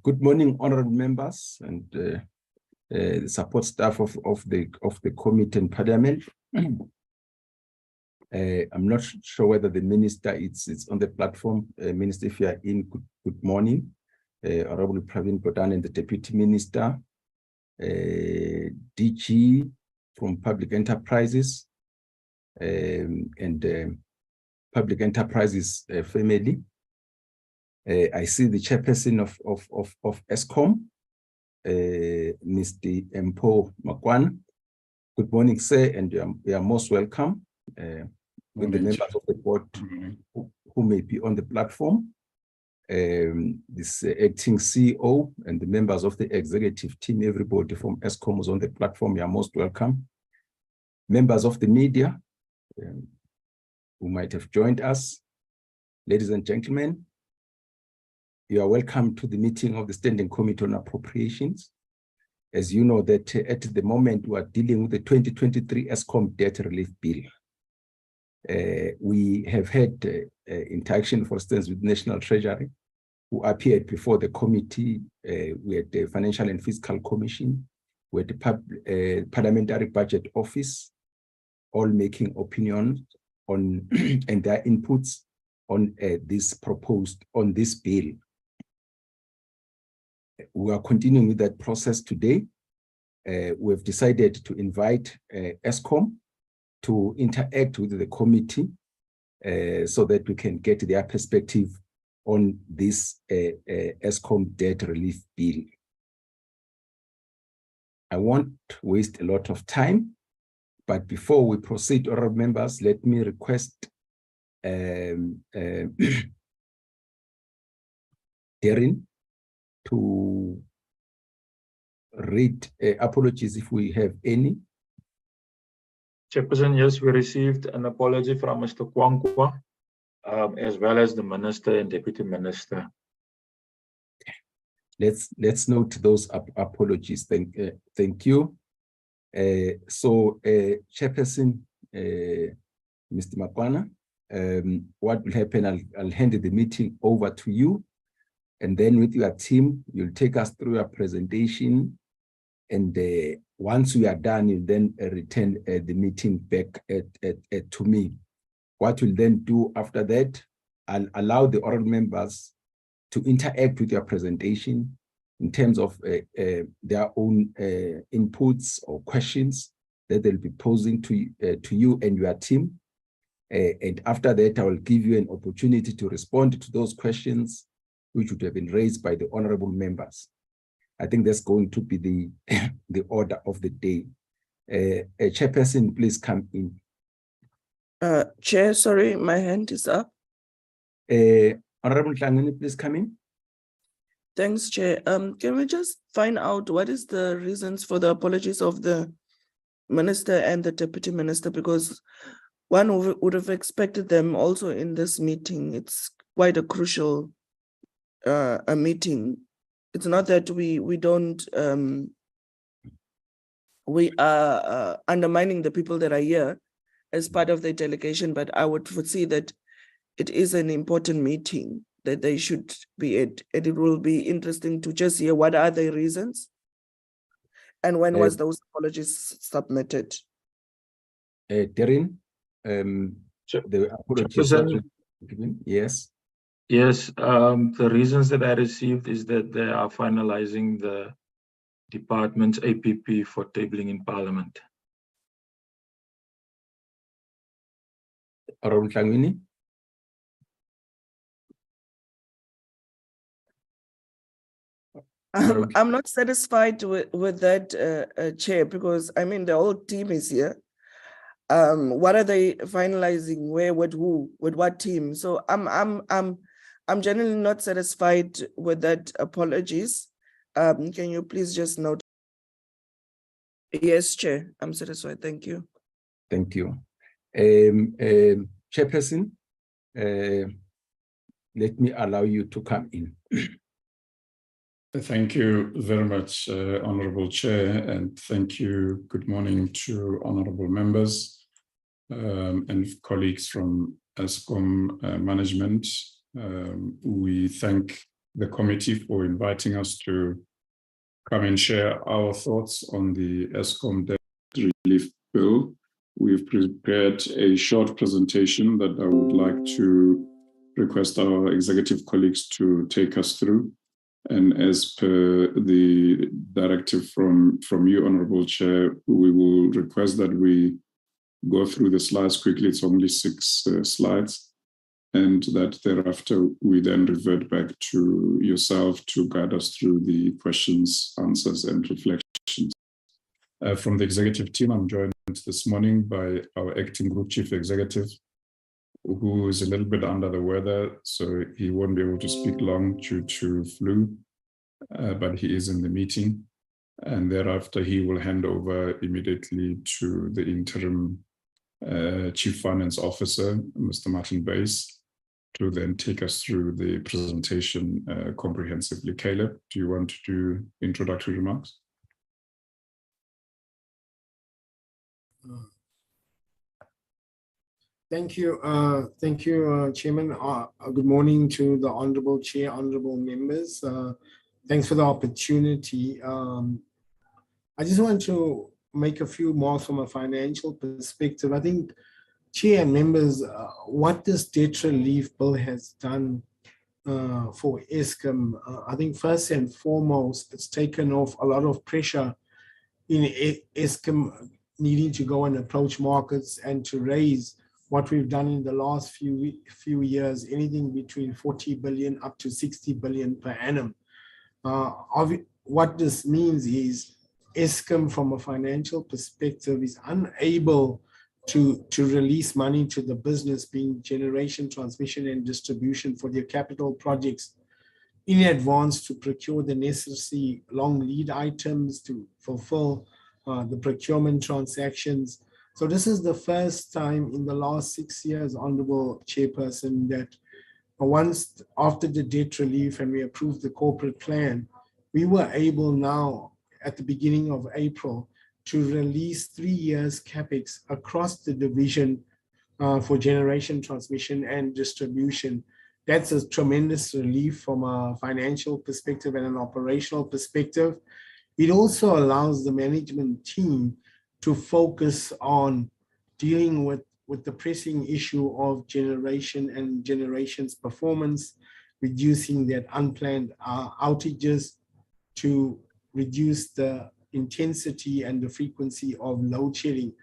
Good morning, honorable members and the support staff of the committee and parliament. I'm not sure whether the minister is on the platform. Minister, if you are in, good morning. Honorable Pravin Gordhan and the deputy minister, DG from Public Enterprises and Public Enterprises family. I see the chairperson of Eskom, Mr. Mpo Makwana. Good morning, sir, and you are most welcome. With the members of the board who may be on the platform, this acting CEO and the members of the executive team, everybody from Eskom is on the platform, you are most welcome. Members of the media who might have joined us, ladies and gentlemen, you are welcome to the meeting of the Standing Committee on Appropriations. As you know that at the moment we are dealing with the 2023 Eskom debt relief bill. We have had interaction, for instance, with National Treasury, who appeared before the committee. We had the Financial and Fiscal Commission, we had the Parliamentary Budget Office, all making opinions on and their inputs on this bill. We are continuing with that process today. We have decided to invite Eskom to interact with the committee so that we can get their perspective on this Eskom debt relief bill. I won't waste a lot of time, but before we proceed, honorable members, let me request Darren to read apologies if we have any. Chairperson, yes, we received an apology from Mr. Kwankwa, as well as the minister and deputy minister. Let's note those apologies. Thank you. So, Chairperson, Mr. Makwana, what will happen? I'll hand the meeting over to you, and then with your team, you'll take us through your presentation. And once we are done, you'll then return the meeting back to me. What we'll then do after that, I'll allow the oral members to interact with your presentation in terms of their own inputs or questions that they'll be posing to you and your team. And after that, I will give you an opportunity to respond to those questions which would have been raised by the honorable members. I think that's going to be the order of the day. Chairperson, please come in. Chair, sorry, my hand is up. Honorable Tlangeni, please come in. Thanks, Chair. Can we just find out what is the reasons for the apologies of the minister and the deputy minister? Because one would have expected them also in this meeting. It's quite a crucial a meeting. It's not that we are undermining the people that are here as part of the delegation, but I would foresee that it is an important meeting that they should be at. And it will be interesting to just hear what are the reasons and when was those apologies submitted. Darren, the apologies given, yes. Yes, the reasons that I received is that they are finalizing the department's APP for tabling in Parliament. Honorable Tlangeni. I'm not satisfied with that, Chair, because I mean the whole team is here. What are they finalizing? Where? With who? With what team? So I'm generally not satisfied with that. Apologies. Can you please just note? Yes, Chair, I'm satisfied. Thank you. Thank you. Chairperson, let me allow you to come in. Thank you very much, Honorable Chair, and thank you. Good morning to honorable members and colleagues from Eskom management. We thank the committee for inviting us to come and share our thoughts on the Eskom debt relief bill. We've prepared a short presentation that I would like to request our executive colleagues to take us through. And as per the directive from you, Honorable Chair, we will request that we go through the slides quickly. It's only 6 slides. And that thereafter, we then revert back to yourself to guide us through the questions, answers, and reflections. From the executive team, I'm joined this morning by our acting group chief executive, who is a little bit under the weather, so he won't be able to speak long due to flu, but he is in the meeting. And thereafter, he will hand over immediately to the interim Chief Finance Officer, Mr. Martin Bass, to then take us through the presentation comprehensively. Caleb, do you want to do introductory remarks? Thank you, Chairman. Good morning to the Honorable Chair, Honorable members. Thanks for the opportunity. I just want to make a few more from a financial perspective. I think, Chair and members, what this debt relief bill has done for Eskom, I think first and foremost, it's taken off a lot of pressure in Eskom needing to go and approach markets and to raise what we've done in the last few years, anything between 40 billion up to 60 billion per annum. What this means is Eskom, from a financial perspective, is unable to release money to the business, being generation, transmission, and distribution for their capital projects in advance to procure the necessary long lead items to fulfill the procurement transactions. So this is the first time in the last 6 years, Honorable Chairperson, that once after the debt relief and we approved the corporate plan, we were able now at the beginning of April to release 3 years CapEx across the division for generation, transmission, and distribution. That's a tremendous relief from a financial perspective and an operational perspective. It also allows the management team to focus on dealing with the pressing issue of generation and generation's performance, reducing that unplanned outages, to reduce the intensity and the frequency of load shedding.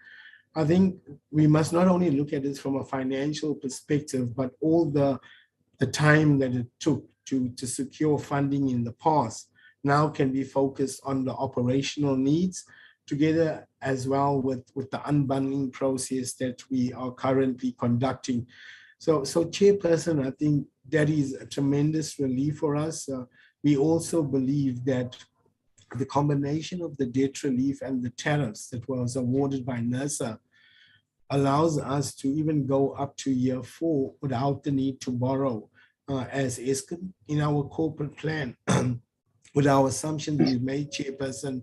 I think we must not only look at this from a financial perspective, but all the time that it took to secure funding in the past now can be focused on the operational needs, together as well with the unbundling process that we are currently conducting. So Chairperson, I think that is a tremendous relief for us. We also believe that the combination of the debt relief and the tariffs that was awarded by NERSA allows us to even go up to year 4 without the need to borrow as Eskom. In our corporate plan, with our assumptions we've made, Chairperson,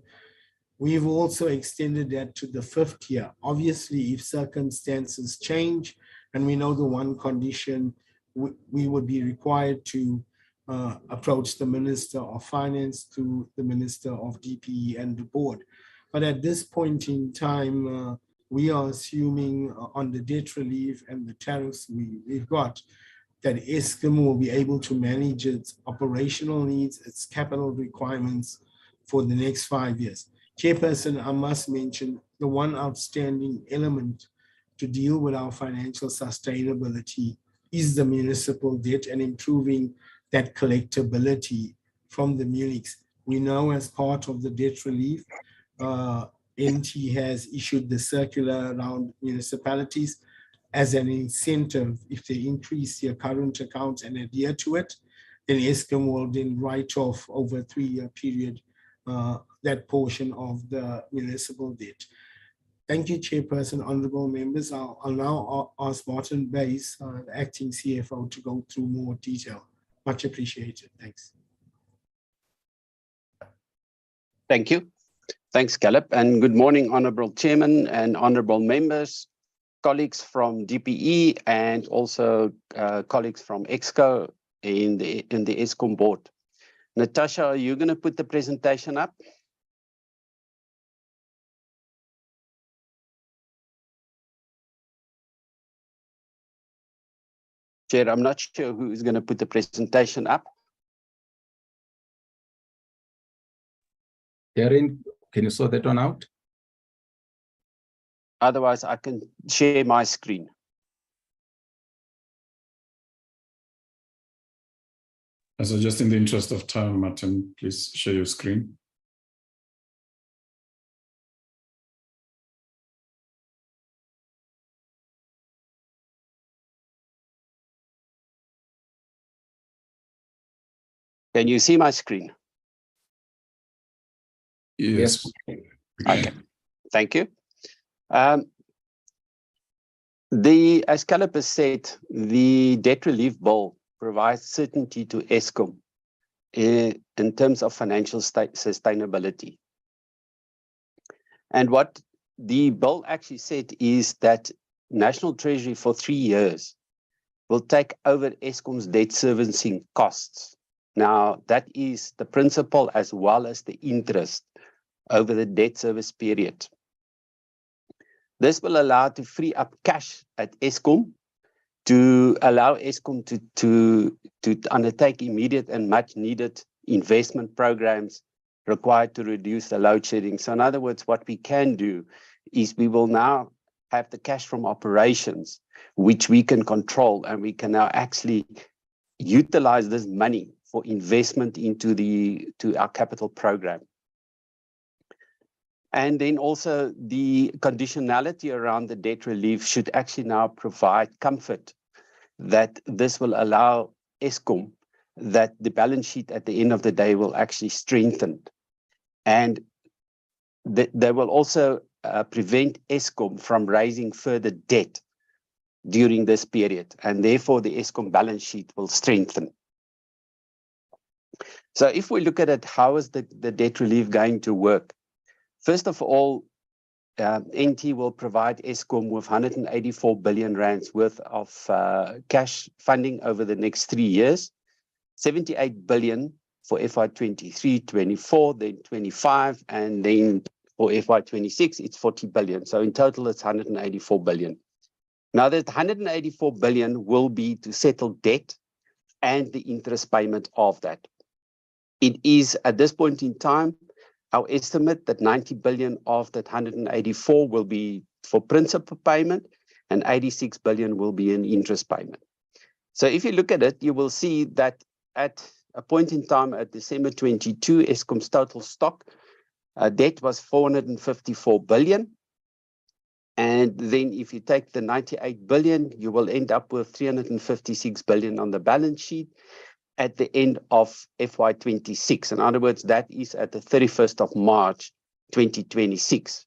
we've also extended that to the 5th year. Obviously, if circumstances change, and we know the one condition, we would be required to approach the Minister of Finance through the Minister of DPE and the board. But at this point in time, we are assuming on the debt relief and the tariffs we've got, that Eskom will be able to manage its operational needs, its capital requirements for the next 5 years. Chairperson, I must mention the one outstanding element to deal with our financial sustainability is the municipal debt and improving that collectability from the Munics. We know as part of the debt relief, NT has issued the circular around municipalities as an incentive. If they increase their current accounts and adhere to it, then Eskom will then write off over a 3-year period that portion of the municipal debt. Thank you, Chairperson, honorable members. I'll now ask Martin Bass, the acting CFO, to go through more detail. Much appreciated. Thanks. Thank you. Thanks, Caleb. And good morning, Honorable Chairman and honorable members, colleagues from DPE, and also colleagues from EXCO in the Eskom board. Natasha, are you going to put the presentation up? Chair, I'm not sure who is going to put the presentation up. Darren, can you sort that one out? Otherwise, I can share my screen. So just in the interest of time, Martin, please share your screen. Can you see my screen? Yes. Okay, thank you. As Caleb has said, the debt relief bill provides certainty to Eskom in terms of financial sustainability. And what the bill actually said is that National Treasury for 3 years will take over Eskom's debt servicing costs. Now, that is the principal as well as the interest over the debt service period. This will allow to free up cash at Eskom to allow Eskom to undertake immediate and much needed investment programs required to reduce the load shedding. So in other words, what we can do is we will now have the cash from operations, which we can control, and we can now actually utilize this money for investment into our capital program. And then also the conditionality around the debt relief should actually now provide comfort that this will allow Eskom that the balance sheet at the end of the day will actually strengthen. And they will also prevent Eskom from raising further debt during this period. And therefore the Eskom balance sheet will strengthen. So if we look at it, how is the debt relief going to work? First of all, NT will provide Eskom with 184 billion rands worth of cash funding over the next 3 years, 78 billion for FY23, 24, then 25, and then for FY26, it's 40 billion. So in total, it's 184 billion. Now that 184 billion will be to settle debt and the interest payment of that. It is at this point in time, our estimate that 90 billion of that 184 will be for principal payment and 86 billion will be an interest payment. So if you look at it, you will see that at a point in time at December 22, Eskom's total stock debt was 454 billion. And then if you take the 98 billion, you will end up with 356 billion on the balance sheet at the end of FY26. In other words, that is at the 31st of March, 2026.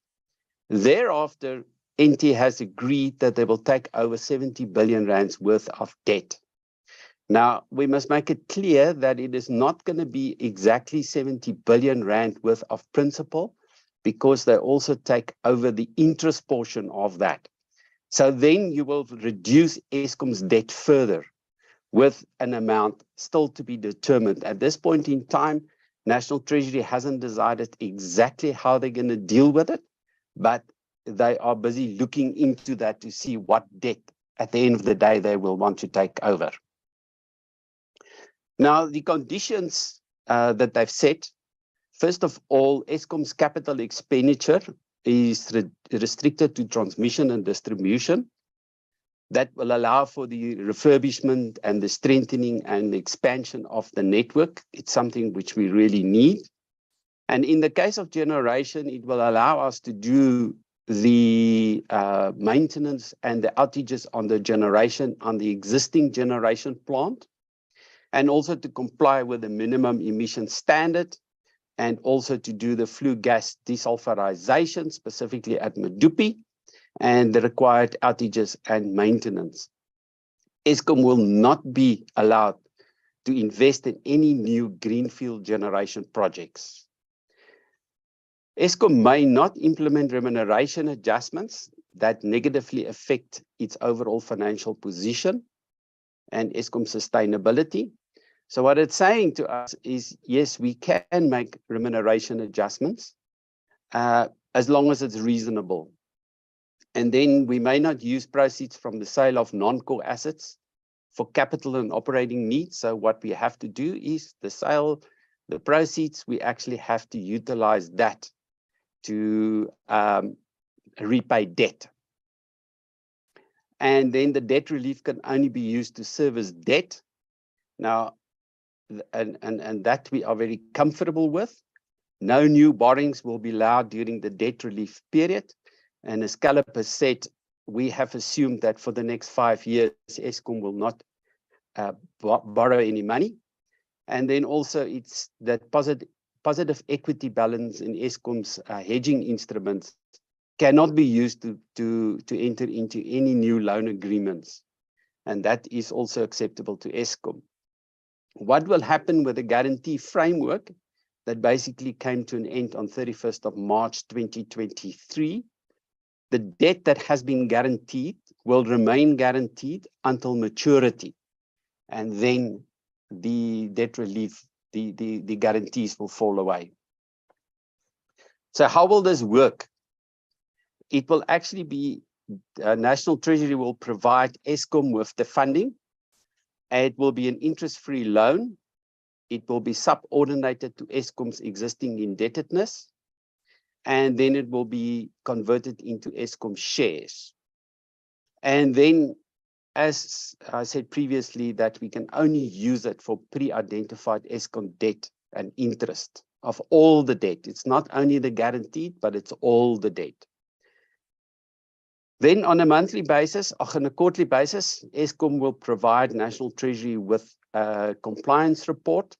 Thereafter, NT has agreed that they will take over 70 billion rands worth of debt. Now, we must make it clear that it is not going to be exactly 70 billion rand worth of principal, because they also take over the interest portion of that. So then you will reduce Eskom's debt further, with an amount still to be determined. At this point in time, National Treasury hasn't decided exactly how they're going to deal with it, but they are busy looking into that to see what debt at the end of the day they will want to take over. Now, the conditions that they've set, first of all, Eskom's capital expenditure is restricted to transmission and distribution. That will allow for the refurbishment and the strengthening and the expansion of the network. It's something which we really need. And in the case of generation, it will allow us to do the maintenance and the outages on the generation, on the existing generation plant, and also to comply with the minimum emission standard, and also to do the flue gas desulfurization, specifically at Medupi, and the required outages and maintenance. Eskom will not be allowed to invest in any new greenfield generation projects. Eskom may not implement remuneration adjustments that negatively affect its overall financial position and Eskom sustainability. So what it's saying to us is, yes, we can make remuneration adjustments as long as it's reasonable. And then we may not use proceeds from the sale of non-core assets for capital and operating needs. So what we have to do is the sale, the proceeds, we actually have to utilize that to repay debt. And then the debt relief can only be used to service debt. Now, and that we are very comfortable with. No new borrowings will be allowed during the debt relief period. And as Caleb has said, we have assumed that for the next 5 years, Eskom will not borrow any money. And then also it's that positive equity balance in Eskom's hedging instruments cannot be used to enter into any new loan agreements. And that is also acceptable to Eskom. What will happen with the guarantee framework that basically came to an end on 31st of March 2023? The debt that has been guaranteed will remain guaranteed until maturity. And then the debt relief, the guarantees will fall away. So how will this work? It will actually be, National Treasury will provide Eskom with the funding. It will be an interest-free loan. It will be subordinated to Eskom's existing indebtedness. And then it will be converted into Eskom shares. And then, as I said previously, that we can only use it for pre-identified Eskom debt and interest of all the debt. It's not only the guaranteed, but it's all the debt. Then on a monthly basis, or on a quarterly basis, Eskom will provide National Treasury with a compliance report.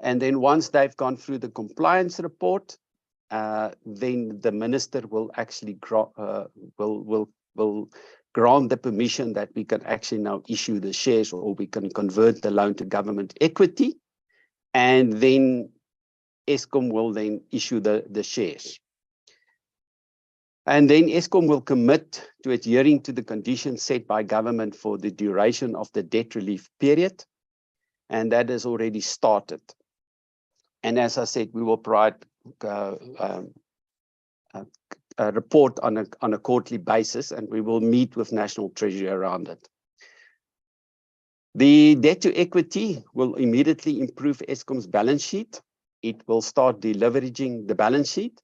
And then once they've gone through the compliance report, then the minister will actually grant the permission that we can actually now issue the shares, or we can convert the loan to government equity. And then Eskom will then issue the shares. And then Eskom will commit to adhering to the conditions set by government for the duration of the debt relief period. And that has already started. And as I said, we will provide a report on a quarterly basis, and we will meet with National Treasury around it. The debt to equity will immediately improve Eskom's balance sheet. It will start deleveraging the balance sheet,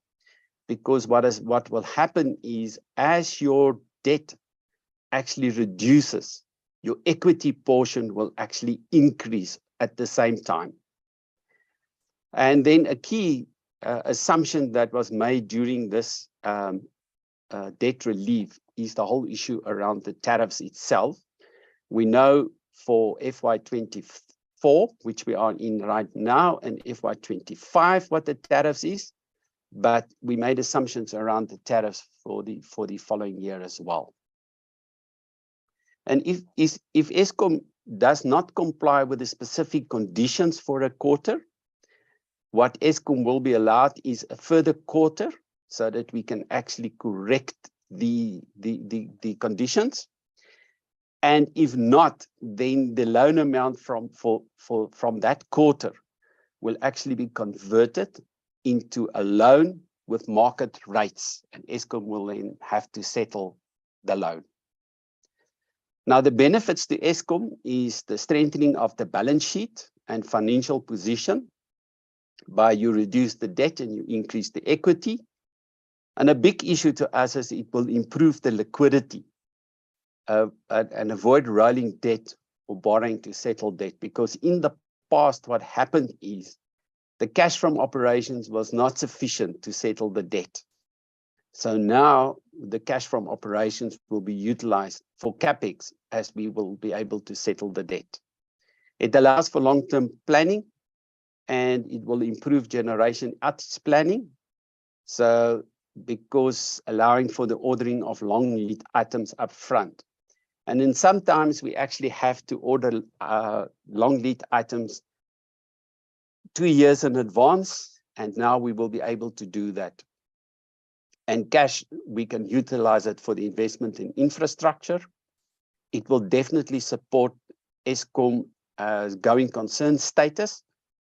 because what will happen is, as your debt actually reduces, your equity portion will actually increase at the same time. And then a key assumption that was made during this debt relief is the whole issue around the tariffs itself. We know for FY24, which we are in right now, and FY25 what the tariffs is, but we made assumptions around the tariffs for the following year as well. And if Eskom does not comply with the specific conditions for a quarter, what Eskom will be allowed is a further quarter, so that we can actually correct the conditions. And if not, then the loan amount from that quarter will actually be converted into a loan with market rates, and Eskom will then have to settle the loan. Now, the benefits to Eskom is the strengthening of the balance sheet and financial position, by you reduce the debt and you increase the equity. And a big issue to us is it will improve the liquidity and avoid rolling debt or borrowing to settle debt, because in the past what happened is the cash from operations was not sufficient to settle the debt. So now the cash from operations will be utilized for CapEx, as we will be able to settle the debt. It allows for long-term planning, and it will improve generation outage planning. So because allowing for the ordering of long lead items up front. And then sometimes we actually have to order long lead items 2 years in advance, and now we will be able to do that. And cash, we can utilize it for the investment in infrastructure. It will definitely support Eskom going concern status,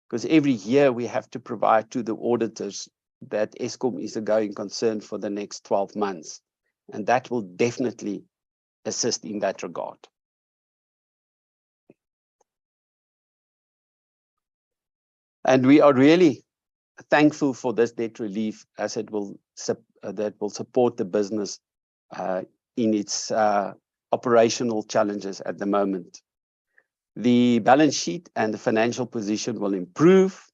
because every year we have to provide to the auditors that Eskom is a going concern for the next 12 months. And that will definitely assist in that regard. And we are really thankful for this debt relief, as it will that will support the business in its operational challenges at the moment. The balance sheet and the financial position will improve,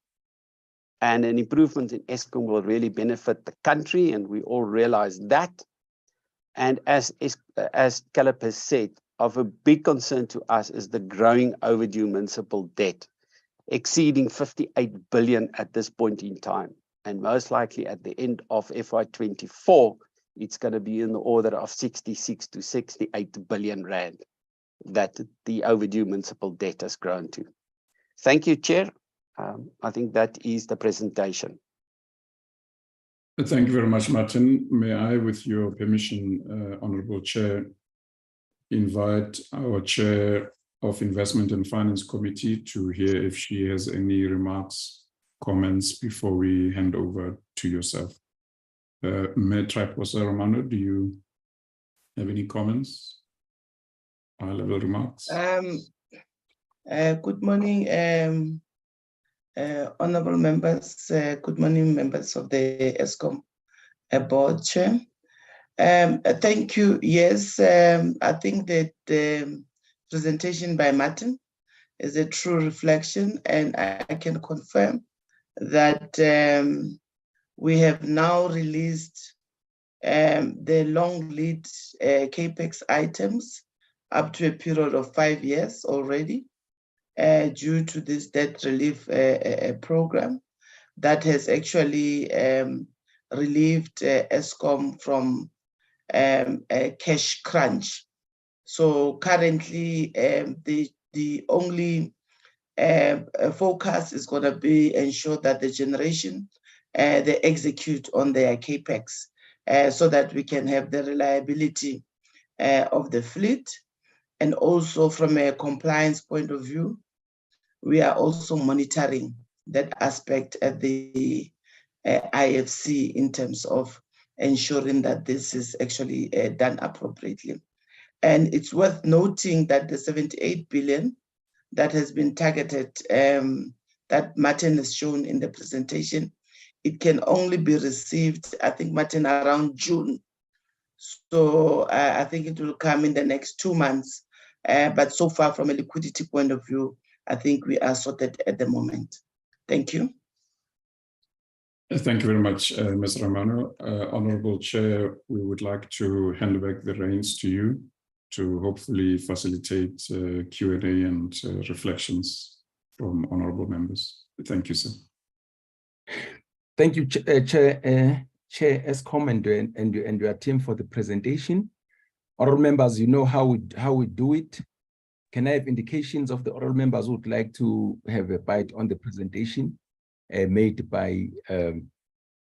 and an improvement in Eskom will really benefit the country, and we all realize that. And as Caleb has said, of a big concern to us is the growing overdue municipal debt, exceeding 58 billion at this point in time. And most likely at the end of FY24, it's going to be in the order of 66 to 68 billion rand that the overdue municipal debt has grown to. Thank you, Chair. I think that is the presentation. Thank you very much, Martin. May I, with your permission, Honorable Chair, invite our Chair of Investment and Finance Committee to hear if she has any remarks, comments before we hand over to yourself. Mayor Triposa Romano, do you have any comments? High-level remarks? Good morning, honorable members. Good morning, members of the Eskom board chair. Thank you. Yes, I think that the presentation by Martin is a true reflection, and I can confirm that we have now released the long lead capex items up to a period of 5 years already, due to this debt relief program that has actually relieved Eskom from a cash crunch. So currently, the only focus is going to be ensure that the generation they execute on their capex, so that we can have the reliability of the fleet. And also from a compliance point of view, we are also monitoring that aspect at the IFC in terms of ensuring that this is actually done appropriately. And it's worth noting that the 78 billion that has been targeted, that Martin has shown in the presentation, it can only be received, I think, Martin, around June. So I think it will come in the next 2 months. But so far, from a liquidity point of view, I think we are sorted at the moment. Thank you. Thank you very much, Ms. Romano. Honorable Chair, we would like to hand back the reins to you to hopefully facilitate Q&A and reflections from honorable members. Thank you, sir. Thank you, Chair Eskom and your team for the presentation. Honorable members, you know how we do it. Can I have indications of the honorable members who would like to have a bite on the presentation made by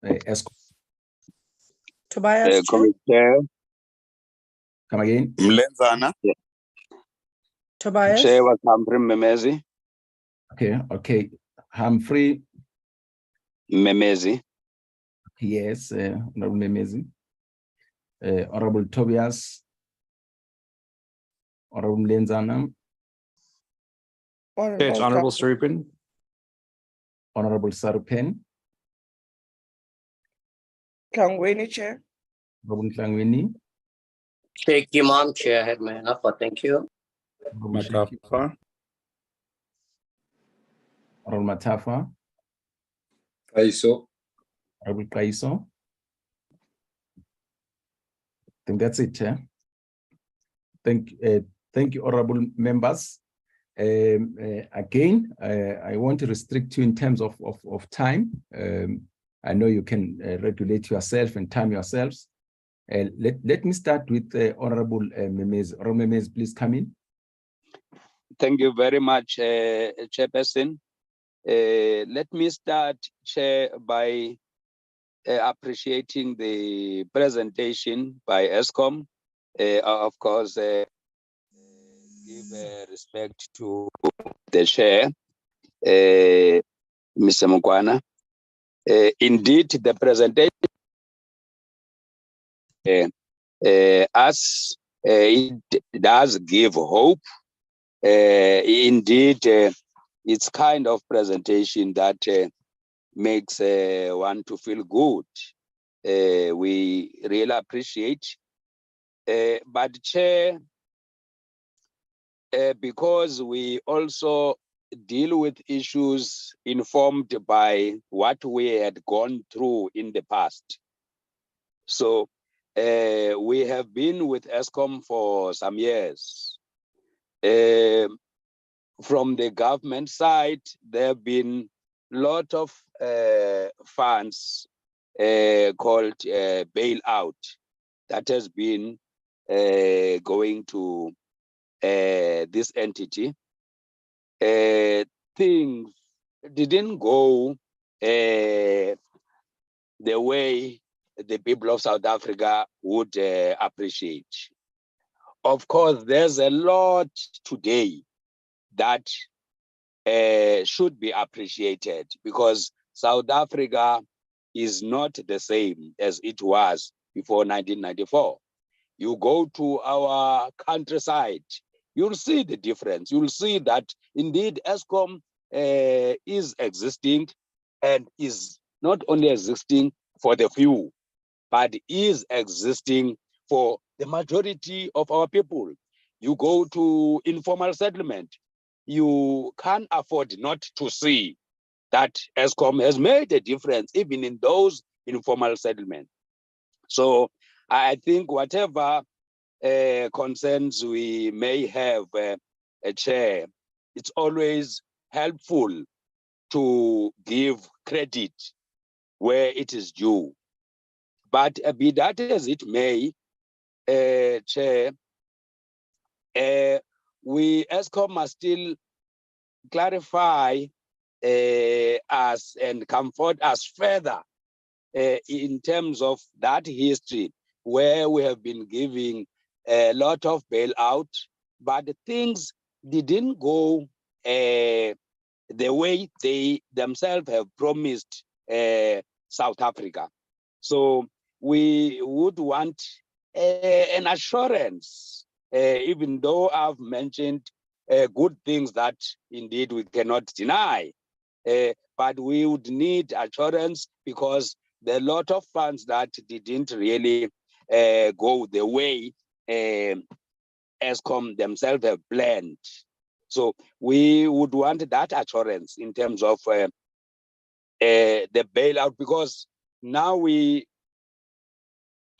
Eskom? Tobias, Chair. Come again? Mlenzana. Yeah. Tobias. Chair was Humphrey Memezi. Okay. Humphrey. Memezi. Yes, Honorable Memezi. Honorable Tobias. Honorable Lenzana. Yes, Honorable Sarupin. Honorable Sarupen. Klangweni, Chair. Honorable Klangweni. Sheikh Imam, Chair, I had my hand up, but thank you. Matafa. Honorable Matafa. Kaiso. Honorable Kaiso. I think that's it, Chair. Thank you, honorable members. Again, I want to restrict you in terms of time. I know you can regulate yourself and time yourselves. Let me start with Honorable Memezi. Honorable Memezi, please come in. Thank you very much, Chairperson. Let me start, Chair, by appreciating the presentation by Eskom. Of course, give respect to the chair, Mr. Mukwana. Indeed, the presentation as it does give hope. Indeed, it's kind of presentation that makes one to feel good. We really appreciate. But Chair, because we also deal with issues informed by what we had gone through in the past. So we have been with Eskom for some years. From the government side, there have been a lot of funds called bailout that has been going to this entity. Things didn't go the way the people of South Africa would appreciate. Of course, there's a lot today that should be appreciated because South Africa is not the same as it was before 1994. You go to our countryside, you'll see the difference. You'll see that indeed Eskom is existing and is not only existing for the few, but is existing for the majority of our people. You go to informal settlement, you can't afford not to see that Eskom has made a difference even in those informal settlements. So I think whatever concerns we may have, a chair, it's always helpful to give credit where it is due. But be that as it may, Chair, we Eskom must still clarify us and comfort us further in terms of that history where we have been giving a lot of bailout, but things didn't go the way they themselves have promised South Africa. So we would want an assurance, even though I've mentioned good things that indeed we cannot deny, but we would need assurance because there are a lot of funds that didn't really go the way Eskom themselves have planned. So we would want that assurance in terms of the bailout, because now we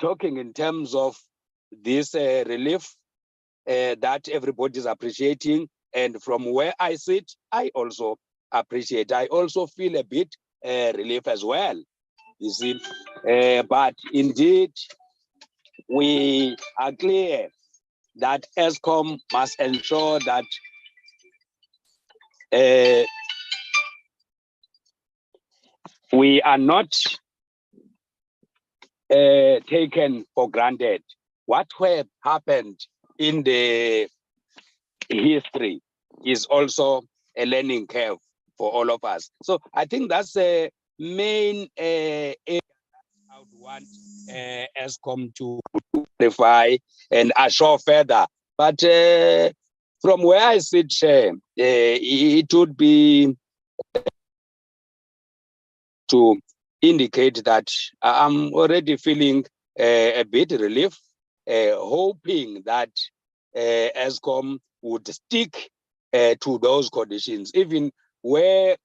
talking in terms of this relief that everybody is appreciating. And from where I sit, I also appreciate. I also feel a bit relief as well, you see. But indeed, we are clear that Eskom must ensure that we are not taken for granted. What have happened in the history is also a learning curve for all of us. So I think that's the main area I would want Eskom to clarify and assure further. But from where I sit, it would be to indicate that I'm already feeling a bit relief, hoping that Eskom would stick to those conditions, even where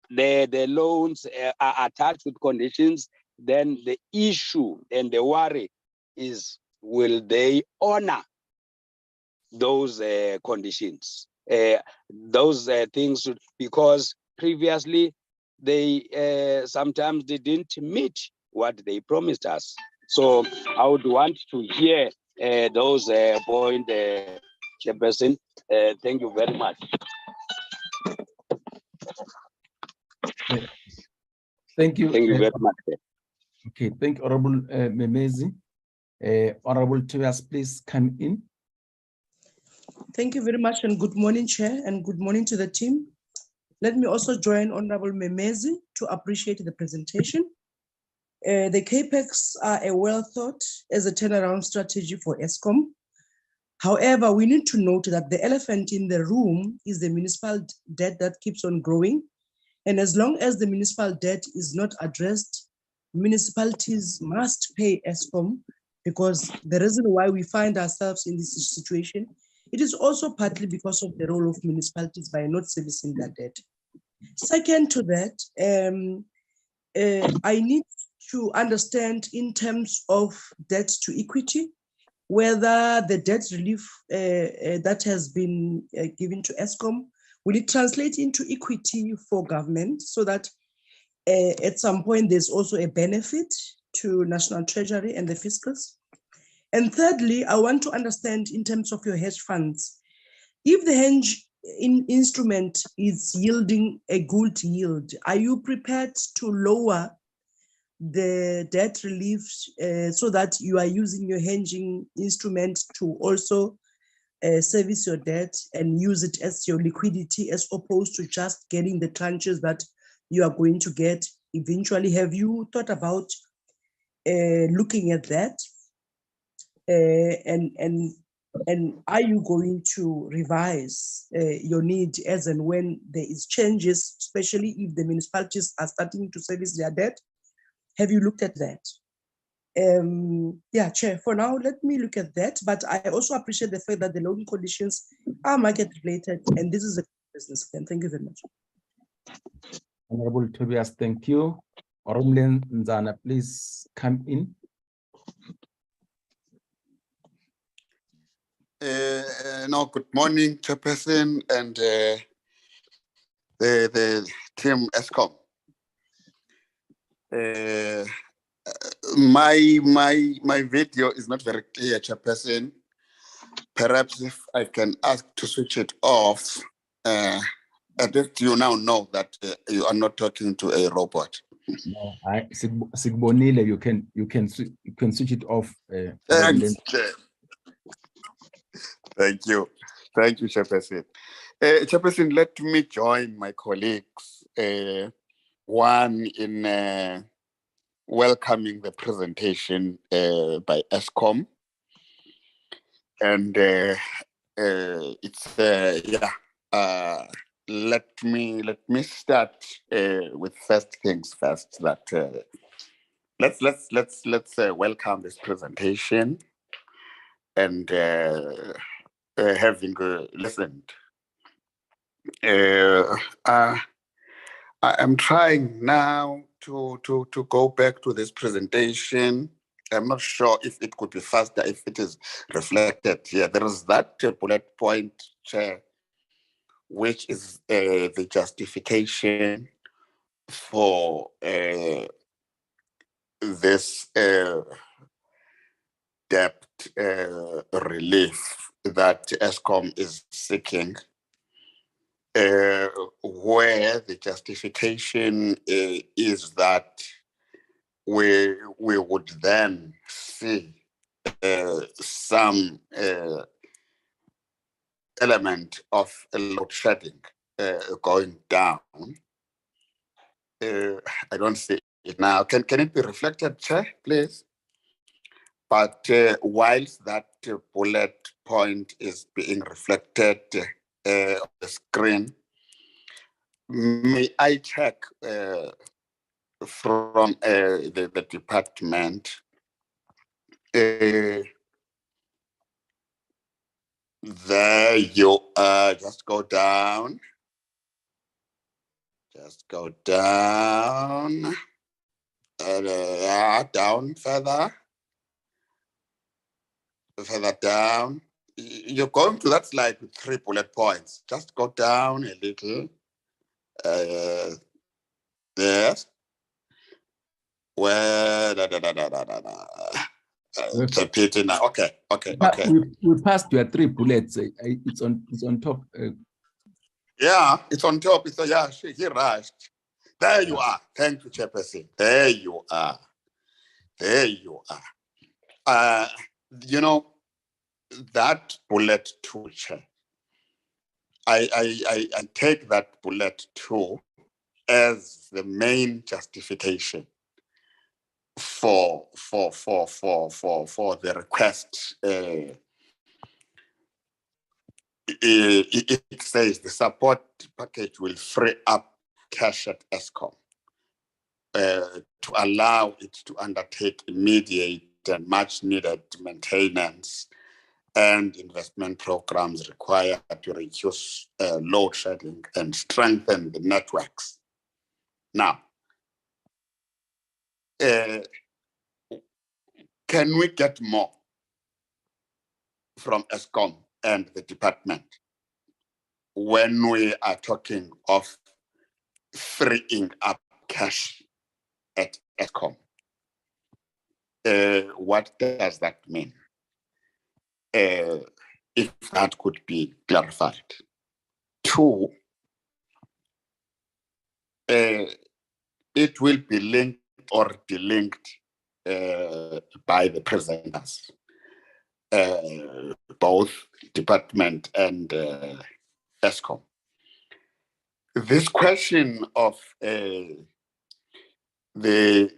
the loans are attached with conditions. Then the issue and the worry is, will they honor those conditions? Those things, because previously they sometimes didn't meet what they promised us. So I would want to hear those points, Chairperson. Thank you very much. Thank you. Thank you very much. Okay, thank you, Honorable Memezi. Honorable Tobias, please come in. Thank you very much, and good morning, Chair, and good morning to the team. Let me also join Honorable Memezi to appreciate the presentation. The CAPEX are a well thought as a turnaround strategy for Eskom. However, we need to note that the elephant in the room is the municipal debt that keeps on growing. And as long as the municipal debt is not addressed, municipalities must pay Eskom, because the reason why we find ourselves in this situation, it is also partly because of the role of municipalities by not servicing their debt. Second to that, I need to understand in terms of debt to equity, whether the debt relief that has been given to Eskom, will it translate into equity for government so that at some point there's also a benefit to National Treasury and the fiscus? And thirdly, I want to understand in terms of your hedge funds, if the hedge instrument is yielding a good yield, are you prepared to lower the debt relief so that you are using your hedging instrument to also service your debt and use it as your liquidity, as opposed to just getting the tranches that you are going to get eventually? Have you thought about looking at that? And are you going to revise your need as and when there is changes, especially if the municipalities are starting to service their debt? Have you looked at that? Yeah, Chair, for now, let me look at that. But I also appreciate the fact that the loan conditions are market related, and this is a business plan. Thank you very much. Honorable Tobias, thank you. Oromlen Nzana, please come in. No, good morning, Chairperson and the team Eskom. My video is not very clear, Chairperson. Perhaps if I can ask to switch it off, at least you now know that you are not talking to a robot. No, Sigbonile, you can switch it off. Thank you, Chairperson. Chairperson, let me join my colleagues. One in welcoming the presentation by Eskom, and let me start with first things first. That let's welcome this presentation, and having listened. I am trying now to go back to this presentation. I'm not sure if it could be faster, if it is reflected here. There is that bullet point, Chair, which is the justification for this debt relief that Eskom is seeking, where the justification is that we would then see some element of load shedding going down. I don't see it now. Can it be reflected, Chair, please? But whilst that bullet point is being reflected on the screen, may I check from the department? There you are. Just go down. Just go down. Down further. Further down. You're going to that slide with 3 bullet points. Just go down a little. Yes. Where repeating now. Okay. We passed your 3 bullets. It's on top. Yeah, it's on top. He rushed. There you are. Thank you, Chairperson. There you are. You know, that bullet 2, Chair, I take that bullet too as the main justification for the request. It says the support package will free up cash at Eskom to allow it to undertake immediate and much needed maintenance and investment programs required to reduce load shedding and strengthen the networks. Now, can we get more from Eskom and the department when we are talking of freeing up cash at Eskom? What does that mean? If that could be clarified. Two, it will be linked or delinked by the presenters, both department and Eskom. This question of the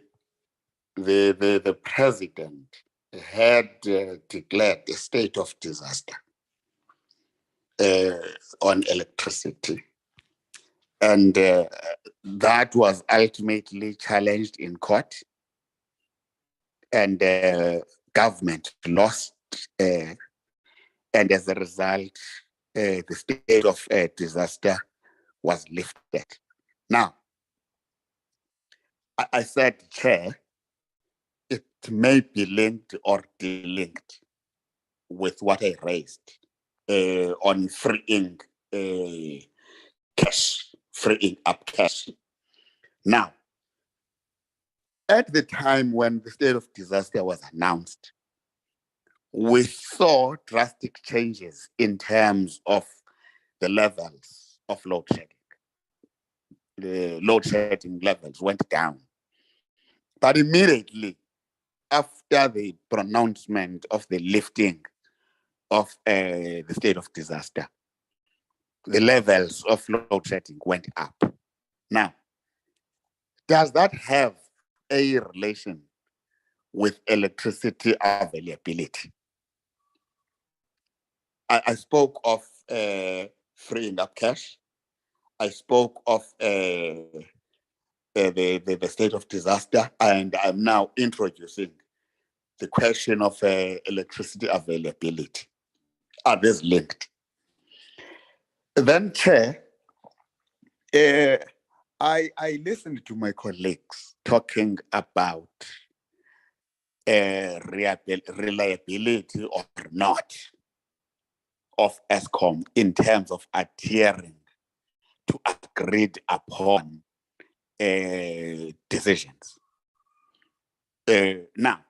president had declared a state of disaster on electricity. And that was ultimately challenged in court. And government lost. And as a result, the state of disaster was lifted. Now, I said, Chair, it may be linked or delinked with what I raised on freeing cash, freeing up cash. Now, at the time when the state of disaster was announced, we saw drastic changes in terms of the levels of load shedding. The load shedding levels went down. But immediately after the pronouncement of the lifting of the state of disaster, the levels of load shedding went up. Now, does that have a relation with electricity availability? I spoke of freeing up cash. I spoke of the state of disaster, and I'm now introducing the question of electricity availability. Are these linked? Then, Chair, I listened to my colleagues talking about reliability or not of Eskom in terms of adhering to agreed upon decisions. Now,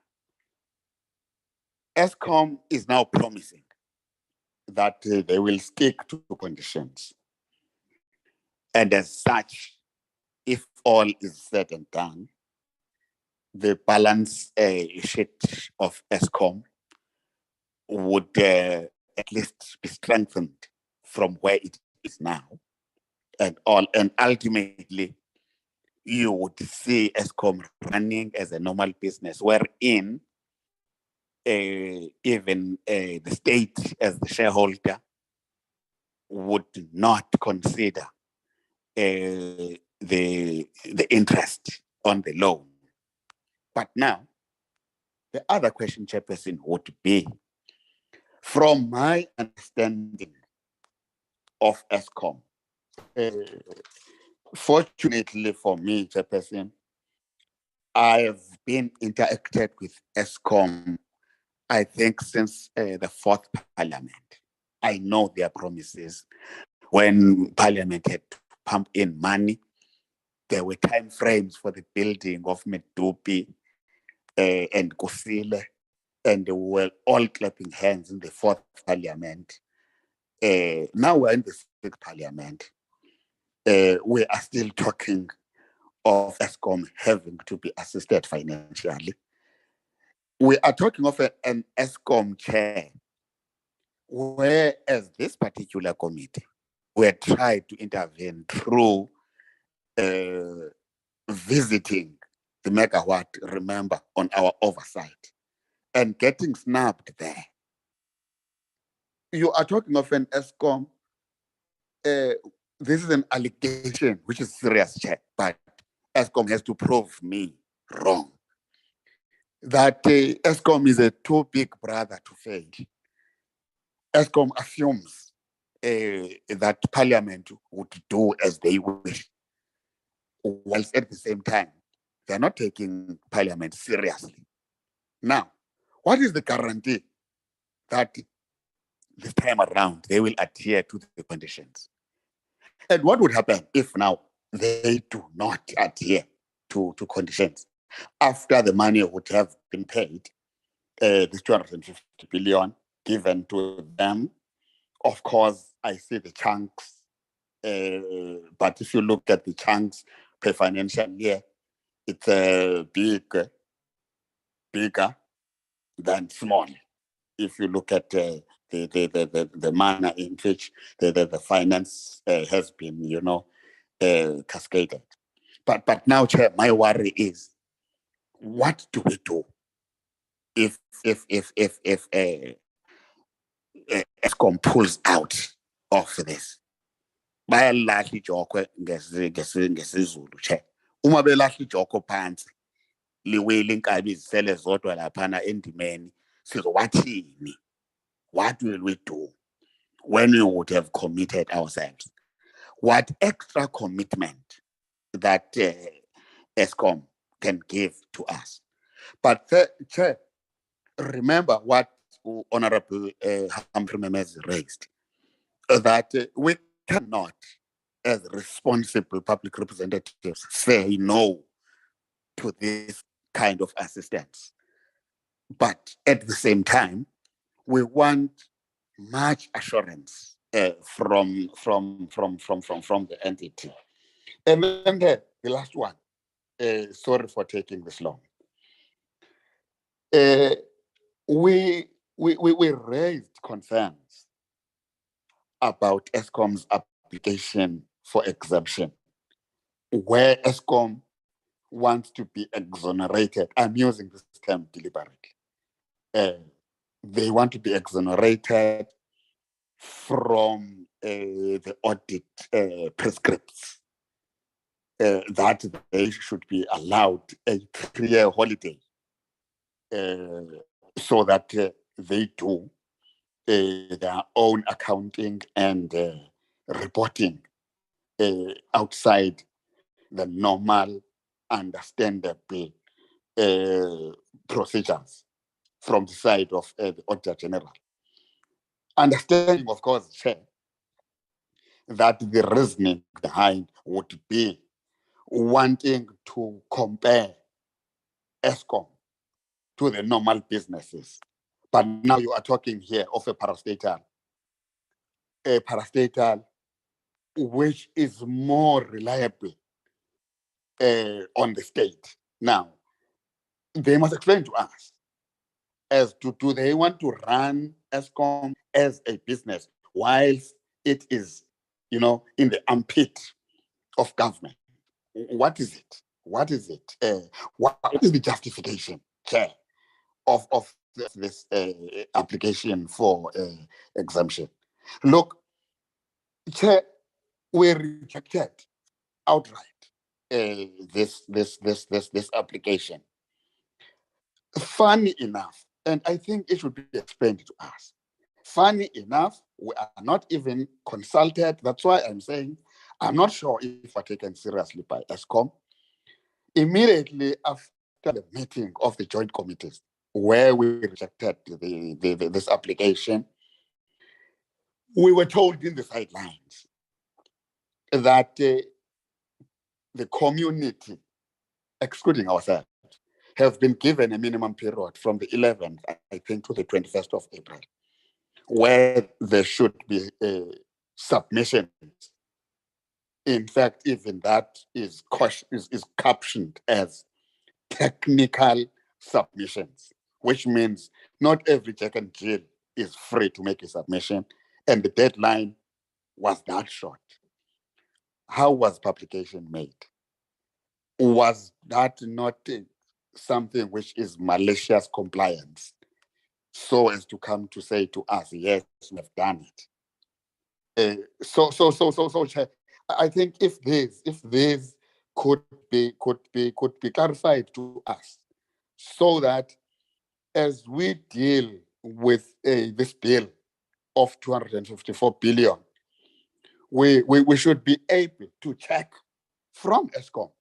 Eskom is now promising that they will stick to conditions. And as such, if all is said and done, the balance sheet of Eskom would at least be strengthened from where it is now. And ultimately, you would see Eskom running as a normal business, wherein even the state as the shareholder would not consider the interest on the loan. But now, the other question, Chairperson, would be, from my understanding of Eskom, fortunately for me, Chairperson, I have been interacted with Eskom, I think, since the fourth parliament. I know their promises. When parliament had to pump in money, there were time frames for the building of Medupi and Kusile, and they were all clapping hands in the fourth parliament. Now we're in the sixth parliament. We are still talking of Eskom having to be assisted financially. We are talking of an Eskom chair, whereas this particular committee we had tried to intervene through visiting the megawatt, remember, on our oversight and getting snapped there. You are talking of an Eskom. This is an allegation which is serious, Chair, but Eskom has to prove me wrong. That Eskom is a too big brother to fail. Eskom assumes that Parliament would do as they wish, whilst at the same time, they're not taking Parliament seriously. Now, what is the guarantee that this time around they will adhere to the conditions? And what would happen if now they do not adhere to conditions after the money would have been paid, this 250 billion given to them? Of course, I see the chunks, but if you look at the chunks per financial year, it's bigger than small. If you look at the manner in which the finance has been, cascaded. But now, Chair, my worry is, what do we do if Eskom pulls out of this? Bayalahla ijokwe ngesizulu, Chair. Uma belahla ijokwe phansi, liwile inkabi izisele zodwa laphana endimeni, sizowathini? What will we do when we would have committed ourselves? What extra commitment that Eskom can give to us? But Chair, remember what Honorable Humphrey Memez raised, that we cannot, as responsible public representatives, say no to this kind of assistance. But at the same time, we want much assurance from the entity. And then the last one, sorry for taking this long. We raised concerns about Eskom's application for exemption, where Eskom wants to be exonerated. I'm using this term deliberately. They want to be exonerated from the audit prescripts, that they should be allowed a 3-year holiday, so that they do their own accounting and reporting outside the normal, understandable procedures from the side of the Auditor General. Understanding, of course, Chair, that the reasoning behind would be wanting to compare Eskom to the normal businesses. But now you are talking here of a parastatal which is more reliable on the state. Now, they must explain to us as to, do they want to run Eskom as a business whilst it is, in the armpit of government? What is it? What is it? What is the justification, Chair, of this application for exemption? Look, Chair, we rejected outright this application. Funny enough, and I think it should be explained to us. Funny enough, we are not even consulted. That's why I'm saying I'm not sure if we're taken seriously by Eskom. Immediately after the meeting of the joint committees, where we rejected this application, we were told in the sidelines that the community, excluding ourselves, have been given a minimum period from the 11th, I think, to the 21st of April, where there should be submissions. In fact, even that is captioned as technical submissions, which means not every Jack and Jill is free to make a submission, and the deadline was that short? How was publication made? Was that not something which is malicious compliance, so as to come to say to us, yes, we have done it? Chair, I think if this could be clarified to us, so that as we deal with this bill of 254 billion, we should be able to check from Eskom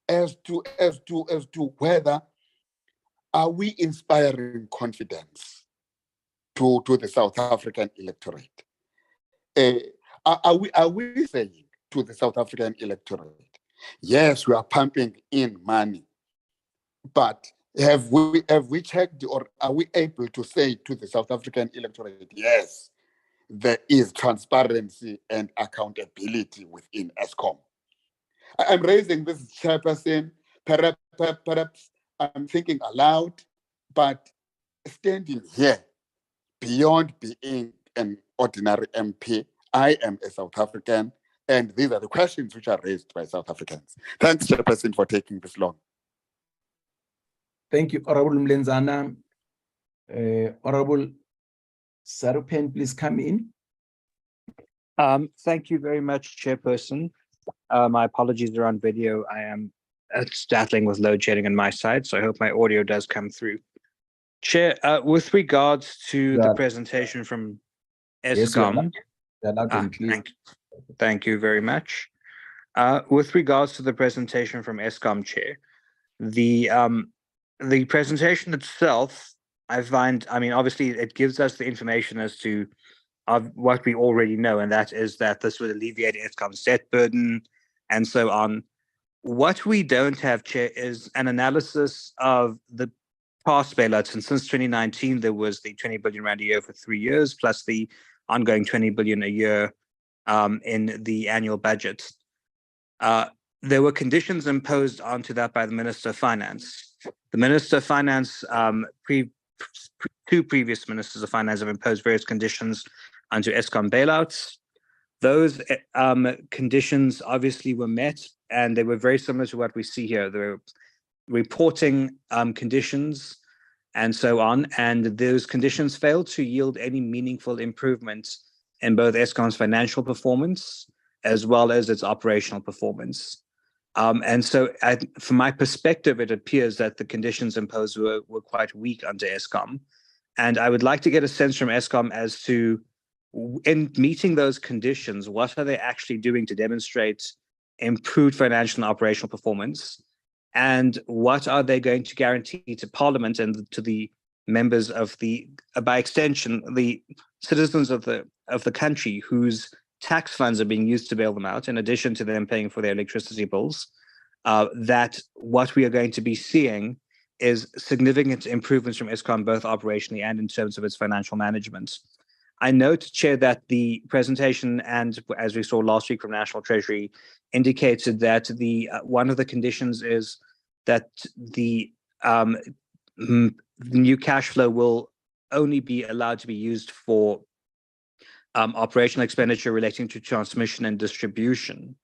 as to whether are we inspiring confidence to the South African electorate? Are we saying to the South African electorate, yes, we are pumping in money, but have we checked, or are we able to say to the South African electorate, yes, there is transparency and accountability within Eskom? I'm raising this, Chairperson. Perhaps I'm thinking aloud, but standing here, beyond being an ordinary MP, I am a South African, and these are the questions which are raised by South Africans. Thanks, Chairperson, for taking this long. Thank you, Honorable Mlenzana. Honorable Sarupen, please come in. Thank you very much, Chairperson. My apologies are on video. I am battling with load shedding on my side, so I hope my audio does come through. Chair, with regards to the presentation from Eskom, thank you very much. With regards to the presentation from Eskom, Chair, the presentation itself, I mean, obviously it gives us the information as to what we already know, and that is that this would alleviate Eskom's debt burden and so on. What we don't have, Chair, is an analysis of the past bailouts. And since 2019, there was the 20 billion rand a year for 3 years, plus the ongoing 20 billion a year in the annual budget. There were conditions imposed onto that by the Minister of Finance. The Minister of Finance, two previous Ministers of Finance have imposed various conditions onto Eskom bailouts. Those conditions obviously were met, and they were very similar to what we see here. There were reporting conditions and so on, and those conditions failed to yield any meaningful improvements in both Eskom's financial performance as well as its operational performance. And so from my perspective, it appears that the conditions imposed were quite weak under Eskom. And I would like to get a sense from Eskom as to, in meeting those conditions, what are they actually doing to demonstrate improved financial and operational performance? And what are they going to guarantee to Parliament and to the members of the, by extension, the citizens of the country whose tax funds are being used to bail them out, in addition to them paying for their electricity bills, that what we are going to be seeing is significant improvements from Eskom, both operationally and in terms of its financial management. I note, Chair, that the presentation, and as we saw last week from National Treasury, indicated that one of the conditions is that the new cash flow will only be allowed to be used for operational expenditure relating to transmission and distribution.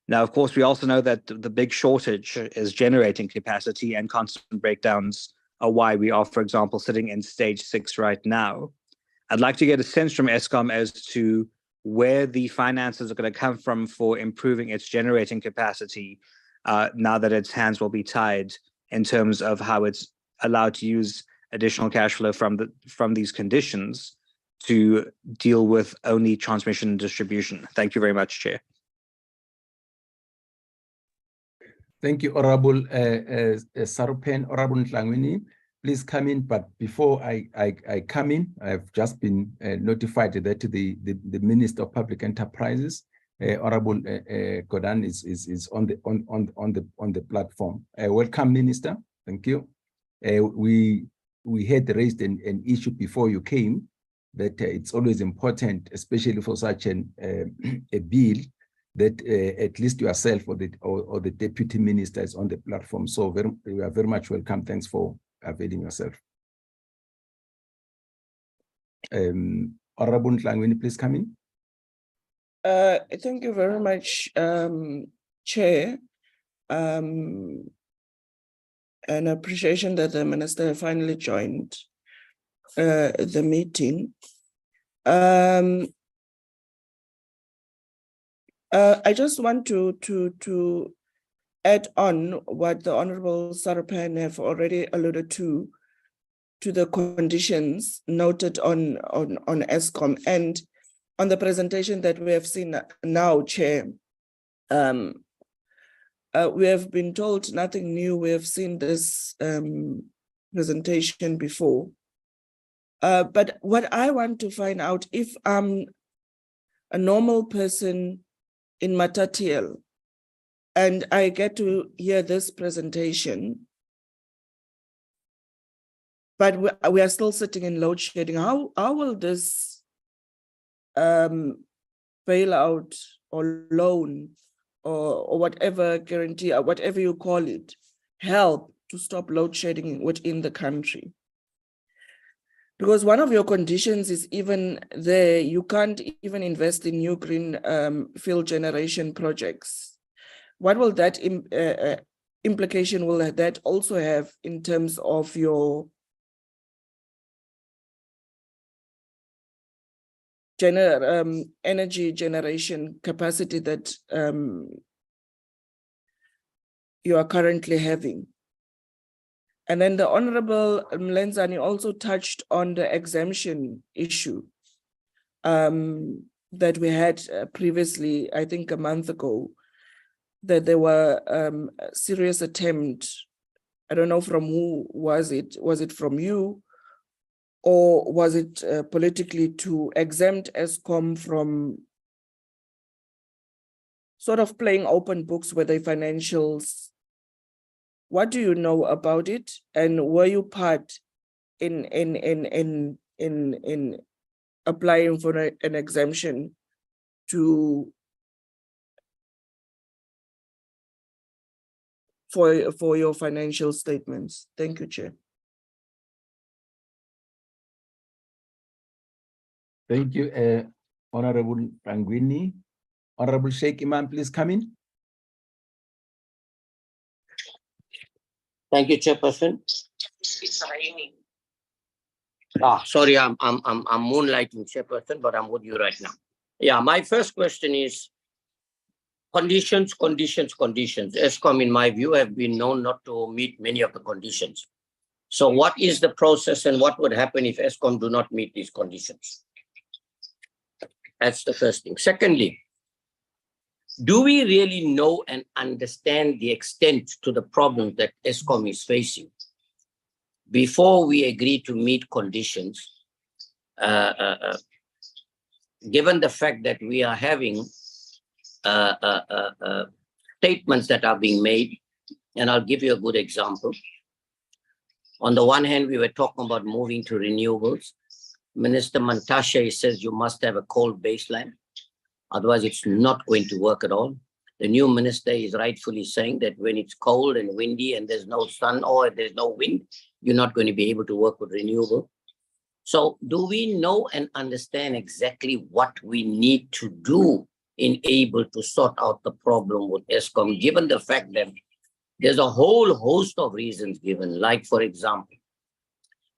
Now, of course, we also know that the big shortage is generating capacity, and constant breakdowns are why we are, for example, sitting in stage 6 right now. I'd like to get a sense from Eskom as to where the finances are going to come from for improving its generating capacity now that its hands will be tied in terms of how it's allowed to use additional cash flow from these conditions to deal with only transmission and distribution. Thank you very much, Chair. Thank you, Honorable Sarupen. Honorable Ntlangwini, please come in. But before I come in, I've just been notified that the Minister of Public Enterprises, Honorable Godan, is on the platform. Welcome, Minister. Thank you. We had raised an issue before you came, that it's always important, especially for such a bill, that at least yourself or the Deputy Minister is on the platform. So you are very much welcome. Thanks for availing yourself. Honorable Ntlangwini, please come in. Thank you very much, Chair. An appreciation that the Minister finally joined the meeting. I just want to add on what the Honorable Sarapan have already alluded to the conditions noted on Eskom and on the presentation that we have seen now, Chair. We have been told nothing new. We have seen this presentation before. But what I want to find out, if I'm a normal person in Matatiele and I get to hear this presentation, but we are still sitting in load shedding, how will this bailout or loan or whatever guarantee or whatever you call it help to stop load shedding within the country? Because one of your conditions is even there, you can't even invest in new green field generation projects. What will that implication will that also have in terms of your energy generation capacity that you are currently having? And then the Honorable Mlenzani also touched on the exemption issue that we had previously, I think a month ago, that there were a serious attempt. I don't know from who was it. Was it from you? Or was it politically to exempt Eskom from sort of playing open books with their financials? What do you know about it? And were you part in applying for an exemption for your financial statements? Thank you, Chair. Thank you, Honorable Pangwini. Honorable Sheikh Imam, please come in. Thank you, Chairperson. It's raining. Sorry, I'm moonlighting, Chairperson, but I'm with you right now. Yeah, my first question is conditions. Eskom, in my view, have been known not to meet many of the conditions. So what is the process and what would happen if Eskom do not meet these conditions? That's the first thing. Secondly, do we really know and understand the extent to the problems that Eskom is facing before we agree to meet conditions, given the fact that we are having statements that are being made? And I'll give you a good example. On the one hand, we were talking about moving to renewables. Minister Mantashe says you must have a coal baseline. Otherwise, it's not going to work at all. The new minister is rightfully saying that when it's cold and windy and there's no sun or there's no wind, you're not going to be able to work with renewable. So do we know and understand exactly what we need to do in able to sort out the problem with Eskom, given the fact that there's a whole host of reasons given, like, for example,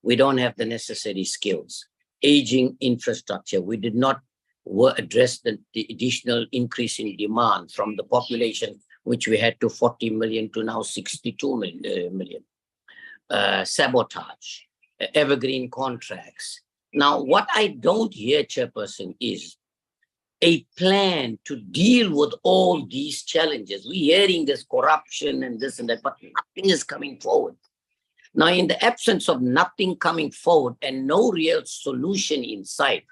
we don't have the necessary skills, aging infrastructure. We did not address the additional increase in demand from the population, which we had to 40 million to now 62 million. Sabotage, evergreen contracts. Now, what I don't hear, Chairperson, is a plan to deal with all these challenges. We're hearing this corruption and this and that, but nothing is coming forward. Now, in the absence of nothing coming forward and no real solution in sight,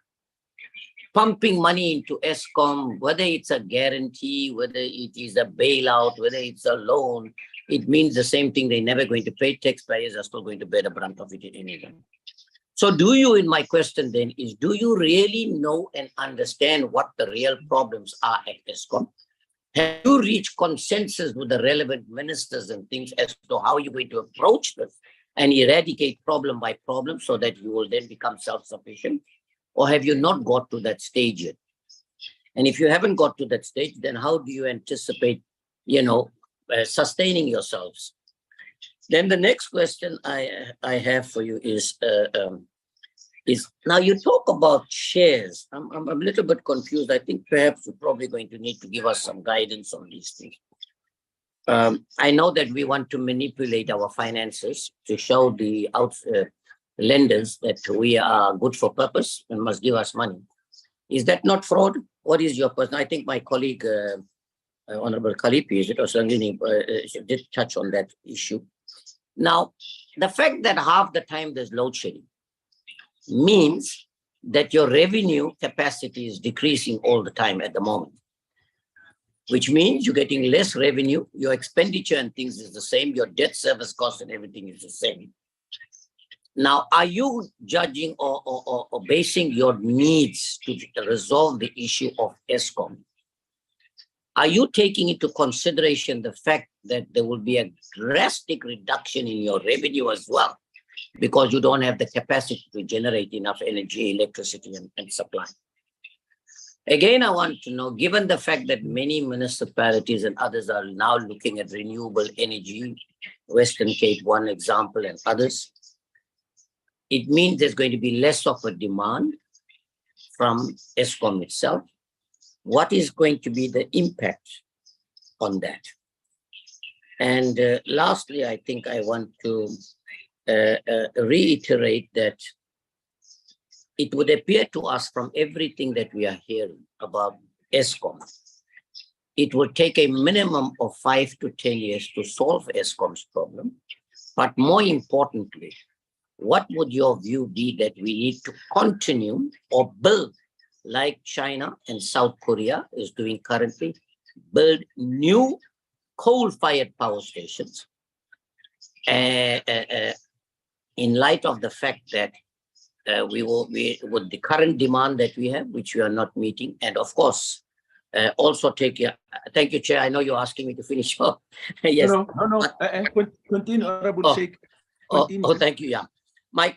pumping money into Eskom, whether it's a guarantee, whether it is a bailout, whether it's a loan, it means the same thing. They're never going to pay. Taxpayers are still going to bear the brunt of it anyway. So do you, in my question then, is do you really know and understand what the real problems are at Eskom? Have you reached consensus with the relevant ministers and things as to how you're going to approach this and eradicate problem by problem so that you will then become self-sufficient? Or have you not got to that stage yet? And if you haven't got to that stage, then how do you anticipate, sustaining yourselves? Then the next question I have for you is now you talk about shares. I'm a little bit confused. I think perhaps you're probably going to need to give us some guidance on these things. I know that we want to manipulate our finances to show the lenders that we are good for purpose and must give us money. Is that not fraud? What is your person? I think my colleague, Honorable Kalipi, is it, or Sangini, did touch on that issue. Now, the fact that half the time there's load shedding means that your revenue capacity is decreasing all the time at the moment, which means you're getting less revenue, your expenditure and things is the same, your debt service cost and everything is the same. Now, are you judging or basing your needs to resolve the issue of Eskom? Are you taking into consideration the fact that there will be a drastic reduction in your revenue as well, because you don't have the capacity to generate enough energy, electricity, and supply? Again, I want to know, given the fact that many municipalities and others are now looking at renewable energy, Western Cape, one example, and others, it means there's going to be less of a demand from Eskom itself. What is going to be the impact on that? And lastly, I think I want to reiterate that it would appear to us from everything that we are hearing about Eskom, it will take a minimum of 5 to 10 years to solve Eskom's problem. But more importantly, what would your view be that we need to continue or build, like China and South Korea is doing currently, build new coal-fired power stations in light of the fact that with the current demand that we have, which we are not meeting, and of course, also thank you, Chair. I know you're asking me to finish up. Yes. No. Continue, Honorable Sheikh. Thank you. My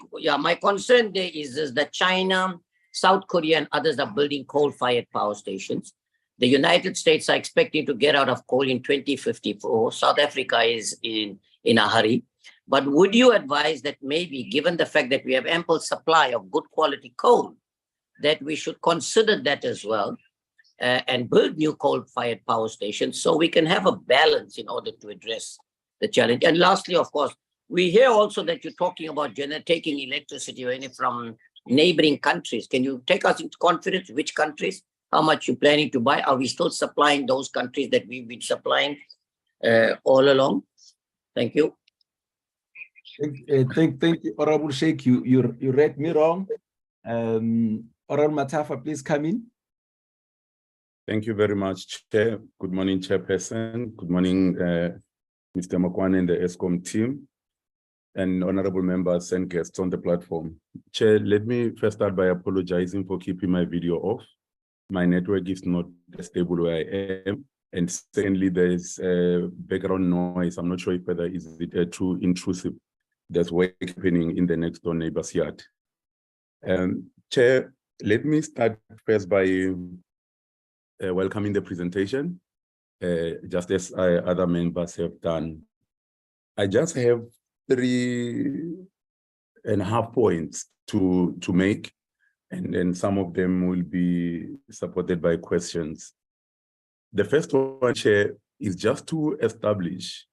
concern there is that China, South Korea, and others are building coal-fired power stations. The United States are expecting to get out of coal in 2054. South Africa is in a hurry. But would you advise that maybe, given the fact that we have ample supply of good quality coal, that we should consider that as well and build new coal-fired power stations so we can have a balance in order to address the challenge? And lastly, of course, we hear also that you're talking about taking electricity from neighboring countries. Can you take us into confidence which countries, how much you're planning to buy? Are we still supplying those countries that we've been supplying all along? Thank you. Thank you, Honorable Sheikh. You read me wrong. Honorable Matafa, please come in. Thank you very much, Chair. Good morning, Chairperson. Good morning, Mr. Makwane and the Eskom team, and honorable members and guests on the platform. Chair, let me first start by apologizing for keeping my video off. My network is not stable where I am. And secondly, there's background noise. I'm not sure if whether is it too intrusive. There's work happening in the next door neighbor's yard. Chair, let me start first by welcoming the presentation, just as other members have done. I just have 3.5 points to make, and then some of them will be supported by questions. The first one, Chair, is just to establish,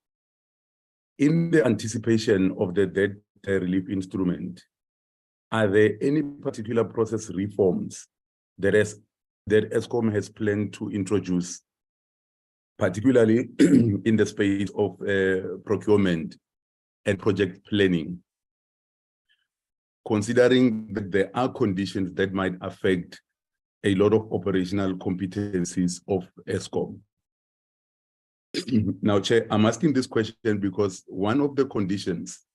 in the anticipation of the debt relief instrument, are there any particular process reforms that Eskom has planned to introduce, particularly in the space of procurement and project planning, considering that there are conditions that might affect a lot of operational competencies of Eskom? Now, Chair, I'm asking this question because one of the conditions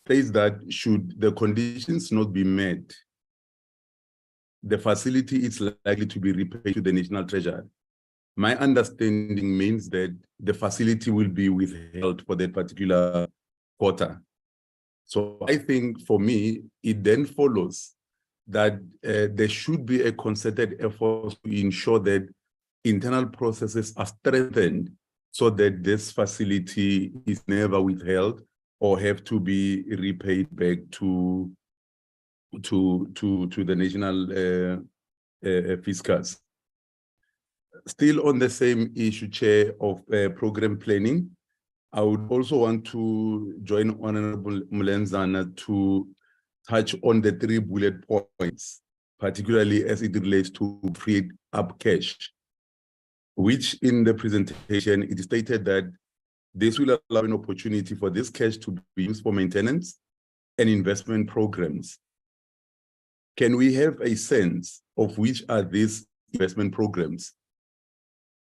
says that should the conditions not be met, the facility is likely to be repaid to the National Treasury. My understanding means that the facility will be withheld for that particular quarter. So I think for me, it then follows that there should be a concerted effort to ensure that internal processes are strengthened so that this facility is never withheld or have to be repaid back to the national fiscus. Still on the same issue, Chair, of program planning, I would also want to join Honorable Mlenzana to touch on the 3 bullet points, particularly as it relates to freed up cash, which in the presentation, it is stated that this will allow an opportunity for this cash to be used for maintenance and investment programs. Can we have a sense of which are these investment programs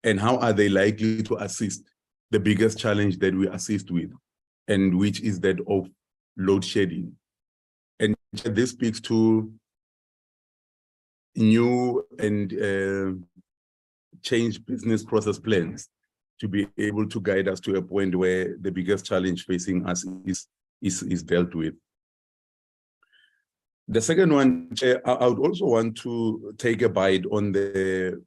and how are they likely to assist the biggest challenge that we assist with, and which is that of load shedding? And this speaks to new and changed business process plans to be able to guide us to a point where the biggest challenge facing us is dealt with. The second one, Chair, I would also want to take a bite on the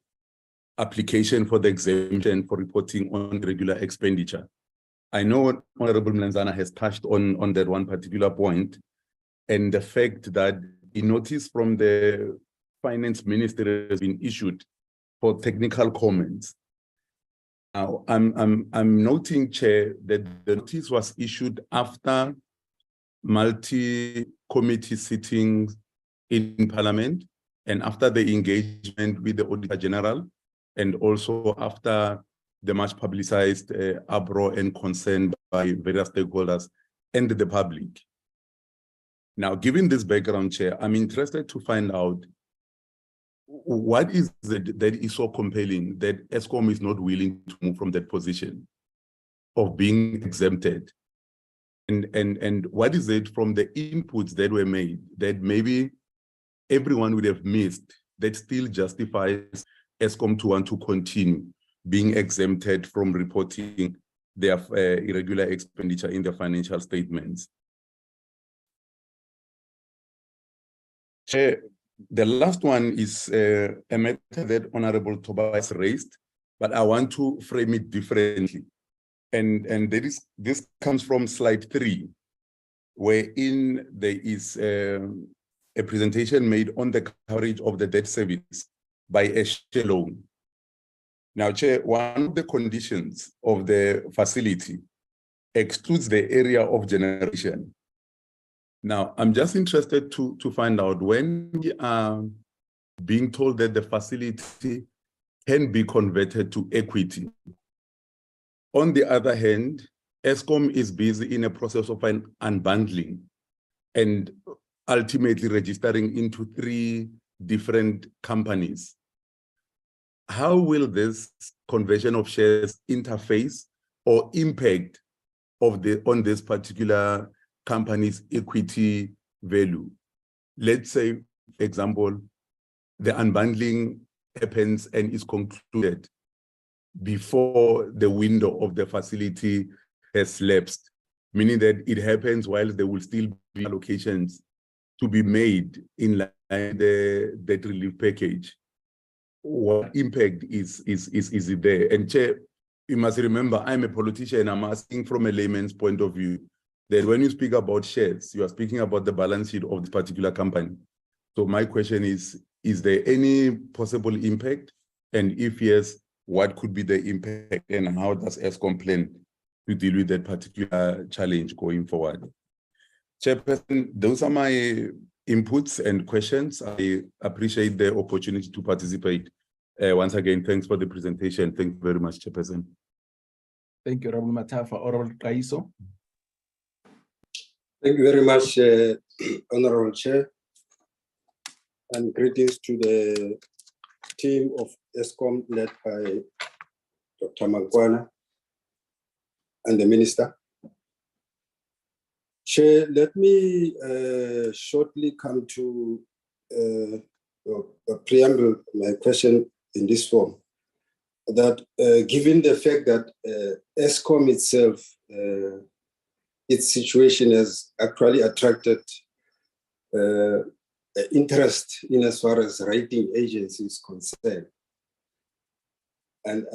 application for the exemption for reporting on regular expenditure. I know Honorable Mlenzana has touched on that one particular point, and the fact that a notice from the Finance Minister has been issued for technical comments. Now, I'm noting, Chair, that the notice was issued after multi-committee sittings in Parliament and after the engagement with the Auditor General, and also after the much publicized uproar and concern by various stakeholders and the public. Now, given this background, Chair, I'm interested to find out what is it that is so compelling that Eskom is not willing to move from that position of being exempted? And what is it from the inputs that were made that maybe everyone would have missed that still justifies Eskom to want to continue being exempted from reporting their irregular expenditure in their financial statements? Chair, the last one is a matter that Honorable Tobias raised, but I want to frame it differently. And this comes from slide 3, wherein there is a presentation made on the coverage of the debt service by a share loan. Now, Chair, one of the conditions of the facility excludes the area of generation. Now, I'm just interested to find out, when we are being told that the facility can be converted to equity, on the other hand, Eskom is busy in a process of an unbundling and ultimately registering into 3 different companies. How will this conversion of shares interface or impact on this particular company's equity value? Let's say, for example, the unbundling happens and is concluded before the window of the facility has lapsed, meaning that it happens while there will still be allocations to be made in line with the debt relief package. What impact is it there? And Chair, you must remember, I'm a politician. I'm asking from a layman's point of view that when you speak about shares, you are speaking about the balance sheet of this particular company. So my question is there any possible impact? And if yes, what could be the impact, and how does Eskom plan to deal with that particular challenge going forward? Chairperson, those are my inputs and questions. I appreciate the opportunity to participate. Once again, thanks for the presentation. Thank you very much, Chairperson. Thank you, Honorable Matafa. Honorable Kaiso. Thank you very much, Honorable Chair, and greetings to the team of Eskom led by Dr. Makwana and the Minister. Chair, let me shortly come to a preamble, my question in this form, that given the fact that Eskom itself, its situation has actually attracted interest in as far as rating agencies is concerned. And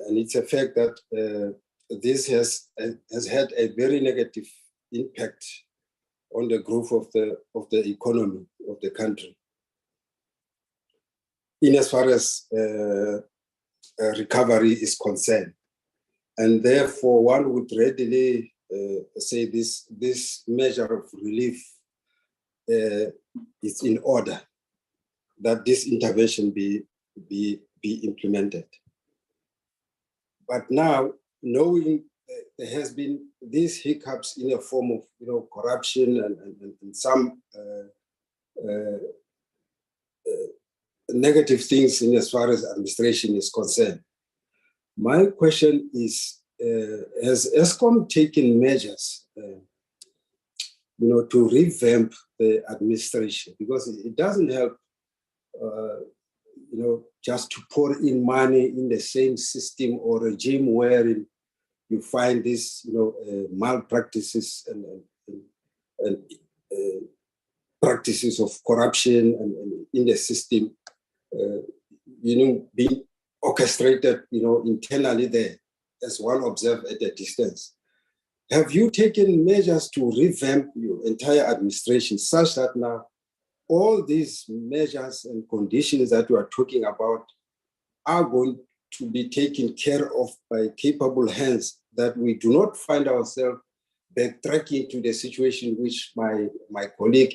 it's a fact that this has had a very negative impact on the growth of the economy of the country. In as far as recovery is concerned. And therefore, one would readily say this measure of relief is in order, that this intervention be implemented. But now, knowing there has been these hiccups in a form of corruption and some negative things in as far as administration is concerned. My question is, has Eskom taken measures, to revamp the administration? Because it doesn't help, just to pour in money in the same system or regime wherein you find these, malpractices and practices of corruption and in the system, being orchestrated, internally there, as one observes at a distance. Have you taken measures to revamp your entire administration such that now all these measures and conditions that we are talking about are going to be taken care of by capable hands, that we do not find ourselves backtracking to the situation which my colleague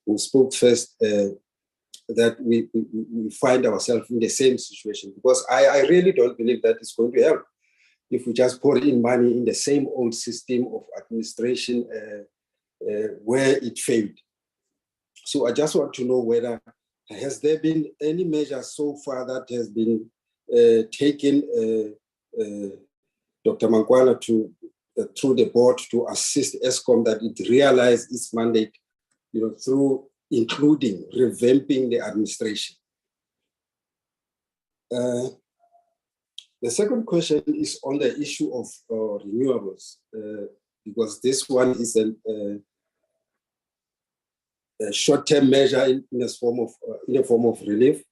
who spoke first, that we find ourselves in the same situation? Because I really don't believe that it's going to help if we just pour in money in the same old system of administration where it failed. So I just want to know whether has there been any measure so far that has been taken, Dr. Mankwana, through the board to assist Eskom that it realize its mandate, through including revamping the administration. The second question is on the issue of renewables, because this one is a short-term measure in a form of relief.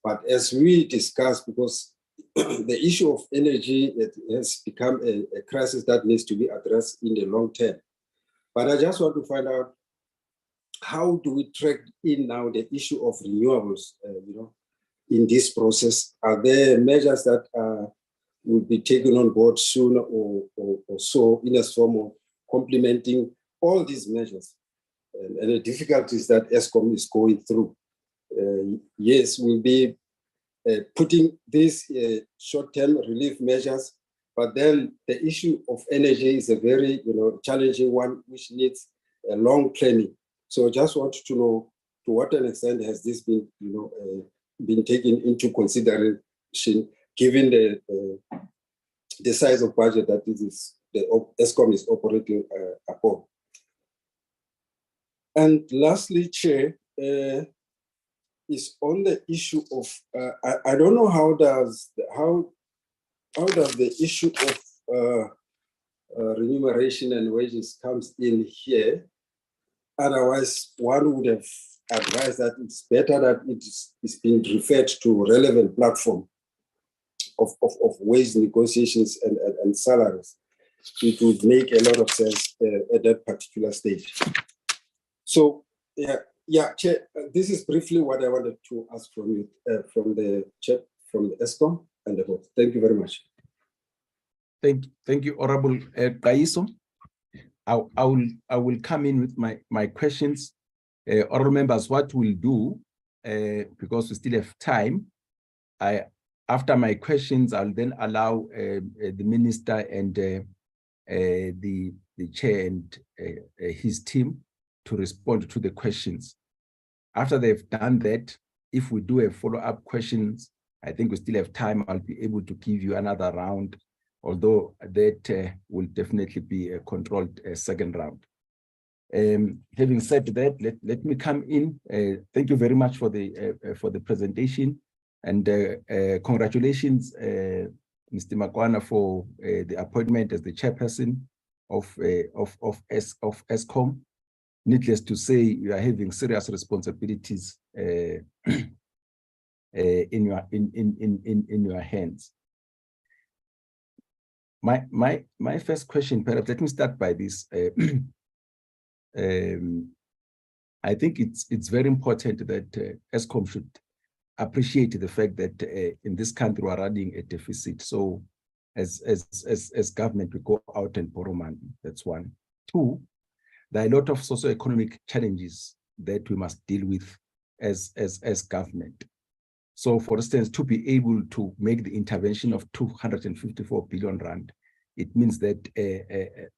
But as we discussed, because the issue of energy, it has become a crisis that needs to be addressed in the long term. But I just want to find out, how do we track in now the issue of renewables, in this process? Are there measures that will be taken on board soon or so in a form of complementing all these measures and the difficulties that Eskom is going through? Yes, we'll be putting these short-term relief measures, but then the issue of energy is a very challenging one, which needs a long planning. So I just want to know, to what extent has this been, been taken into consideration, given the size of budget that Eskom is operating upon? And lastly, Chair, is on the issue of I don't know how does the issue of remuneration and wages comes in here. Otherwise, one would have advised that it's better that it's been referred to relevant platform of wage negotiations and salaries. It would make a lot of sense at that particular stage. So, Chair, this is briefly what I wanted to ask from you, from the Eskom and the board. Thank you very much. Thank you, Honorable Kaiso. I will come in with my questions. Honorable members, what we'll do, because we still have time, after my questions, I'll then allow the minister and the chair and his team to respond to the questions. After they've done that, if we do have follow-up questions, I think we still have time. I'll be able to give you another round, although that will definitely be a controlled second round. Having said that, let me come in. Thank you very much for the presentation, and congratulations, Mr. Makwana, for the appointment as the chairperson of Eskom. needless to say, you are having serious responsibilities in your hands. My first question, perhaps, let me start by this. I think it's very important that Eskom should appreciate the fact that in this country we are running a deficit. So as government, we go out and borrow money. That's one. Two, there are a lot of socioeconomic challenges that we must deal with as government. So for instance, to be able to make the intervention of 254 billion rand, it means that there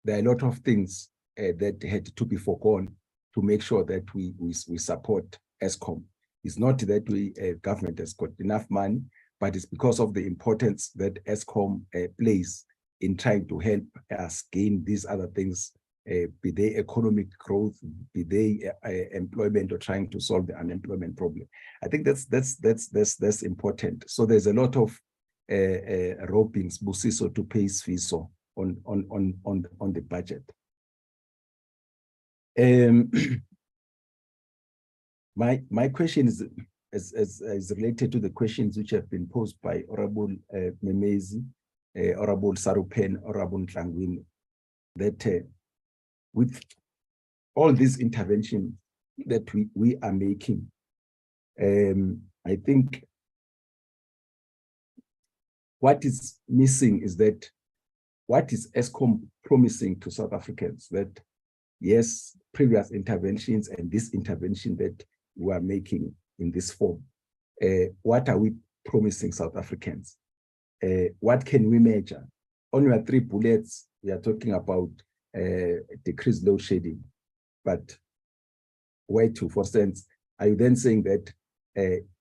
are a lot of things that had to be foregone to make sure that we support Eskom. It's not that we government has got enough money, but it's because of the importance that Eskom plays in trying to help us gain these other things, be they economic growth, be they employment, or trying to solve the unemployment problem. I think that's important. So there's a lot of ropings, busiso to pay fiso on the budget. My question is related to the questions which have been posed by Honorable Memezi, Honorable Sarupen, Honorable Tlangwini, that with all this intervention that we are making, I think what is missing is that what is Eskom promising to South Africans? That yes, previous interventions and this intervention that we are making in this form, what are we promising South Africans? What can we measure? On your 3 bullets, we are talking about decreased load shedding, but where to? For instance, are you then saying that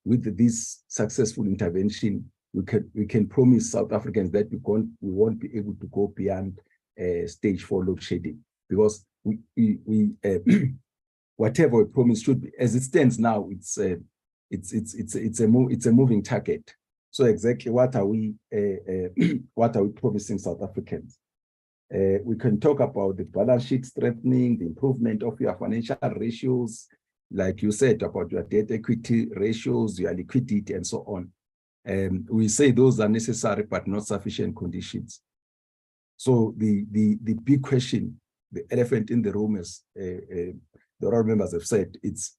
with this successful intervention, we can promise South Africans that we won't be able to go beyond stage 4 load shedding? Because we whatever we promise should be, as it stands now, it's a moving target. So exactly what are we promising South Africans? We can talk about the balance sheet strengthening, the improvement of your financial ratios, like you said, about your debt equity ratios, your liquidity, and so on. We say those are necessary but not sufficient conditions. So the big question, the elephant in the room, as the honorable members have said, it's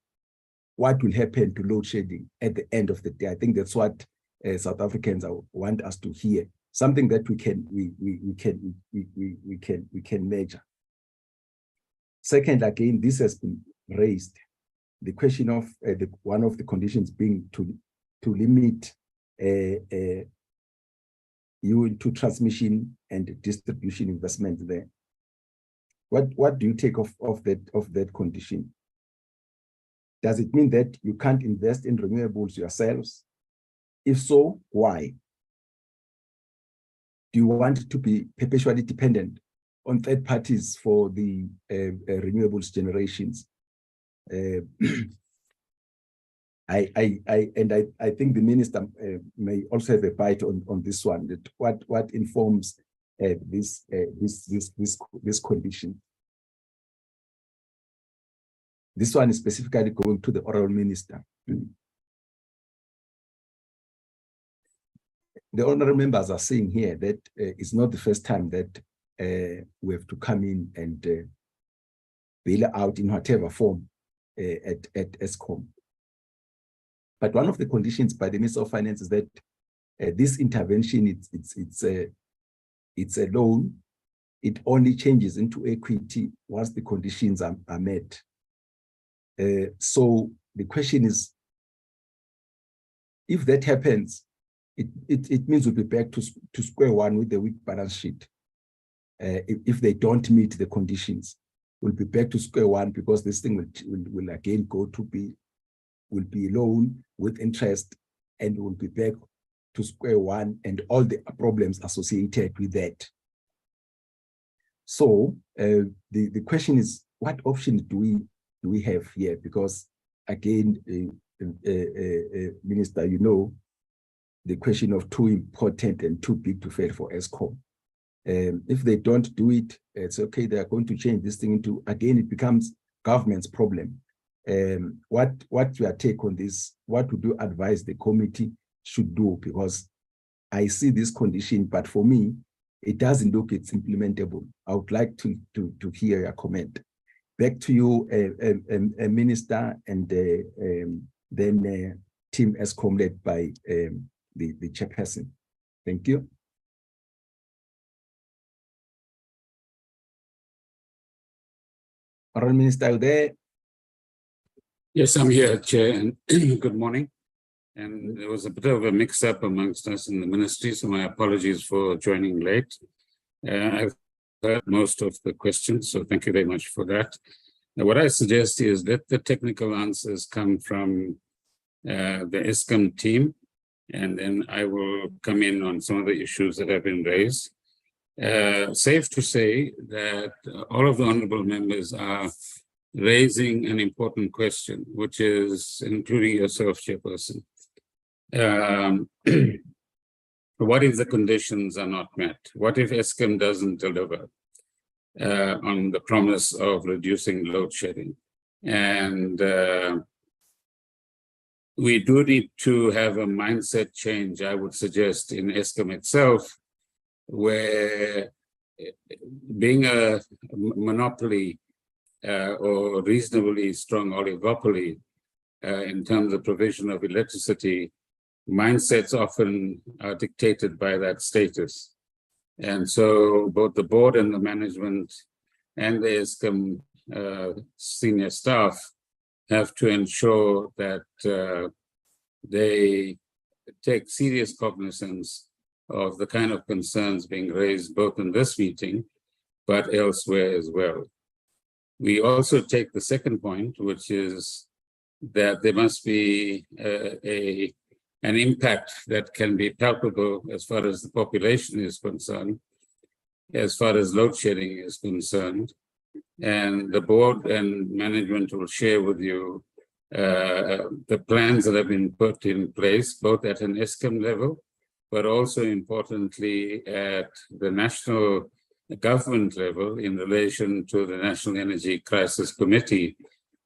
what will happen to load shedding at the end of the day. I think that's what South Africans want us to hear. Something that we can measure. Second, again, this has been raised. The question of one of the conditions being to limit you into transmission and distribution investment there. What do you take of that condition? Does it mean that you can't invest in renewables yourselves? If so, why? Do you want to be perpetually dependent on third parties for the renewables generations? I think the minister may also have a bite on this one. That what informs this condition. This one is specifically going to the honorable minister. The honorable members are saying here that it's not the first time that we have to come in and bail out in whatever form at Eskom. But one of the conditions by the Minister of Finance is that this intervention, it's a loan. It only changes into equity once the conditions are met. So the question is, if that happens, it means we'll be back to square one with the weak balance sheet. If they don't meet the conditions, we'll be back to square one, because this thing will again will be loan with interest, and we'll be back to square one and all the problems associated with that. So the question is, what options do we have here? Because again, Minister, you know, the question of too important and too big to fail for Eskom. If they don't do it, it's okay, they are going to change this thing into, again, it becomes government's problem. What your take on this? What would you advise the committee should do? Because I see this condition, but for me, it doesn't look it's implementable. I would like to hear your comment. Back to you, Minister, and then Team Eskom led by the chairperson. Thank you. Honourable Minister, are you there? Yes, I'm here, Chair, and good morning. And there was a bit of a mix-up amongst us in the ministry, so my apologies for joining late. I've heard most of the questions, so thank you very much for that. Now, what I suggest is that the technical answers come from the Eskom team, and then I will come in on some of the issues that have been raised. Safe to say that all of the honourable members are raising an important question, which is, including yourself, Chairperson. What if the conditions are not met? What if Eskom doesn't deliver on the promise of reducing load shedding? And we do need to have a mindset change, I would suggest, in Eskom itself, where being a monopoly or reasonably strong oligopoly in terms of provision of electricity, mindsets often are dictated by that status. And so both the board and the management and the Eskom senior staff have to ensure that they take serious cognizance of the kind of concerns being raised both in this meeting, but elsewhere as well. We also take the second point, which is that there must be an impact that can be palpable as far as the population is concerned, as far as load shedding is concerned. And the board and management will share with you the plans that have been put in place, both at an Eskom level, but also importantly at the national government level in relation to the National Energy Crisis Committee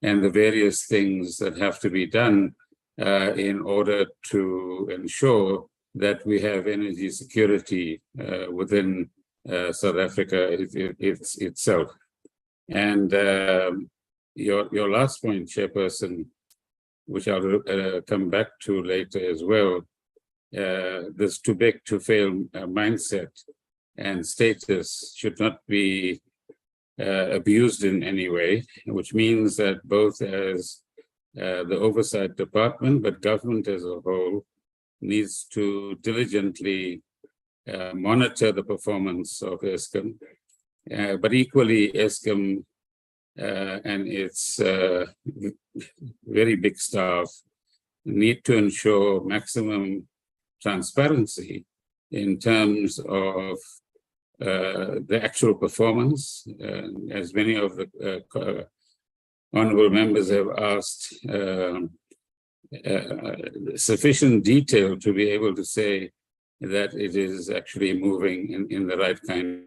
and the various things that have to be done in order to ensure that we have energy security within South Africa itself. And your last point, Chairperson, which I'll come back to later as well, this too big to fail mindset and status should not be abused in any way, which means that both as the oversight department, but government as a whole needs to diligently monitor the performance of Eskom, but equally Eskom and its very big staff need to ensure maximum transparency in terms of the actual performance. As many of the honourable members have asked, sufficient detail to be able to say that it is actually moving in the right kind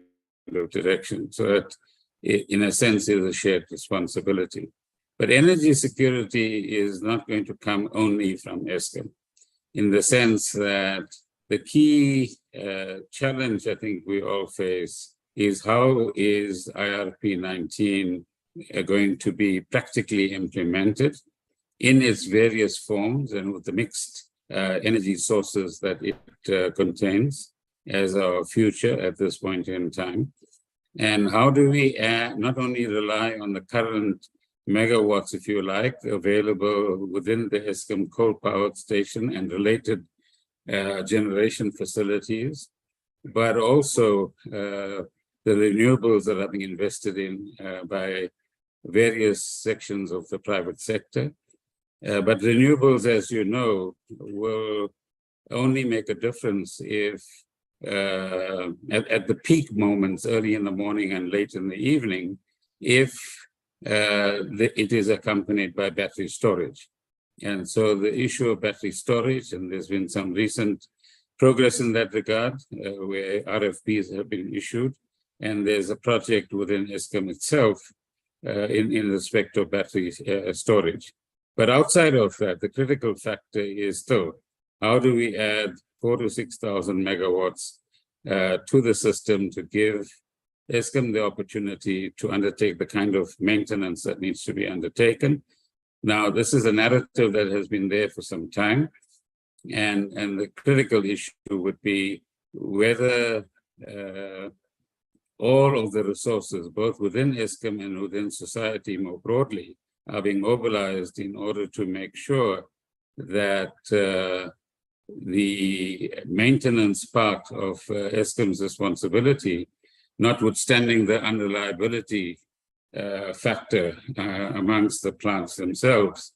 of direction. So that, in a sense, is a shared responsibility. But energy security is not going to come only from Eskom, in the sense that the key challenge I think we all face is how is IRP 19 going to be practically implemented in its various forms and with the mixed energy sources that it contains as our future at this point in time. And how do we not only rely on the current megawatts, if you like, available within the Eskom coal-powered station and related generation facilities, but also the renewables that are being invested in by various sections of the private sector. But renewables, as you know, will only make a difference if at the peak moments, early in the morning and late in the evening, if it is accompanied by battery storage. And so the issue of battery storage, and there's been some recent progress in that regard, where RFPs have been issued, and there's a project within Eskom itself in respect of battery storage. But outside of that, the critical factor is still, how do we add 4,000 to 6,000 megawatts to the system to give Eskom the opportunity to undertake the kind of maintenance that needs to be undertaken? Now, this is a narrative that has been there for some time, and the critical issue would be whether all of the resources, both within Eskom and within society more broadly, are being mobilized in order to make sure that the maintenance part of Eskom's responsibility, notwithstanding the unreliability factor amongst the plants themselves,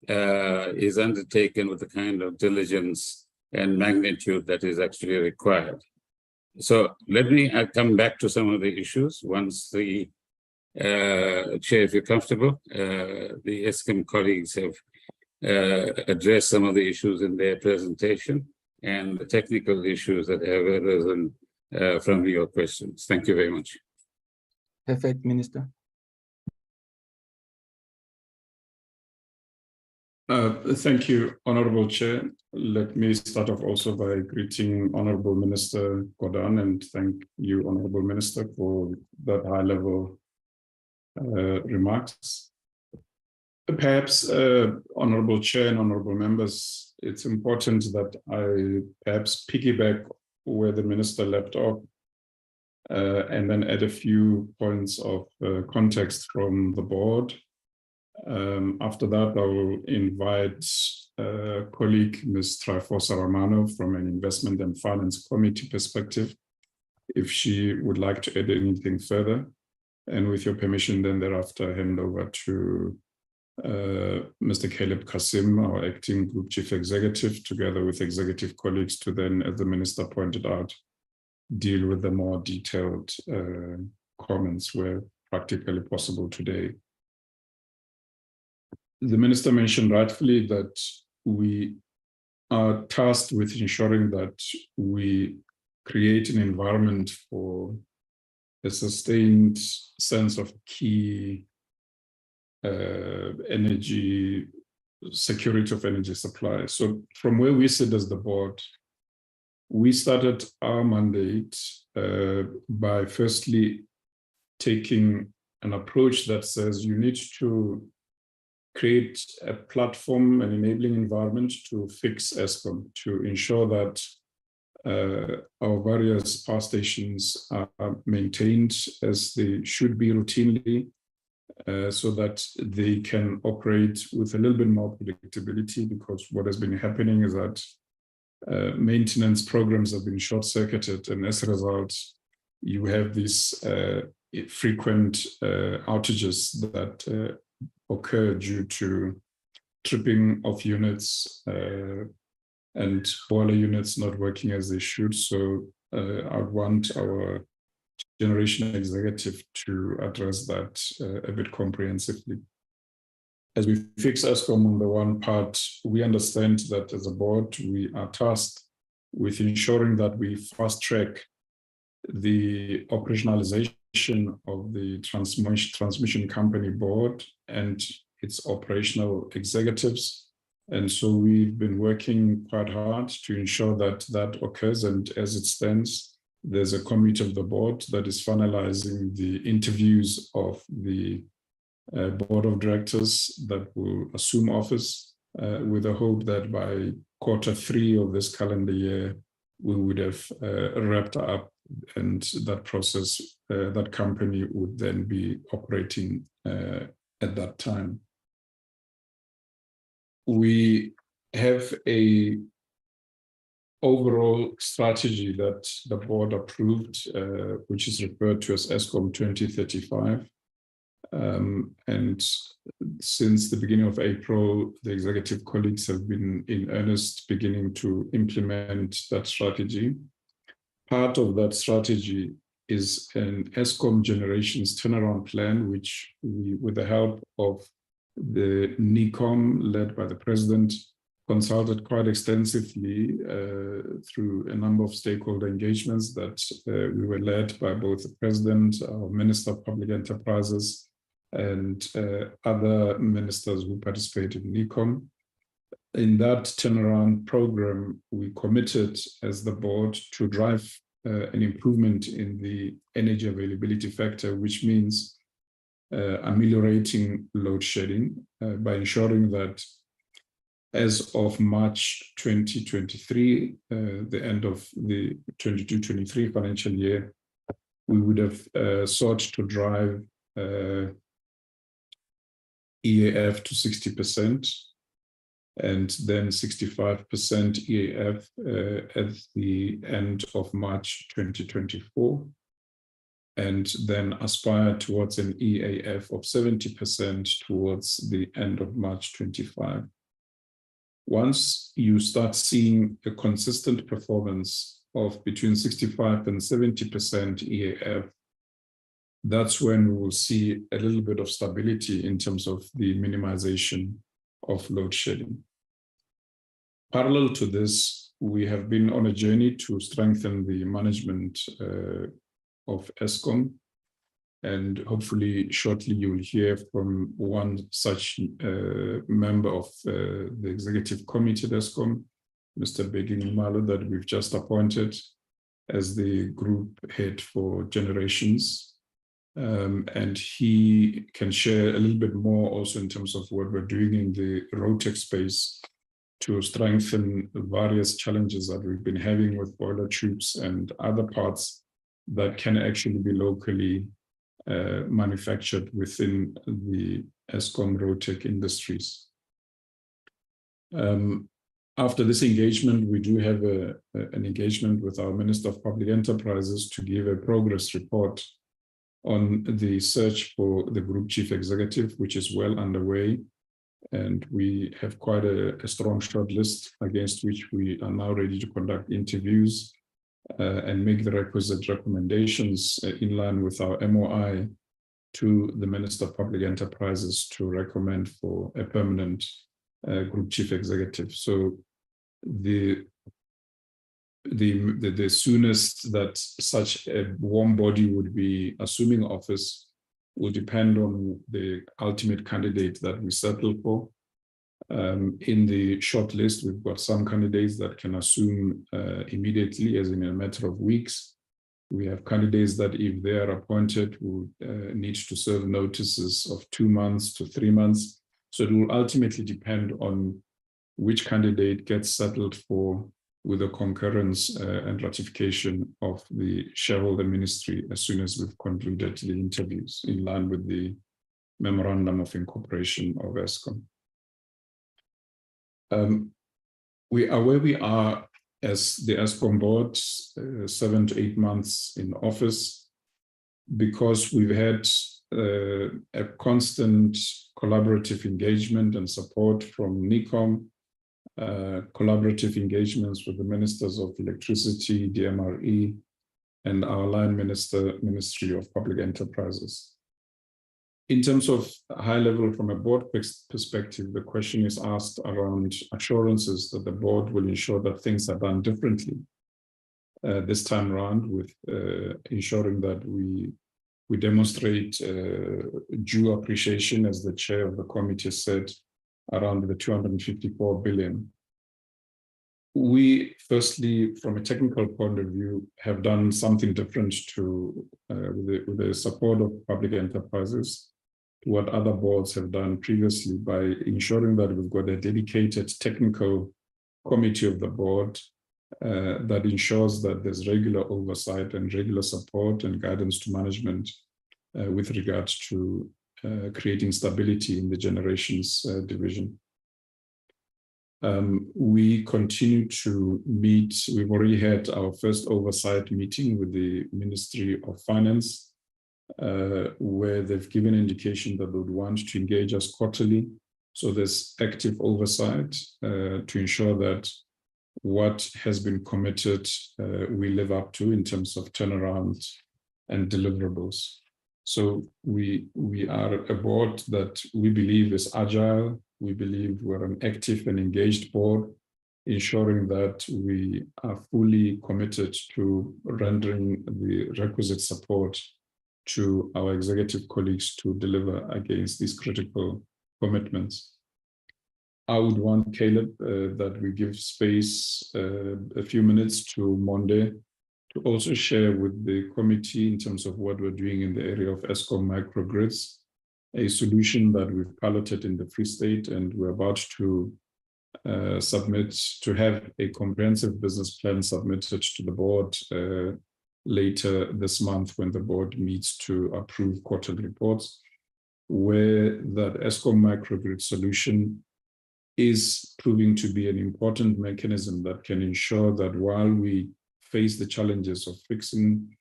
is undertaken with the kind of diligence and magnitude that is actually required. So let me come back to some of the issues once the Chair, if you're comfortable, the Eskom colleagues have addressed some of the issues in their presentation and the technical issues that have arisen from your questions. Thank you very much. Perfect, Minister. Thank you, Honorable Chair. Let me start off also by greeting Honorable Minister Gordhan and thank you, Honorable Minister, for that high-level remarks. Perhaps, Honorable Chair and Honorable Members, it's important that I perhaps piggyback where the Minister left off and then add a few points of context from the board. After that, I will invite colleague Ms. Trifosa Romano from an Investment and Finance Committee perspective, if she would like to add anything further. And with your permission, then thereafter hand over to Mr. Caleb Kasim, our Acting Group Chief Executive, together with executive colleagues to then, as the Minister pointed out, deal with the more detailed comments where practically possible today. The Minister mentioned rightfully that we are tasked with ensuring that we create an environment for a sustained sense of key energy, security of energy supply. So from where we sit as the board, we started our mandate by firstly taking an approach that says you need to create a platform, an enabling environment to fix Eskom, to ensure that our various power stations are maintained as they should be routinely, so that they can operate with a little bit more predictability, because what has been happening is that maintenance programs have been short-circuited, and as a result, you have these frequent outages that occur due to tripping of units and boiler units not working as they should. So I want our generation executive to address that a bit comprehensively. As we fix Eskom on the one part, we understand that as a board, we are tasked with ensuring that we fast track the operationalization of the transmission company board and its operational executives. And so we've been working quite hard to ensure that that occurs. And as it stands, there's a committee of the board that is finalizing the interviews of the board of directors that will assume office, with the hope that by Q3 of this calendar year, we would have wrapped up, and that process, that company would then be operating at that time. We have a overall strategy that the board approved, which is referred to as Eskom 2035. And since the beginning of April, the executive colleagues have been in earnest beginning to implement that strategy. Part of that strategy is an Eskom generations turnaround plan, which we, with the help of the NECOM led by the president, consulted quite extensively through a number of stakeholder engagements that we were led by both the president, our Minister of Public Enterprises, and other ministers who participated in ECOM. In that turnaround program, we committed as the board to drive an improvement in the energy availability factor, which means ameliorating load shedding by ensuring that as of March 2023, the end of the 22-23 financial year, we would have sought to drive EAF to 60% and then 65% EAF at the end of March 2024, and then aspire towards an EAF of 70% towards the end of March 25. Once you start seeing a consistent performance of between 65 and 70% EAF, that's when we will see a little bit of stability in terms of the minimization of load shedding. Parallel to this, we have been on a journey to strengthen the management of Eskom, and hopefully shortly you will hear from one such member of the executive committee at Eskom, Mr. Begin Malo, that we've just appointed as the group head for generations. And he can share a little bit more also in terms of what we're doing in the road-tech space to strengthen the various challenges that we've been having with boiler tubes and other parts that can actually be locally manufactured within the Eskom road-tech industries. After this engagement, we do have an engagement with our Minister of Public Enterprises to give a progress report on the search for the group chief executive, which is well underway. And we have quite a strong shortlist against which we are now ready to conduct interviews and make the requisite recommendations in line with our MOI to the Minister of Public Enterprises to recommend for a permanent group chief executive. So the soonest that such a warm body would be assuming office will depend on the ultimate candidate that we settle for. In the short list, we've got some candidates that can assume immediately, as in a matter of weeks. We have candidates that if they are appointed would need to serve notices of 2 months to 3 months. So it will ultimately depend on which candidate gets settled for with the concurrence and ratification of the shareholder ministry as soon as we've concluded the interviews in line with the memorandum of incorporation of Eskom. We are where we are as the Eskom board, 7 to 8 months in office, because we've had a constant collaborative engagement and support from NECOM, collaborative engagements with the ministers of electricity, DMRE, and our line Ministry of Public Enterprises. In terms of high level from a board perspective, the question is asked around assurances that the board will ensure that things are done differently this time around, with ensuring that we demonstrate due appreciation, as the chair of the committee said, around the 254 billion. We, firstly, from a technical point of view, have done something different to with the support of public enterprises, to what other boards have done previously, by ensuring that we've got a dedicated technical committee of the board that ensures that there's regular oversight and regular support and guidance to management with regards to creating stability in the generations division. We continue to meet. We've already had our first oversight meeting with the Ministry of Finance, where they've given indication that they would want to engage us quarterly. So there's active oversight to ensure that what has been committed we live up to in terms of turnaround and deliverables. So we are a board that we believe is agile. We believe we're an active and engaged board, ensuring that we are fully committed to rendering the requisite support to our executive colleagues to deliver against these critical commitments. I would want, Caleb, that we give space a few minutes to Monday to also share with the committee in terms of what we're doing in the area of Eskom microgrids, a solution that we've piloted in the Free State, and we're about to submit, to have a comprehensive business plan submitted to the board later this month when the board meets to approve quarterly reports, where that Eskom microgrid solution is proving to be an important mechanism that can ensure that while we face the challenges of fixing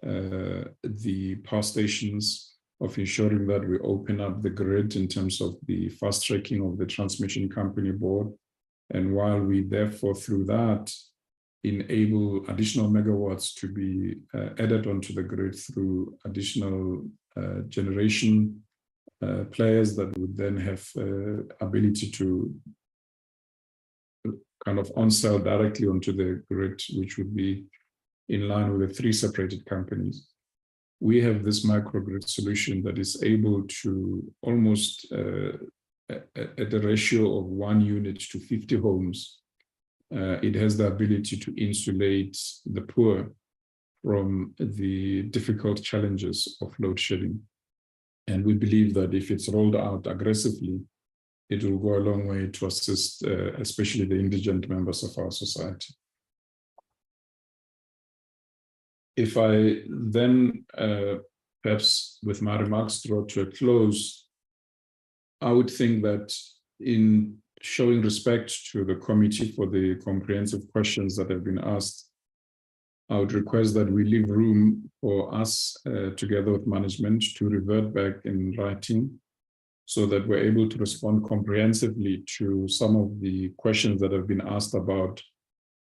the power stations, of ensuring that we open up the grid in terms of the fast tracking of the transmission company board, and while we therefore through that enable additional megawatts to be added onto the grid through additional generation players that would then have ability to kind of on-sell directly onto the grid, which would be in line with the 3 separated companies. We have this microgrid solution that is able to almost at a ratio of 1 unit to 50 homes. It has the ability to insulate the poor from the difficult challenges of load shedding. And we believe that if it's rolled out aggressively, it will go a long way to assist, especially the indigent members of our society. If I then, perhaps with my remarks draw to a close, I would think that in showing respect to the committee for the comprehensive questions that have been asked, I would request that we leave room for us, together with management, to revert back in writing so that we're able to respond comprehensively to some of the questions that have been asked about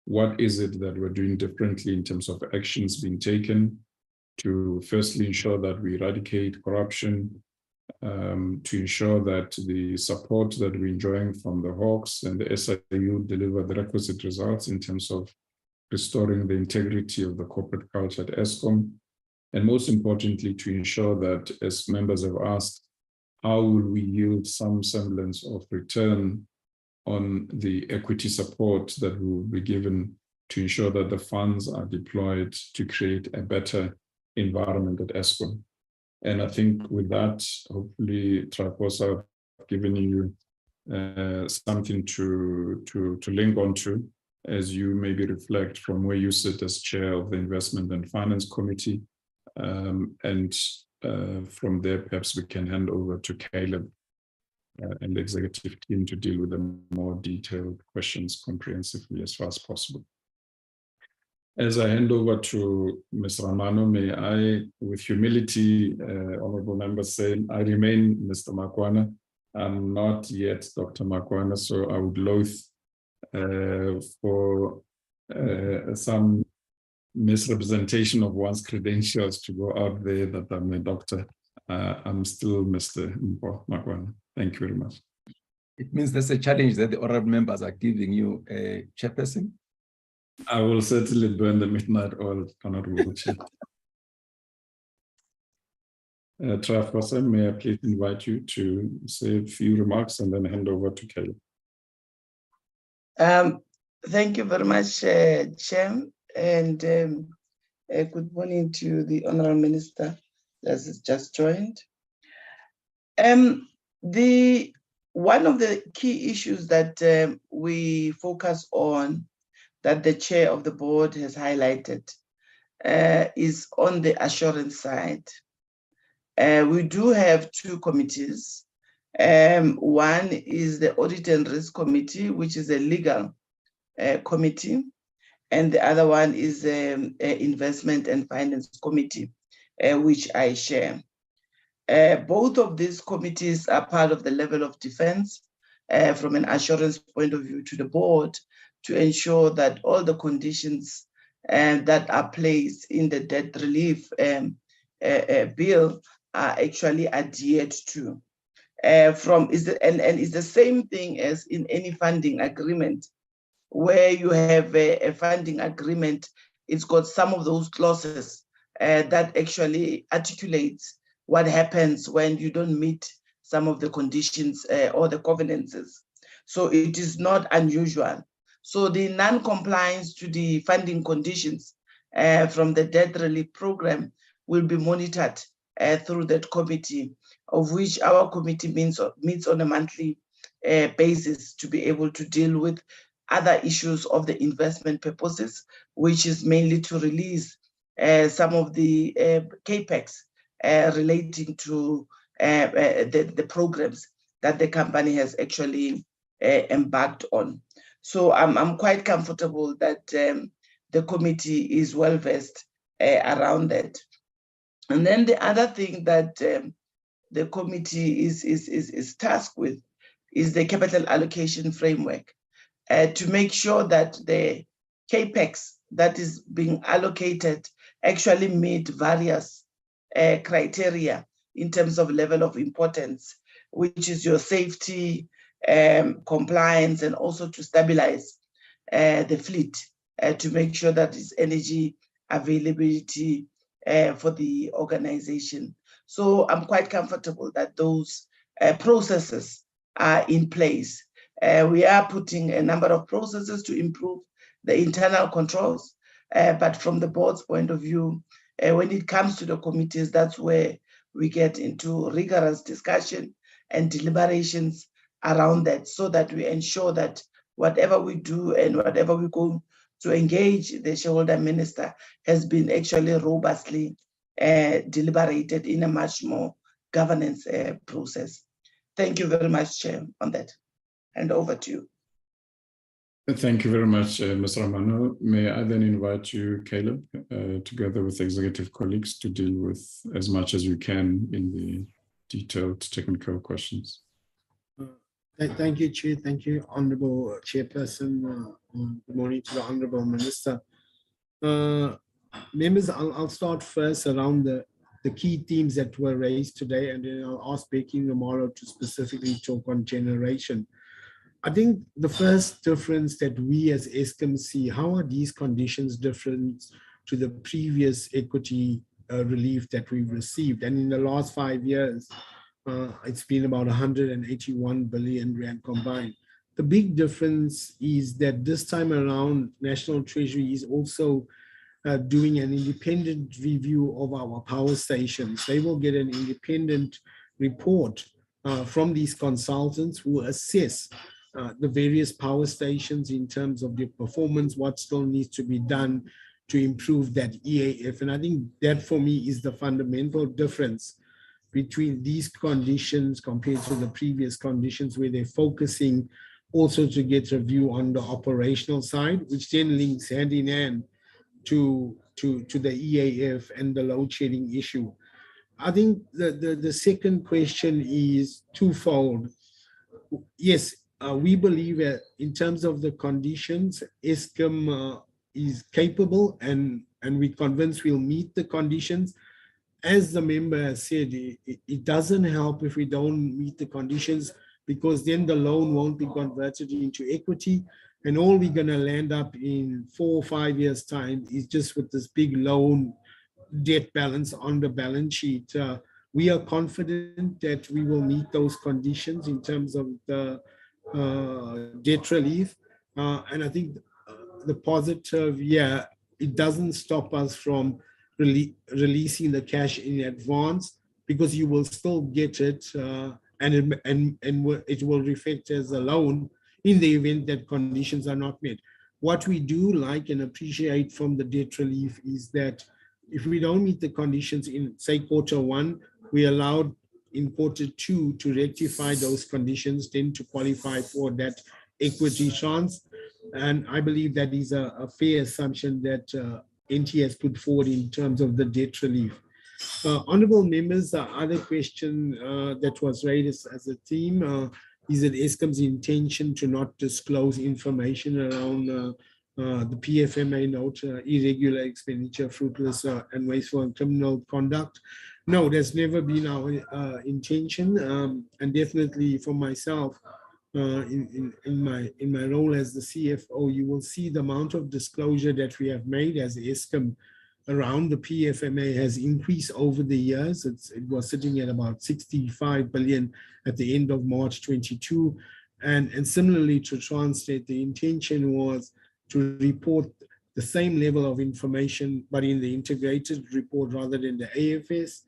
what is it that we're doing differently in terms of actions being taken to firstly ensure that we eradicate corruption, to ensure that the support that we're enjoying from the Hawks and the SIU deliver the requisite results in terms of restoring the integrity of the corporate culture at Eskom, and most importantly, to ensure that, as members have asked, how will we yield some semblance of return on the equity support that will be given to ensure that the funds are deployed to create a better environment at Eskom. And I think with that, hopefully, Traposa, I've given you something to link onto as you maybe reflect from where you sit as chair of the Investment and Finance Committee. And from there, perhaps we can hand over to Caleb and the executive team to deal with the more detailed questions comprehensively as far as possible. As I hand over to Ms. Ramano, may I, with humility, honorable members, say I remain Mr. Makwana. I'm not yet Dr. Makwana, so I would loathe for some misrepresentation of one's credentials to go out there that I'm a doctor. I'm still Mr. Makwana. Thank you very much. It means there's a challenge that the honorable members are giving you, Chairperson. I will certainly burn the midnight oil, honorable Chair. Trafosa, may I please invite you to say a few remarks and then hand over to Kelly. Thank you very much, Chair, and good morning to the Honourable Minister that has just joined. One of the key issues that we focus on, that the chair of the board has highlighted, is on the assurance side. We do have 2 committees. One is the Audit and Risk Committee, which is a legal committee, and the other one is the Investment and Finance Committee, which I share. Both of these committees are part of the level of defense from an assurance point of view to the board to ensure that all the conditions that are placed in the debt relief bill are actually adhered to. It's the same thing as in any funding agreement, where you have a funding agreement. It's got some of those clauses that actually articulates what happens when you don't meet some of the conditions or the covenances. So it is not unusual. So the non-compliance to the funding conditions from the debt relief program will be monitored through that committee, of which our committee meets on a monthly basis to be able to deal with other issues of the investment purposes, which is mainly to release some of the CAPEX relating to the programs that the company has actually embarked on. So I'm quite comfortable that the committee is well versed around that. And then the other thing that the committee is tasked with is the capital allocation framework to make sure that the CAPEX that is being allocated actually meet various criteria in terms of level of importance, which is your safety, compliance, and also to stabilize the fleet to make sure that it's energy availability for the organization. So I'm quite comfortable that those processes are in place. We are putting a number of processes to improve the internal controls, but from the board's point of view, when it comes to the committees, that's where we get into rigorous discussion and deliberations around that, so that we ensure that whatever we do and whatever we go to engage the shareholder minister has been actually robustly deliberated in a much more governance process. Thank you very much, Chair, on that. And over to you. Thank you very much, Ms. Romano. May I then invite you, Caleb, together with executive colleagues, to deal with as much as we can in the detailed technical questions. Thank you, Chair. Thank you, Honorable Chairperson. Good morning to the Honorable Minister. Members, I'll start first around the key themes that were raised today, and then I'll ask Becky tomorrow to specifically talk on generation. I think the first difference that we as Eskom see, how are these conditions different to the previous equity relief that we've received? And in the last 5 years, it's been about 181 billion rand combined. The big difference is that this time around, National Treasury is also doing an independent review of our power stations. They will get an independent report from these consultants who assess the various power stations in terms of their performance, what still needs to be done to improve that EAF. And I think that for me is the fundamental difference between these conditions compared to the previous conditions, where they're focusing also to get a view on the operational side, which then links hand in hand to the EAF and the load shedding issue. I think the second question is twofold. Yes, we believe that in terms of the conditions, Eskom is capable, and we're convinced we'll meet the conditions. As the member has said, it doesn't help if we don't meet the conditions, because then the loan won't be converted into equity, and all we're going to land up in 4 or 5 years' time is just with this big loan debt balance on the balance sheet. We are confident that we will meet those conditions in terms of the debt relief. And I think the positive, it doesn't stop us from releasing the cash in advance, because you will still get it and it will reflect as a loan in the event that conditions are not met. What we do like and appreciate from the debt relief is that if we don't meet the conditions in, say, Q1, we allowed in Q2 to rectify those conditions, then to qualify for that equity chance. And I believe that is a fair assumption that NT has put forward in terms of the debt relief. Honorable members, the other question that was raised as a theme is it Eskom's intention to not disclose information around the PFMA note, irregular expenditure, fruitless and wasteful and criminal conduct? No, that's never been our intention, and definitely for myself, in my role as the CFO, you will see the amount of disclosure that we have made as Eskom around the PFMA has increased over the years. It was sitting at about 65 billion at the end of March 22. And similarly to Transnet, the intention was to report the same level of information, but in the integrated report rather than the AFS.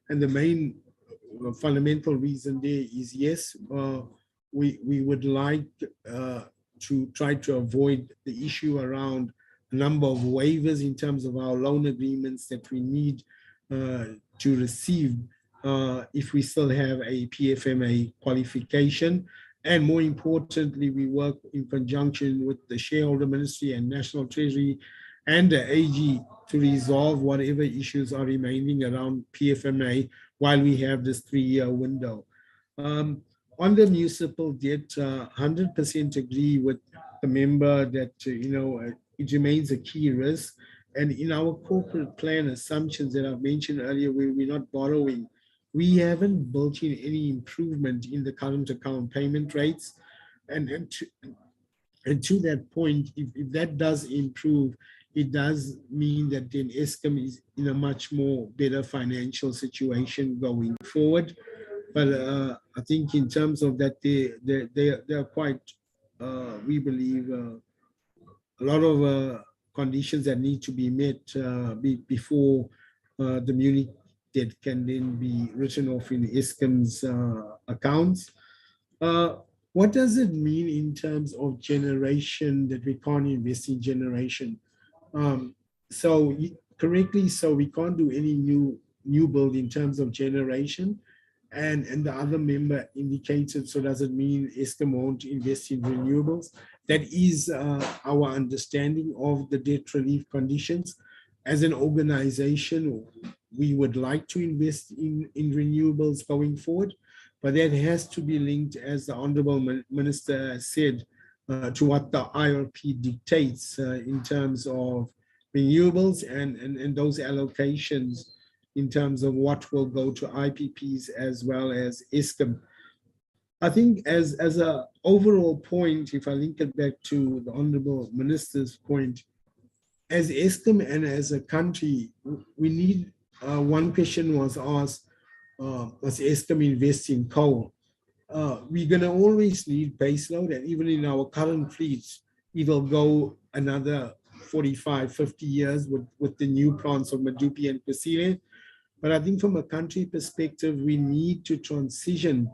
And the main fundamental reason there is, yes, we would like to try to avoid the issue around a number of waivers in terms of our loan agreements that we need to receive if we still have a PFMA qualification. And more importantly, we work in conjunction with the Shareholder Ministry and National Treasury and the AG to resolve whatever issues are remaining around PFMA while we have this 3-year window. On the municipal debt, 100% agree with the member that, it remains a key risk. And in our corporate plan assumptions that I've mentioned earlier, where we're not borrowing, we haven't built in any improvement in the current account payment rates. And to that point, if that does improve, it does mean that then Eskom is in a much more better financial situation going forward. But I think in terms of that, they are quite, we believe, a lot of conditions that need to be met before the Munich debt can then be written off in Eskom's accounts. What does it mean in terms of generation, that we can't invest in generation? So correctly, so we can't do any new build in terms of generation. And the other member indicated, so does it mean Eskom won't invest in renewables? That is our understanding of the debt relief conditions. As an organization, we would like to invest in renewables going forward, but that has to be linked, as the Honorable Minister said, to what the IRP dictates in terms of renewables and those allocations in terms of what will go to IPPs as well as Eskom. I think as an overall point, if I link it back to the Honorable Minister's point, as Eskom and as a country, we need, one question was asked, does Eskom invest in coal? We're going to always need baseload, and even in our current fleets, it'll go another 45, 50 years with the new plants of Medupi and Kusile. But I think from a country perspective, we need to transition,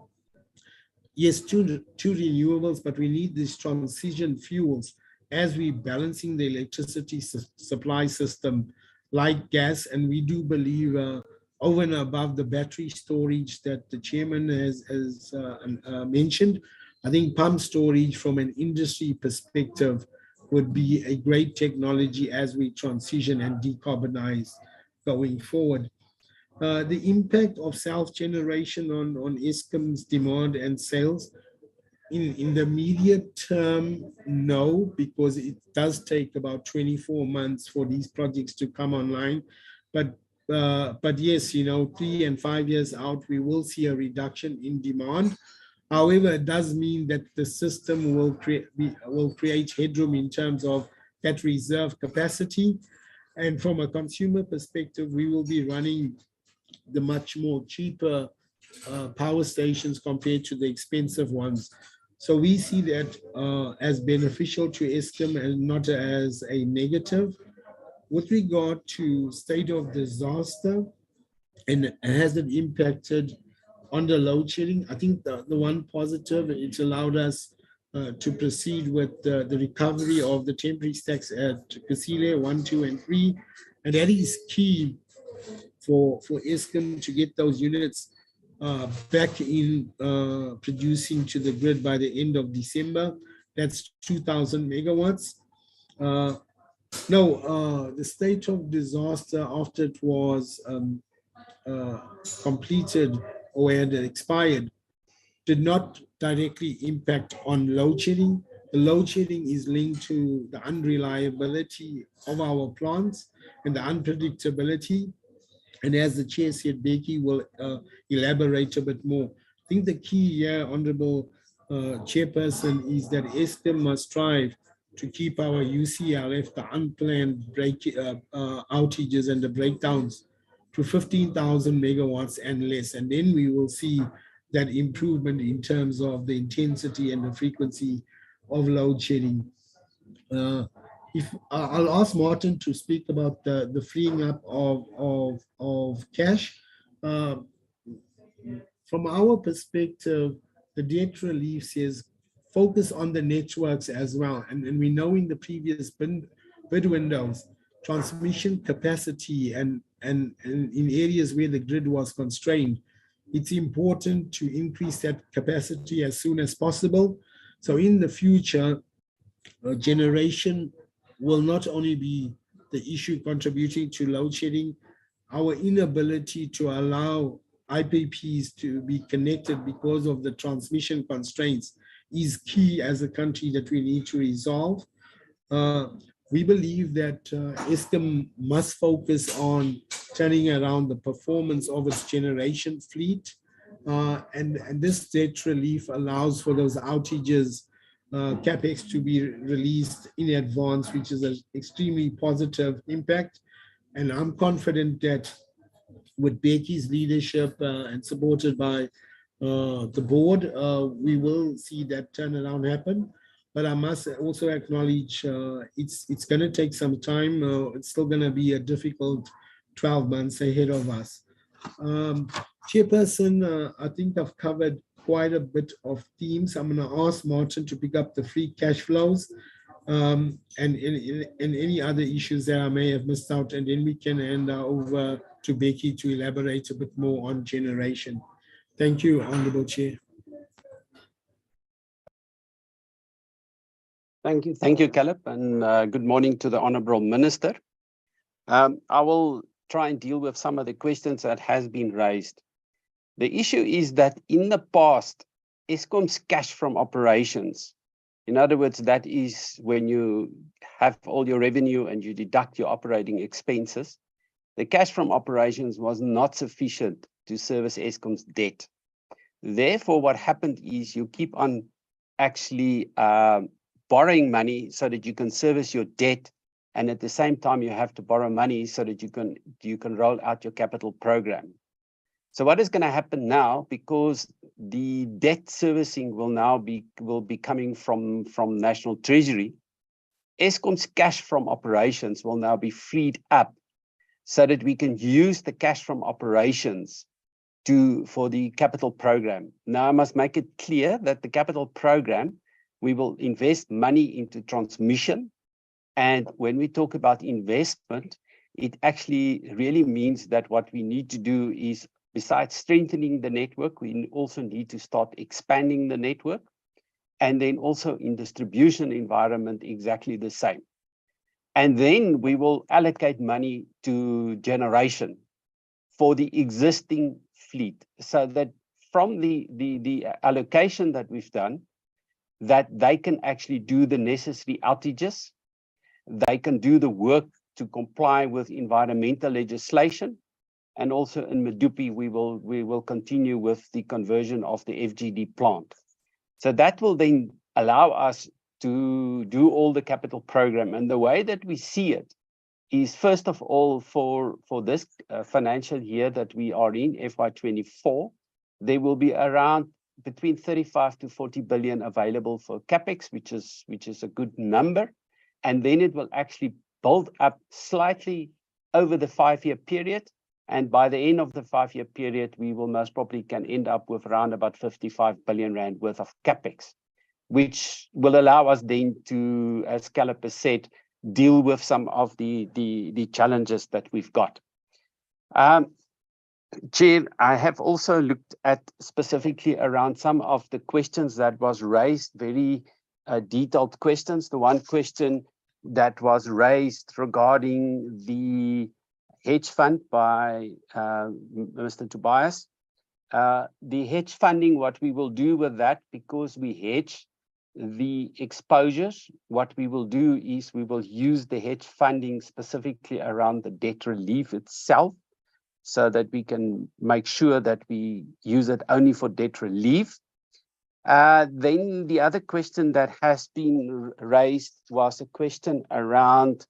yes, to renewables, but we need these transition fuels as we're balancing the electricity supply system like gas. And we do believe over and above the battery storage that the chairman has mentioned, I think pump storage from an industry perspective would be a great technology as we transition and decarbonize going forward. The impact of self-generation on Eskom's demand and sales, in the immediate term, no, because it does take about 24 months for these projects to come online. But yes, 3 and 5 years out, we will see a reduction in demand. However, it does mean that the system will create headroom in terms of that reserve capacity. And from a consumer perspective, we will be running the much more cheaper power stations compared to the expensive ones. So we see that as beneficial to Eskom and not as a negative. With regard to state of disaster, and has it impacted on the load shedding? I think the one positive, it's allowed us to proceed with the recovery of the temporary stacks at Kusile 1, 2, and 3. And that is key for Eskom to get those units back in producing to the grid by the end of December. That's 2,000 megawatts. The state of disaster, after it was completed or had expired, did not directly impact on load shedding. The load shedding is linked to the unreliability of our plants and the unpredictability. And as the chair said, Becky will elaborate a bit more. I think the key here, Honorable Chairperson, is that Eskom must strive to keep our UCRF, the unplanned outages and the breakdowns to 15,000 megawatts and less. And then we will see that improvement in terms of the intensity and the frequency of load shedding. If I'll ask Martin to speak about the freeing up of cash. From our perspective, the debt relief says focus on the networks as well. And we know in the previous bid windows, transmission capacity and in areas where the grid was constrained, it's important to increase that capacity as soon as possible. So in the future, generation will not only be the issue contributing to load shedding, our inability to allow IPPs to be connected because of the transmission constraints is key as a country that we need to resolve. We believe that Eskom must focus on turning around the performance of its generation fleet. And this debt relief allows for those outages, CapEx to be released in advance, which is an extremely positive impact. And I'm confident that with Becky's leadership and supported by the board, we will see that turnaround happen. But I must also acknowledge it's going to take some time. It's still going to be a difficult 12 months ahead of us. Chairperson, I think I've covered quite a bit of themes. I'm going to ask Martin to pick up the free cash flows and any other issues that I may have missed out, and then we can hand over to Becky to elaborate a bit more on generation. Thank you, Honorable Chair. Thank you, Caleb, and good morning to the Honourable Minister. I will try and deal with some of the questions that has been raised. The issue is that in the past, Eskom's cash from operations, in other words, that is when you have all your revenue and you deduct your operating expenses, the cash from operations was not sufficient to service Eskom's debt. Therefore, what happened is you keep on actually borrowing money so that you can service your debt, and at the same time you have to borrow money so that you can roll out your capital program. So what is going to happen now, because the debt servicing will be coming from National Treasury, Eskom's cash from operations will now be freed up so that we can use the cash from operations for the capital program. Now I must make it clear that the capital program, we will invest money into transmission. And when we talk about investment, it actually really means that what we need to do is, besides strengthening the network, we also need to start expanding the network. And then also in distribution environment, exactly the same. And then we will allocate money to generation for the existing fleet, so that from the allocation that we've done, that they can actually do the necessary outages, they can do the work to comply with environmental legislation, and also in Medupi, we will continue with the conversion of the FGD plant. So that will then allow us to do all the capital program. And the way that we see it is, first of all, for this financial year that we are in, FY24, there will be around between 35 to 40 billion available for CapEx, which is a good number. And then it will actually build up slightly over the 5-year period. And by the end of the 5-year period, we will most probably can end up with around about 55 billion rand worth of CapEx, which will allow us then to, as Caleb has said, deal with some of the challenges that we've got. Chair, I have also looked at specifically around some of the questions that was raised, very detailed questions. The one question that was raised regarding the hedge fund by Mr. Tobias. The hedge funding, what we will do with that, because we hedge the exposures, what we will do is we will use the hedge funding specifically around the debt relief itself, so that we can make sure that we use it only for debt relief. Then the other question that has been raised was a question around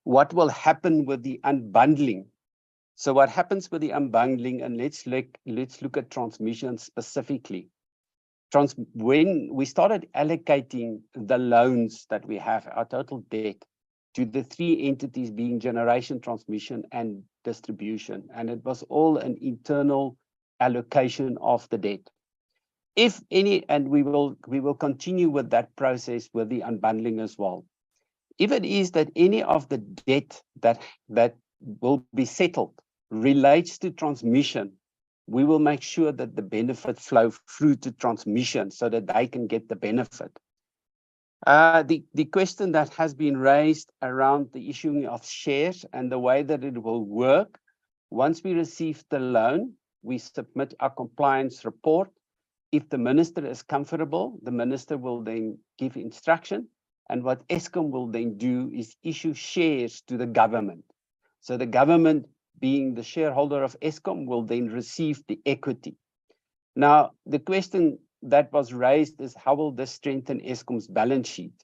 what will happen with the unbundling. So what happens with the unbundling, and let's look at transmission specifically. When we started allocating the loans that we have, our total debt, to the three entities being generation, transmission, and distribution, and it was all an internal allocation of the debt. If any, and we will continue with that process with the unbundling as well. If it is that any of the debt that will be settled relates to transmission, we will make sure that the benefit flow through to transmission so that they can get the benefit. The question that has been raised around the issuing of shares and the way that it will work, once we receive the loan, we submit our compliance report. If the minister is comfortable, the minister will then give instruction. And what Eskom will then do is issue shares to the government. So the government, being the shareholder of Eskom, will then receive the equity. Now, the question that was raised is how will this strengthen Eskom's balance sheet?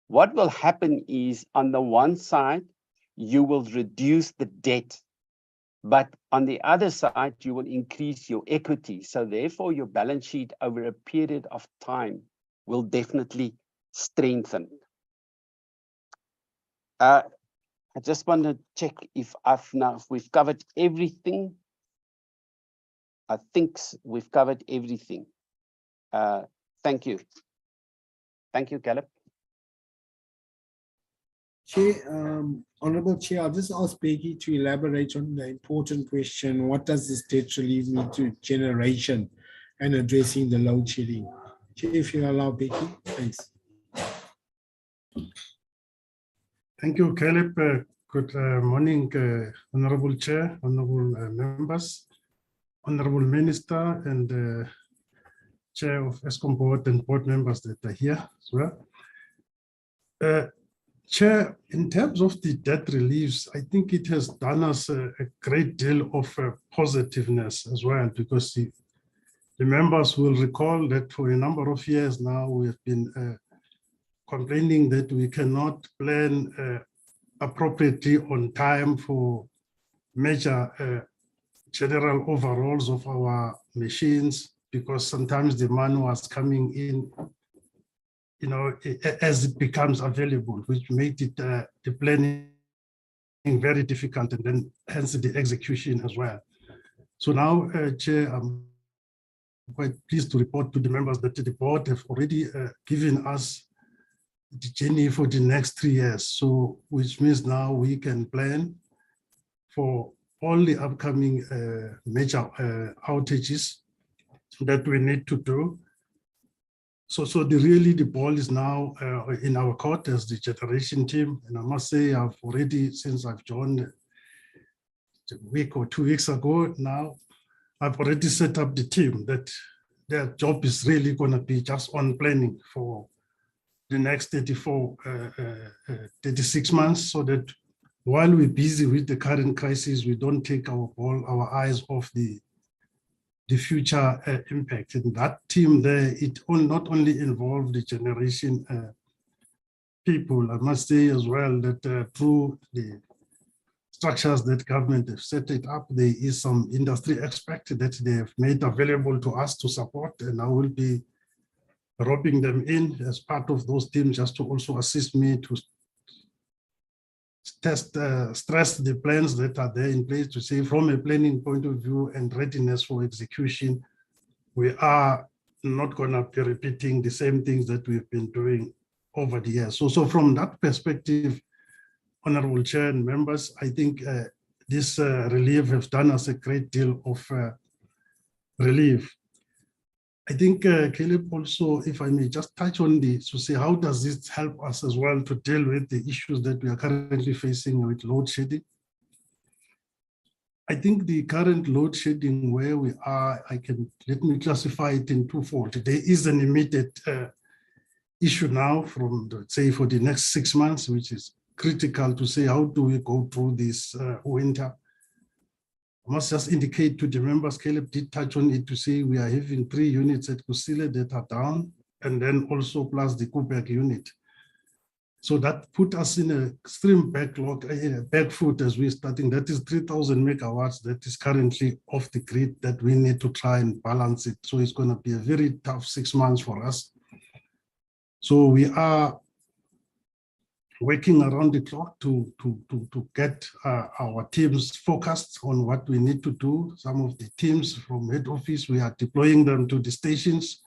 What will happen is, on the one side, you will reduce the debt, but on the other side, you will increase your equity. So therefore, your balance sheet over a period of time will definitely strengthen. I just want to check if we've covered everything. I think we've covered everything. Thank you. Thank you, Caleb. Chair, Honorable Chair, I'll just ask Becky to elaborate on the important question, what does this debt relief mean to generation and addressing the load shedding? Chair, if you allow Becky, thanks. Thank you, Caleb. Good morning, Honorable Chair, Honorable members, Honorable Minister, and Chair of Eskom Board and board members that are here as well. Chair, in terms of the debt reliefs, I think it has done us a great deal of positiveness as well, because the members will recall that for a number of years now, we have been complaining that we cannot plan appropriately on time for major general overhauls of our machines, because sometimes the money was coming in, as it becomes available, which made it the planning very difficult, and then hence the execution as well. So now, Chair, I'm quite pleased to report to the members that the board have already given us the journey for the next 3 years. So, which means now we can plan for all the upcoming major outages that we need to do. So the ball is now in our court as the generation team. And I must say, I've already, since I've joined a week or 2 weeks ago now, I've already set up the team that their job is really going to be just on planning for the next 36 months, so that while we're busy with the current crisis, we don't take our eyes off the future impact. And that team there, it will not only involve the generation people, I must say as well that through the structures that government have set it up, there is some industry aspect that they have made available to us to support, and I will be roping them in as part of those teams just to also assist me to stress the plans that are there in place, to say from a planning point of view and readiness for execution, we are not going to be repeating the same things that we've been doing over the years. So from that perspective, Honorable Chair and members, I think this relief has done us a great deal of relief. I think, Caleb, also, if I may just touch on this to say, how does this help us as well to deal with the issues that we are currently facing with load shedding? I think the current load shedding where we are, let me classify it in twofold. There is an immediate issue now from, say, for the next 6 months, which is critical to say, how do we go through this winter? I must just indicate to the members, Caleb did touch on it to say we are having 3 units at Kusile that are down, and then also plus the Kuberg unit. So that put us in a extreme backlog, back foot as we're starting. That is 3,000 megawatts that is currently off the grid that we need to try and balance it. So it's going to be a very tough 6 months for us. So we are working around the clock to get our teams focused on what we need to do. Some of the teams from head office, we are deploying them to the stations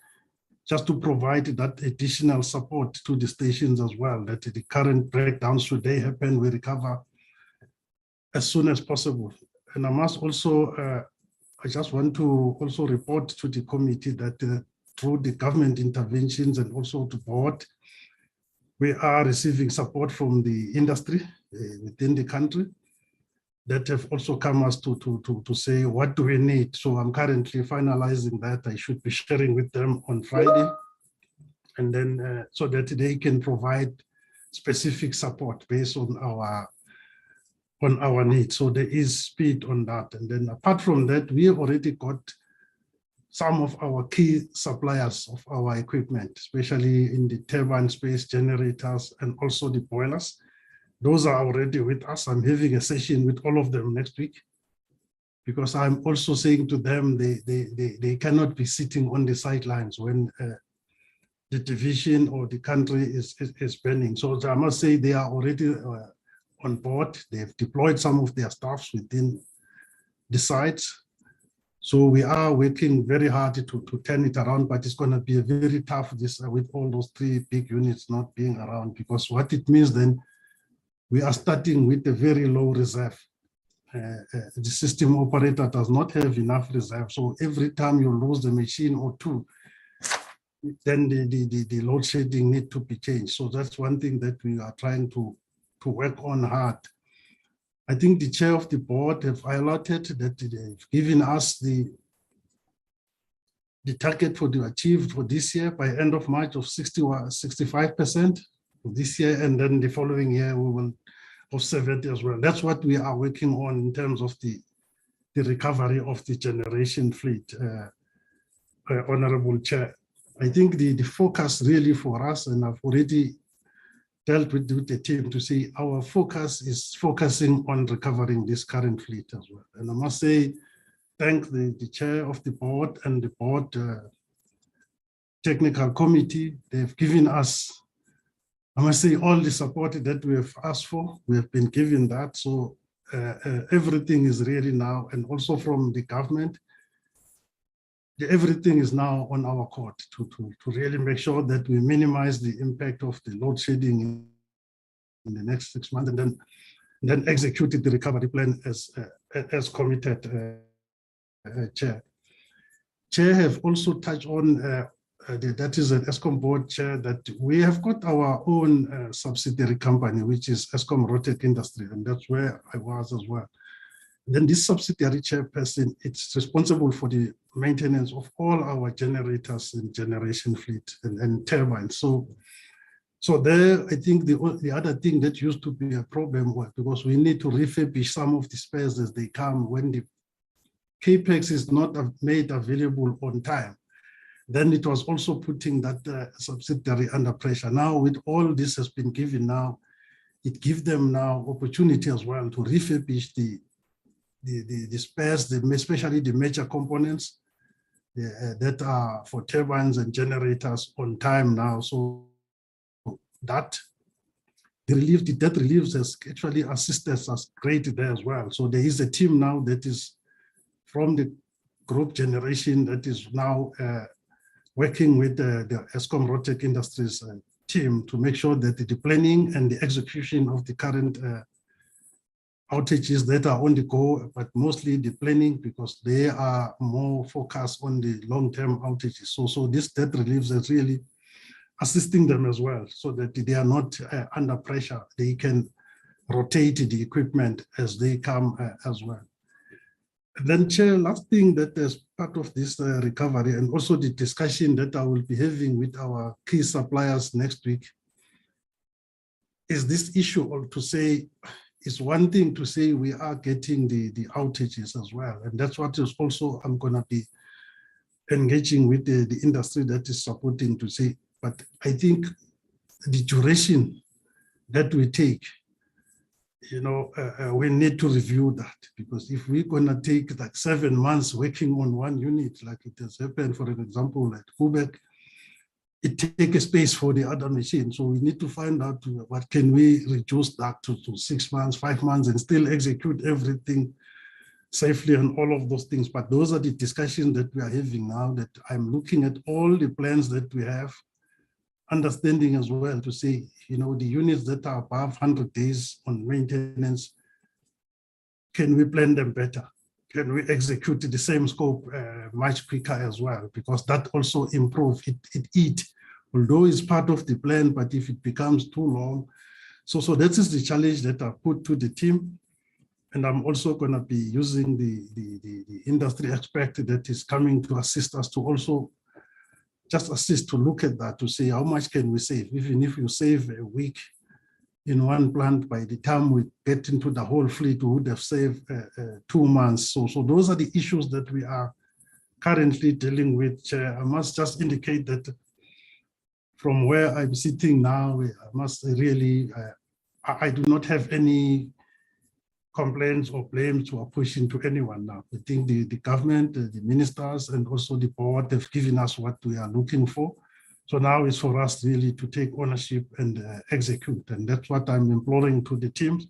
just to provide that additional support to the stations as well, that the current breakdowns, should they happen, we recover as soon as possible. And I must also, I just want to also report to the committee that through the government interventions and also to board, we are receiving support from the industry within the country that have also come us to say, what do we need? So I'm currently finalizing that. I should be sharing with them on Friday, and then so that they can provide specific support based on our needs. So there is speed on that. And then apart from that, we have already got some of our key suppliers of our equipment, especially in the turbine space, generators, and also the boilers. Those are already with us. I'm having a session with all of them next week, because I'm also saying to them, they cannot be sitting on the sidelines when the division or the country is burning. So I must say they are already on board. They've deployed some of their staffs within the sites. So we are working very hard to turn it around, but it's going to be a very tough this with all those 3 big units not being around, because what it means then, we are starting with a very low reserve. The system operator does not have enough reserve. So every time you lose a machine or 2, then the load shedding need to be changed. So that's one thing that we are trying to work on hard. I think the chair of the board have highlighted that they've given us the target for the achieved for this year by end of March of 65% for this year, and then the following year we will of 70 as well. That's what we are working on in terms of the recovery of the generation fleet, Honorable Chair. I think the focus really for us, and I've already dealt with the team to say our focus is focusing on recovering this current fleet as well. And I must say, thank the chair of the board and the board technical committee. They've given us, I must say, all the support that we have asked for. We have been given that. So everything is really now, and also from the government, everything is now on our court to really make sure that we minimize the impact of the load shedding in the next 6 months, and then execute the recovery plan as committed, Chair. Chair have also touched on, that is an Eskom board chair, that we have got our own subsidiary company, which is Eskom Rotec Industry, and that's where I was as well. Then this subsidiary chairperson, it's responsible for the maintenance of all our generators and generation fleet and turbines. So there, I think the other thing that used to be a problem was because we need to refurbish some of the spares as they come when the capex is not made available on time. Then it was also putting that subsidiary under pressure. Now, with all this has been given now, it gives them now opportunity as well to refurbish the spares, especially the major components that are for turbines and generators on time now. So that debt relief has actually assisted us greatly there as well. So there is a team now that is from the group generation that is now working with the Eskom Rotec Industries team to make sure that the planning and the execution of the current outages that are on the go, but mostly the planning, because they are more focused on the long-term outages. So this debt relief is really assisting them as well, so that they are not under pressure. They can rotate the equipment as they come as well. And then, Chair, last thing that is part of this recovery, and also the discussion that I will be having with our key suppliers next week, is this issue of to say, it's one thing to say we are getting the outages as well. And that's what is also I'm going to be engaging with the industry that is supporting to say, but I think the duration that we take, we need to review that, because if we're going to take like 7 months working on one unit, like it has happened, for an example, at Quebec, it takes a space for the other machine. So we need to find out what can we reduce that to 6 months, 5 months, and still execute everything safely and all of those things. But those are the discussions that we are having now, that I'm looking at all the plans that we have, understanding as well to say, the units that are above 100 days on maintenance, can we plan them better? Can we execute the same scope much quicker as well? Because that also improves it, although it's part of the plan, but if it becomes too long. So that is the challenge that I put to the team. And I'm also going to be using the industry expert that is coming to assist us to also just assist to look at that, to say how much can we save. Even if you save a week in one plant, by the time we get into the whole fleet, we would have saved 2 months. So those are the issues that we are currently dealing with. I must just indicate that from where I'm sitting now, I must really, I do not have any complaints or blames or pushing to anyone now. I think the government, the ministers, and also the board have given us what we are looking for. So now it's for us really to take ownership and execute. And that's what I'm imploring to the teams.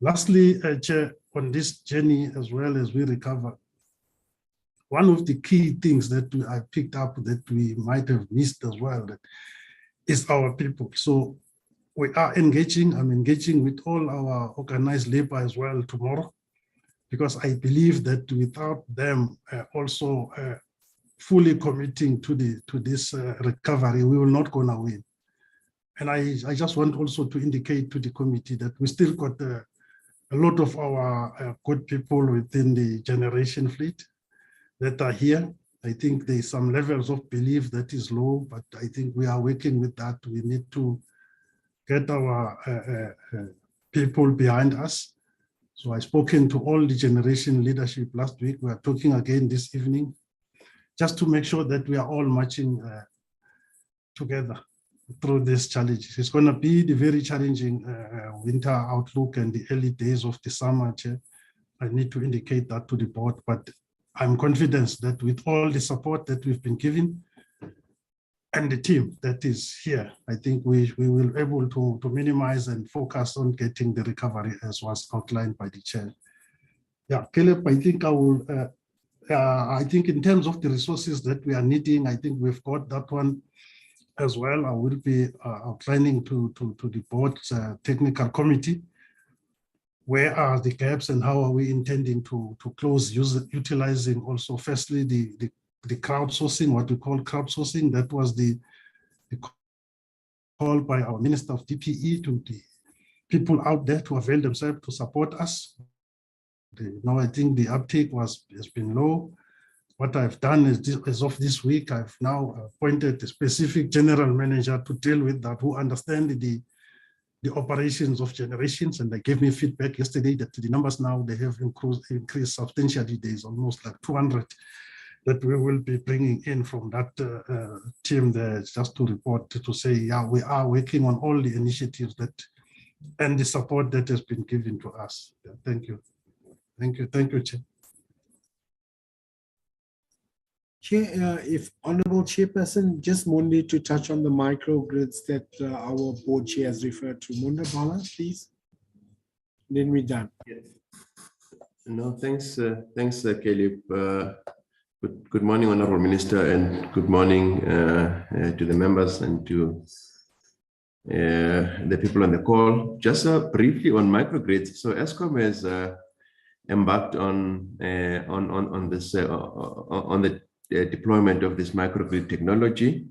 Lastly, Chair, on this journey, as well as we recover, one of the key things that I picked up that we might have missed as well is our people. So we are engaging, I'm engaging with all our organized labor as well tomorrow, because I believe that without them also fully committing to this recovery, we will not gonna win. And I just want also to indicate to the committee that we still got a lot of our good people within the generation fleet that are here. I think there's some levels of belief that is low, but I think we are working with that. We need to get our people behind us. So I've spoken to all the generation leadership last week. We are talking again this evening, just to make sure that we are all marching together through this challenge. It's going to be the very challenging winter outlook and the early days of the summer, Chair. I need to indicate that to the board, but I'm confident that with all the support that we've been given and the team that is here, I think we will be able to minimize and focus on getting the recovery as was outlined by the chair. Yeah, Caleb, I think I will, I think in terms of the resources that we are needing, I think we've got that one as well. I will be outlining to the board's technical committee, where are the gaps and how are we intending to close utilizing also firstly the crowdsourcing, what we call crowdsourcing. That was the call by our Minister of DPE to the people out there to avail themselves to support us. Now I think the uptake has been low. What I've done is, as of this week, I've now appointed a specific general manager to deal with that, who understand the operations of generations, and they gave me feedback yesterday that the numbers now they have increased substantially. There's almost like 200 that we will be bringing in from that team there, just to report to say, yeah, we are working on all the initiatives that and the support that has been given to us. Yeah, thank you. Thank you, Chair. Chair, if Honorable Chairperson, just wanted to touch on the microgrids that our board chair has referred to. Munda Bala, please. Then we're done. Yes. No, thanks, Caleb. Good morning, Honorable Minister, and good morning to the members and to the people on the call. Just briefly on microgrids. So Eskom has embarked on this on the deployment of this microgrid technology.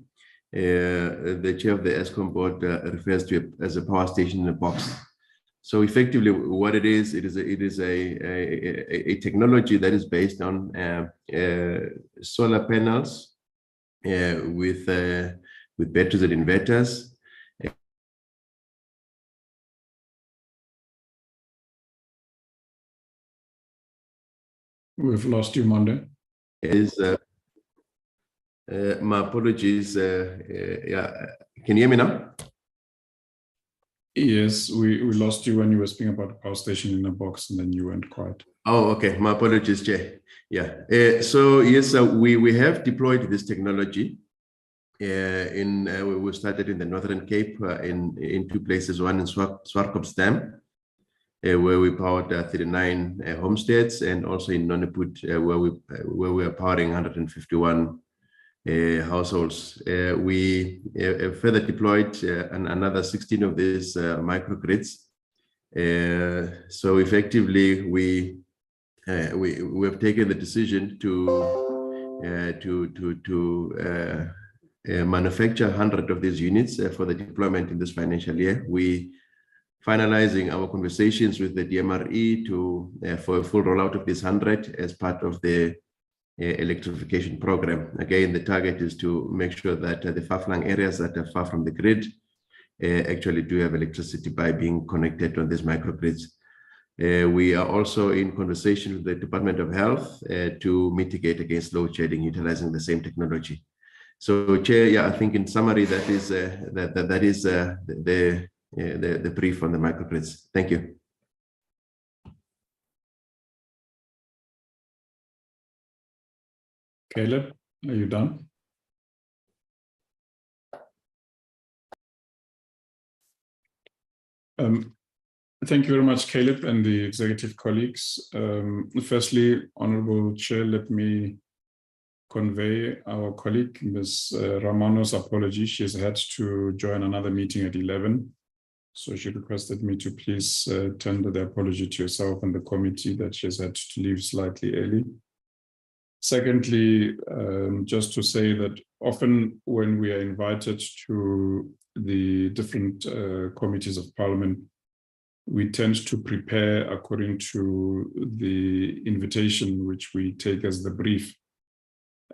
The chair of the Eskom board refers to it as a power station in a box. So effectively, what it is a technology that is based on solar panels with batteries and inverters. We've lost you, Monday. My apologies. Yeah, can you hear me now? Yes, we lost you when you were speaking about the power station in a box, and then you went quiet. Oh, okay. My apologies, Chair. Yeah. So yes, we have deployed this technology. We started in the Northern Cape in two places. One in Swartopsdam, where we powered 39 homesteads, and also in Nonaput, where we are powering 151 households. We further deployed another 16 of these microgrids. So effectively, we have taken the decision to manufacture 100 of these units for the deployment in this financial year. We finalizing our conversations with the DMRE for a full rollout of this 100 as part of the electrification program. Again, the target is to make sure that the far-flung areas that are far from the grid actually do have electricity by being connected on these microgrids. We are also in conversation with the Department of Health to mitigate against load shedding utilizing the same technology. So, Chair, yeah, I think in summary that is the brief on the microgrids. Thank you. Caleb, are you done? Thank you very much, Caleb, and the executive colleagues. Firstly, Honorable Chair, let me convey our colleague, Ms. Ramano's apology. She has had to join another meeting at 11. So she requested me to please tender the apology to yourself and the committee that she has had to leave slightly early. Secondly, just to say that often when we are invited to the different committees of Parliament, we tend to prepare according to the invitation, which we take as the brief.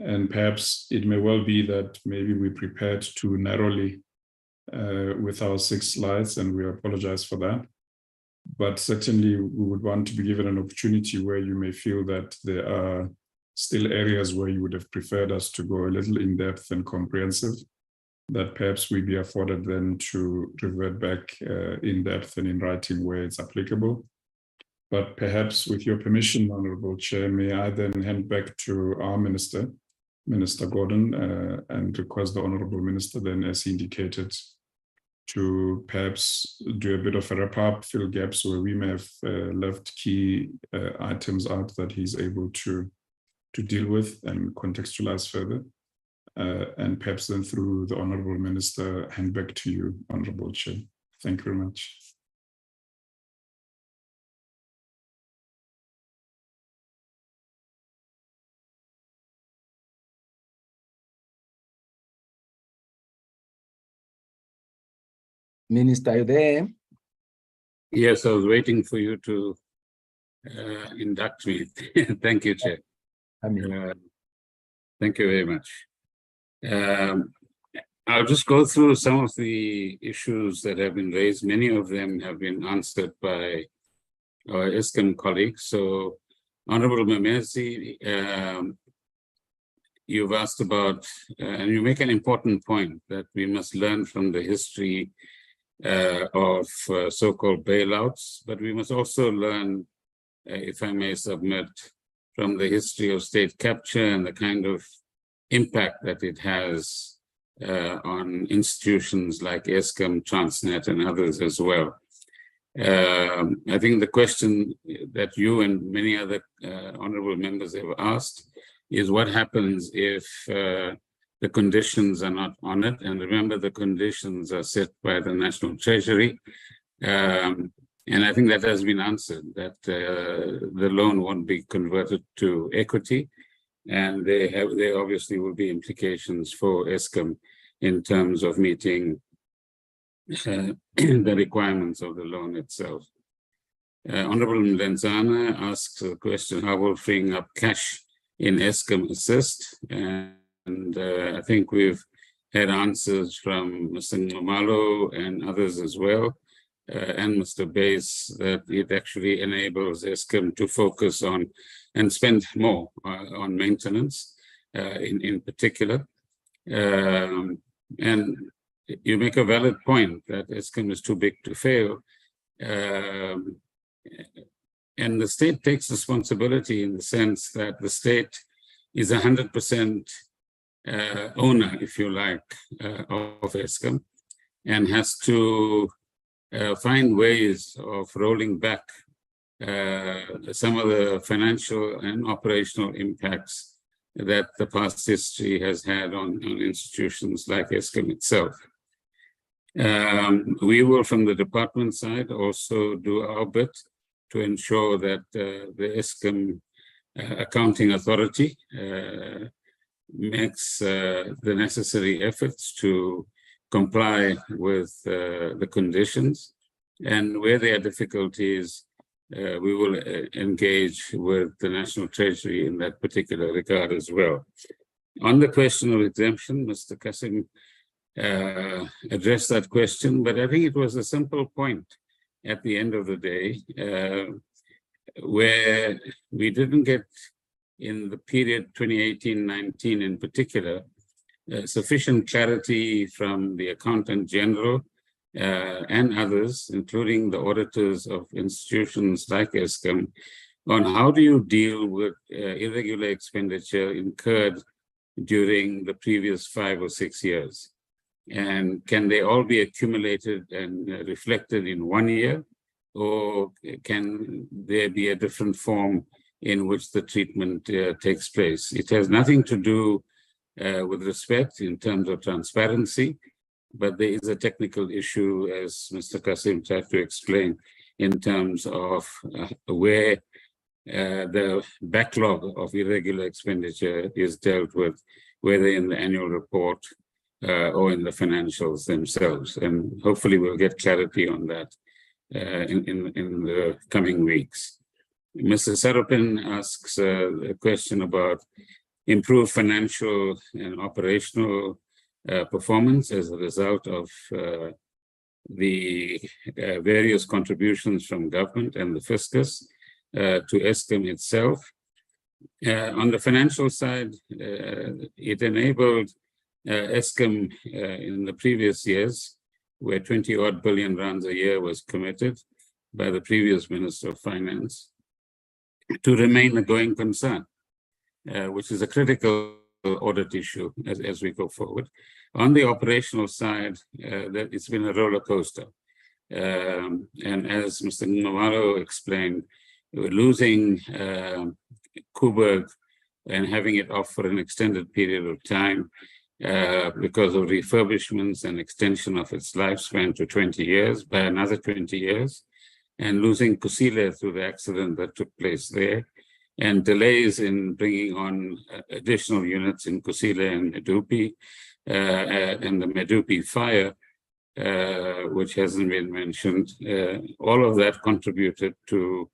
And perhaps it may well be that maybe we prepared too narrowly with our 6 slides, and we apologize for that. But certainly we would want to be given an opportunity where you may feel that there are still areas where you would have preferred us to go a little in depth and comprehensive, that perhaps we be afforded then to revert back in depth and in writing where it's applicable. But perhaps with your permission, Honorable Chair, may I then hand back to our Minister, Minister Gordon, and request the Honorable Minister then, as he indicated, to perhaps do a bit of a wrap up, fill gaps where we may have left key items out that he's able to deal with and contextualize further. And perhaps then through the Honorable Minister, hand back to you, Honorable Chair. Thank you very much. Minister, are you there? Yes, I was waiting for you to induct me. Thank you, Chair. Thank you very much. I'll just go through some of the issues that have been raised. Many of them have been answered by our Eskom colleagues. So, Honorable Memezi, you've asked about, and you make an important point that we must learn from the history of so-called bailouts, but we must also learn, if I may submit, from the history of state capture and the kind of impact that it has on institutions like Eskom, Transnet, and others as well. I think the question that you and many other honorable members have asked is what happens if the conditions are not honored. And remember, the conditions are set by the National Treasury. And I think that has been answered, that the loan won't be converted to equity. And there obviously will be implications for Eskom in terms of meeting the requirements of the loan itself. Honorable Mlenzana asks a question, how will freeing up cash in Eskom assist? And I think we've had answers from Mr. Nomalo and others as well. and Mr. Bass that it actually enables Eskom to focus on and spend more on maintenance in particular. And you make a valid point that Eskom is too big to fail. And the state takes responsibility in the sense that the state is 100% owner, if you like, of Eskom, and has to find ways of rolling back some of the financial and operational impacts that the past history has had on institutions like Eskom itself. We will, from the department side, also do our bit to ensure that the Eskom accounting authority makes the necessary efforts to comply with the conditions. And where there are difficulties, we will engage with the National Treasury in that particular regard as well. On the question of exemption, Mr. Kasim addressed that question, but I think it was a simple point at the end of the day, where we didn't get, in the period 2018-19 in particular, sufficient clarity from the Accountant General and others, including the auditors of institutions like Eskom, on how do you deal with irregular expenditure incurred during the previous 5 or 6 years. And can they all be accumulated and reflected in 1 year? Or can there be a different form in which the treatment takes place? It has nothing to do with respect in terms of transparency, but there is a technical issue, as Mr. Kasim tried to explain, in terms of where the backlog of irregular expenditure is dealt with, whether in the annual report or in the financials themselves. And hopefully we'll get clarity on that in the coming weeks. Mr. Sarapin asks a question about improved financial and operational performance as a result of the various contributions from government and the fiscus to Eskom itself. On the financial side, it enabled Eskom in the previous years, where 20-odd billion rands a year was committed by the previous Minister of Finance, to remain a going concern, which is a critical audit issue as we go forward. On the operational side, it's been a roller coaster. And as Mr. Nawaro explained, we're losing Coburg and having it off for an extended period of time because of refurbishments and extension of its lifespan to 20 years by another 20 years, and losing Kusile through the accident that took place there, and delays in bringing on additional units in Kusile and Medupi, and the Medupi fire, which hasn't been mentioned. All of that contributed to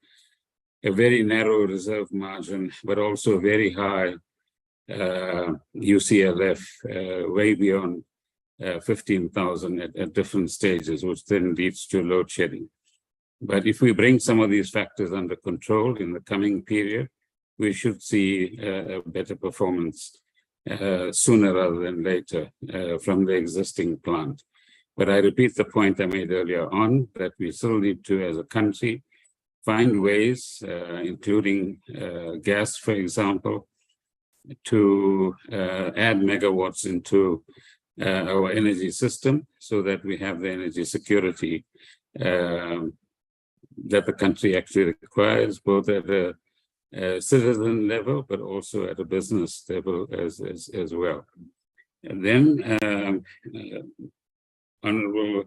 a very narrow reserve margin, but also very high UCLF, way beyond 15,000 at different stages, which then leads to load shedding. But if we bring some of these factors under control in the coming period, we should see a better performance sooner rather than later from the existing plant. But I repeat the point I made earlier on, that we still need to, as a country, find ways, including gas, for example, to add megawatts into our energy system so that we have the energy security that the country actually requires, both at a citizen level, but also at a business level as well. And then, Honorable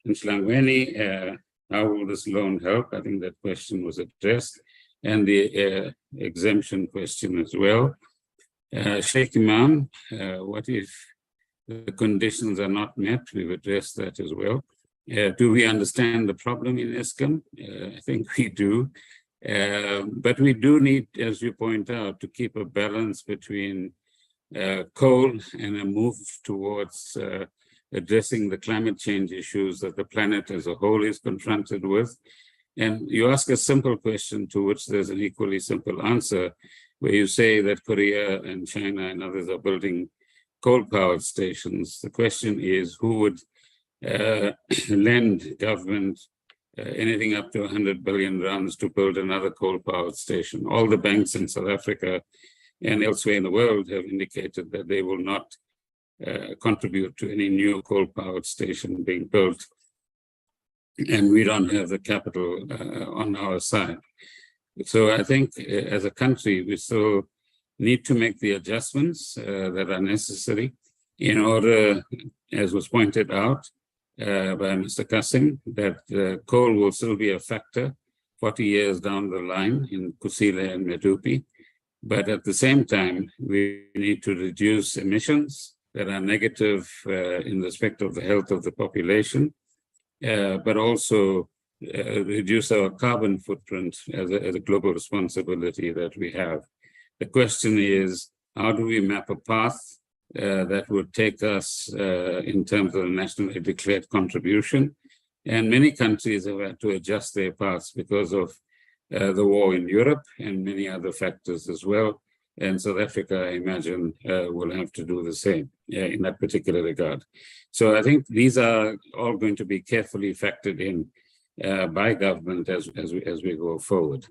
Nhlangweni, how will this loan help? I think that question was addressed, and the exemption question as well. Sheikh Imam, what if the conditions are not met? We've addressed that as well. Do we understand the problem in Eskom? I think we do. But we do need, as you point out, to keep a balance between coal and a move towards addressing the climate change issues that the planet as a whole is confronted with. And you ask a simple question to which there's an equally simple answer, where you say that Korea and China and others are building coal-powered stations. The question is, who would lend government anything up to 100 billion rands to build another coal-powered station? All the banks in South Africa and elsewhere in the world have indicated that they will not contribute to any new coal-powered station being built. And we don't have the capital on our side. So I think as a country, we still need to make the adjustments that are necessary in order, as was pointed out by Mr. Kassim, that coal will still be a factor 40 years down the line in Kusile and Medupi. But at the same time, we need to reduce emissions that are negative in respect of the health of the population, but also reduce our carbon footprint as a global responsibility that we have. The question is, how do we map a path that would take us in terms of the nationally declared contribution? And many countries have had to adjust their paths because of the war in Europe and many other factors as well. And South Africa, I imagine, will have to do the same in that particular regard. So I think these are all going to be carefully factored in by government as we go forward.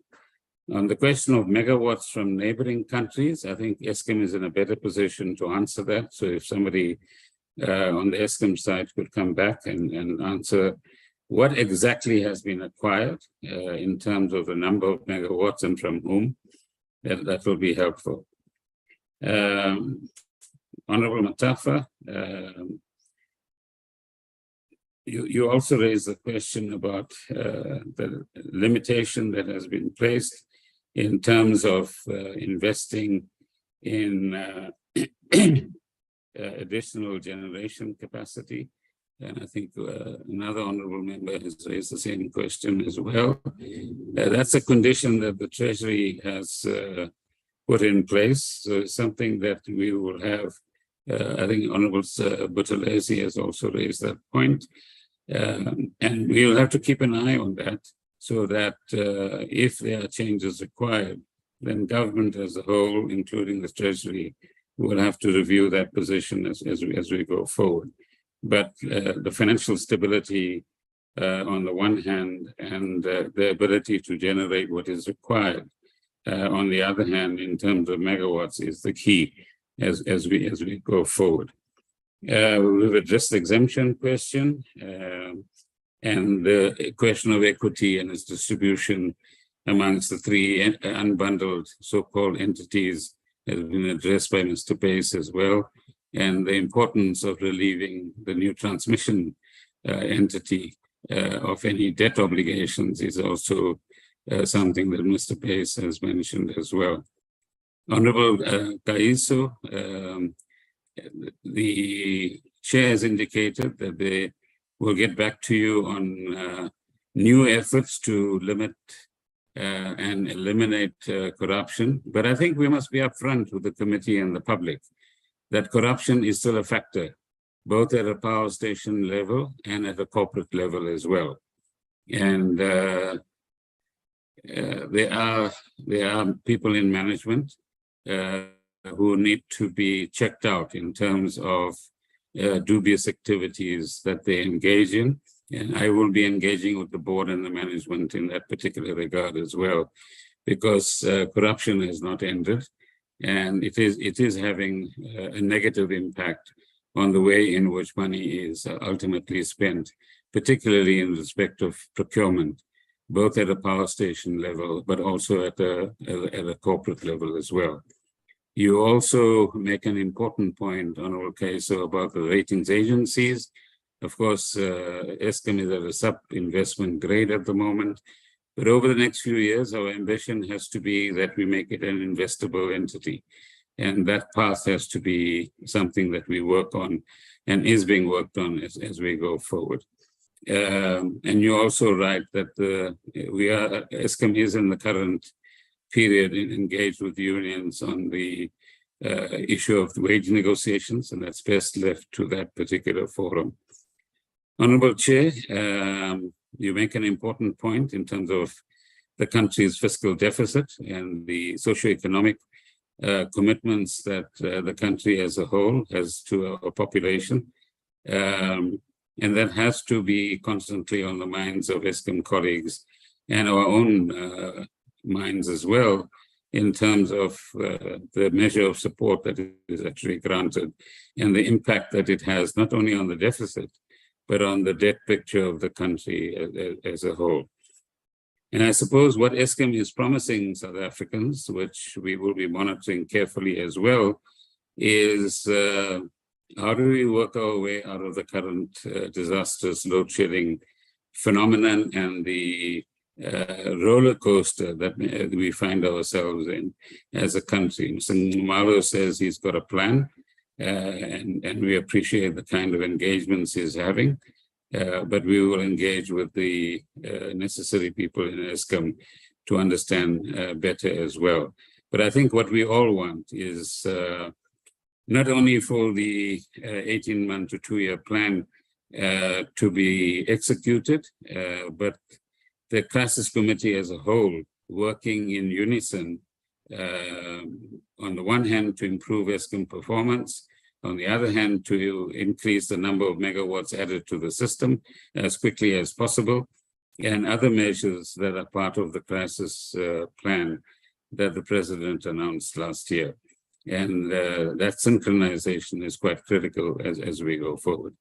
On the question of megawatts from neighboring countries, I think Eskom is in a better position to answer that. So if somebody on the Eskom side could come back and answer what exactly has been acquired in terms of the number of megawatts and from whom, that will be helpful. Honorable Matafa, you also raised the question about the limitation that has been placed in terms of investing in additional generation capacity. And I think another honorable member has raised the same question as well. That's a condition that the Treasury has put in place. So it's something that we will have. I think Honorable Buthelezi has also raised that point. And we will have to keep an eye on that so that if there are changes required, then government as a whole, including the Treasury, will have to review that position as we go forward. But the financial stability on the one hand and the ability to generate what is required on the other hand in terms of megawatts is the key as we go forward. We've addressed the exemption question and the question of equity and its distribution amongst the three unbundled so-called entities has been addressed by Mr. Pace as well. And the importance of relieving the new transmission entity of any debt obligations is also something that Mr. Pace has mentioned as well. Honorable Kaiso, the chair has indicated that they will get back to you on new efforts to limit and eliminate corruption. But I think we must be upfront with the committee and the public that corruption is still a factor, both at a power station level and at a corporate level as well. And there are people in management who need to be checked out in terms of dubious activities that they engage in. And I will be engaging with the board and the management in that particular regard as well, because corruption has not ended. And it is having a negative impact on the way in which money is ultimately spent, particularly in respect of procurement, both at a power station level, but also at a corporate level as well. You also make an important point, Honorable Kaiso, about the ratings agencies. Of course, Eskom is at a sub-investment grade at the moment. But over the next few years, our ambition has to be that we make it an investable entity. And that path has to be something that we work on and is being worked on as we go forward. And you're also right that Eskom is in the current period engaged with unions on the issue of the wage negotiations, and that's best left to that particular forum. Honorable Chair, you make an important point in terms of the country's fiscal deficit and the socioeconomic commitments that the country as a whole has to our population. And that has to be constantly on the minds of Eskom colleagues and our own minds as well, in terms of the measure of support that is actually granted and the impact that it has not only on the deficit, but on the debt picture of the country as a whole. And I suppose what Eskom is promising South Africans, which we will be monitoring carefully as well, is how do we work our way out of the current disastrous load shedding phenomenon and the roller coaster that we find ourselves in as a country. Mr. Ngumalo says he's got a plan, and we appreciate the kind of engagements he's having, but we will engage with the necessary people in Eskom to understand better as well. But I think what we all want is not only for the 18-month to 2-year plan to be executed, but the crisis committee as a whole working in unison, on the one hand to improve Eskom performance, on the other hand to increase the number of megawatts added to the system as quickly as possible, and other measures that are part of the crisis plan that the president announced last year. And that synchronization is quite critical as we go forward.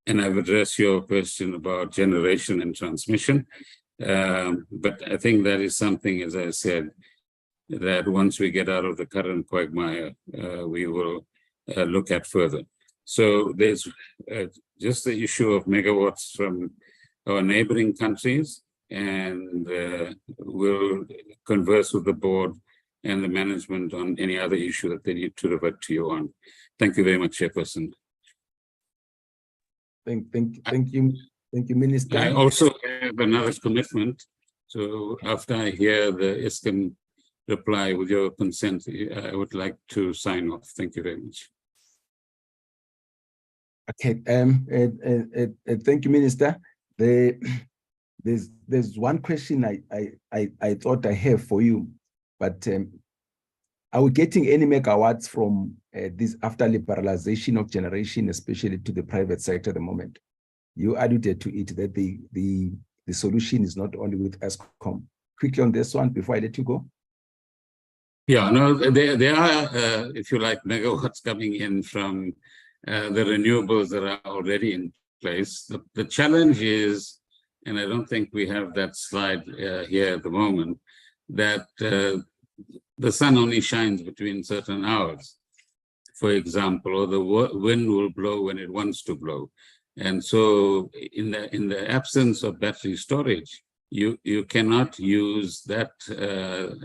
And I've addressed your question about generation and transmission. But I think that is something, as I said, that once we get out of the current quagmire, we will look at further. So there's just the issue of megawatts from our neighboring countries, and we'll converse with the board and the management on any other issue that they need to revert to you on. Thank you very much, Chairperson. Thank you, Minister. I also have another commitment. So after I hear the Eskom reply, with your consent, I would like to sign off. Thank you very much. Okay. Thank you, Minister. There's one question I thought I have for you, but are we getting any megawatts from this after liberalization of generation, especially to the private sector at the moment? You alluded to it that the solution is not only with Eskom. Quickly on this one before I let you go. Yeah, no, there are, if you like, megawatts coming in from the renewables that are already in place. The challenge is, and I don't think we have that slide here at the moment, that the sun only shines between certain hours, for example, or the wind will blow when it wants to blow. And so in the absence of battery storage, you cannot use that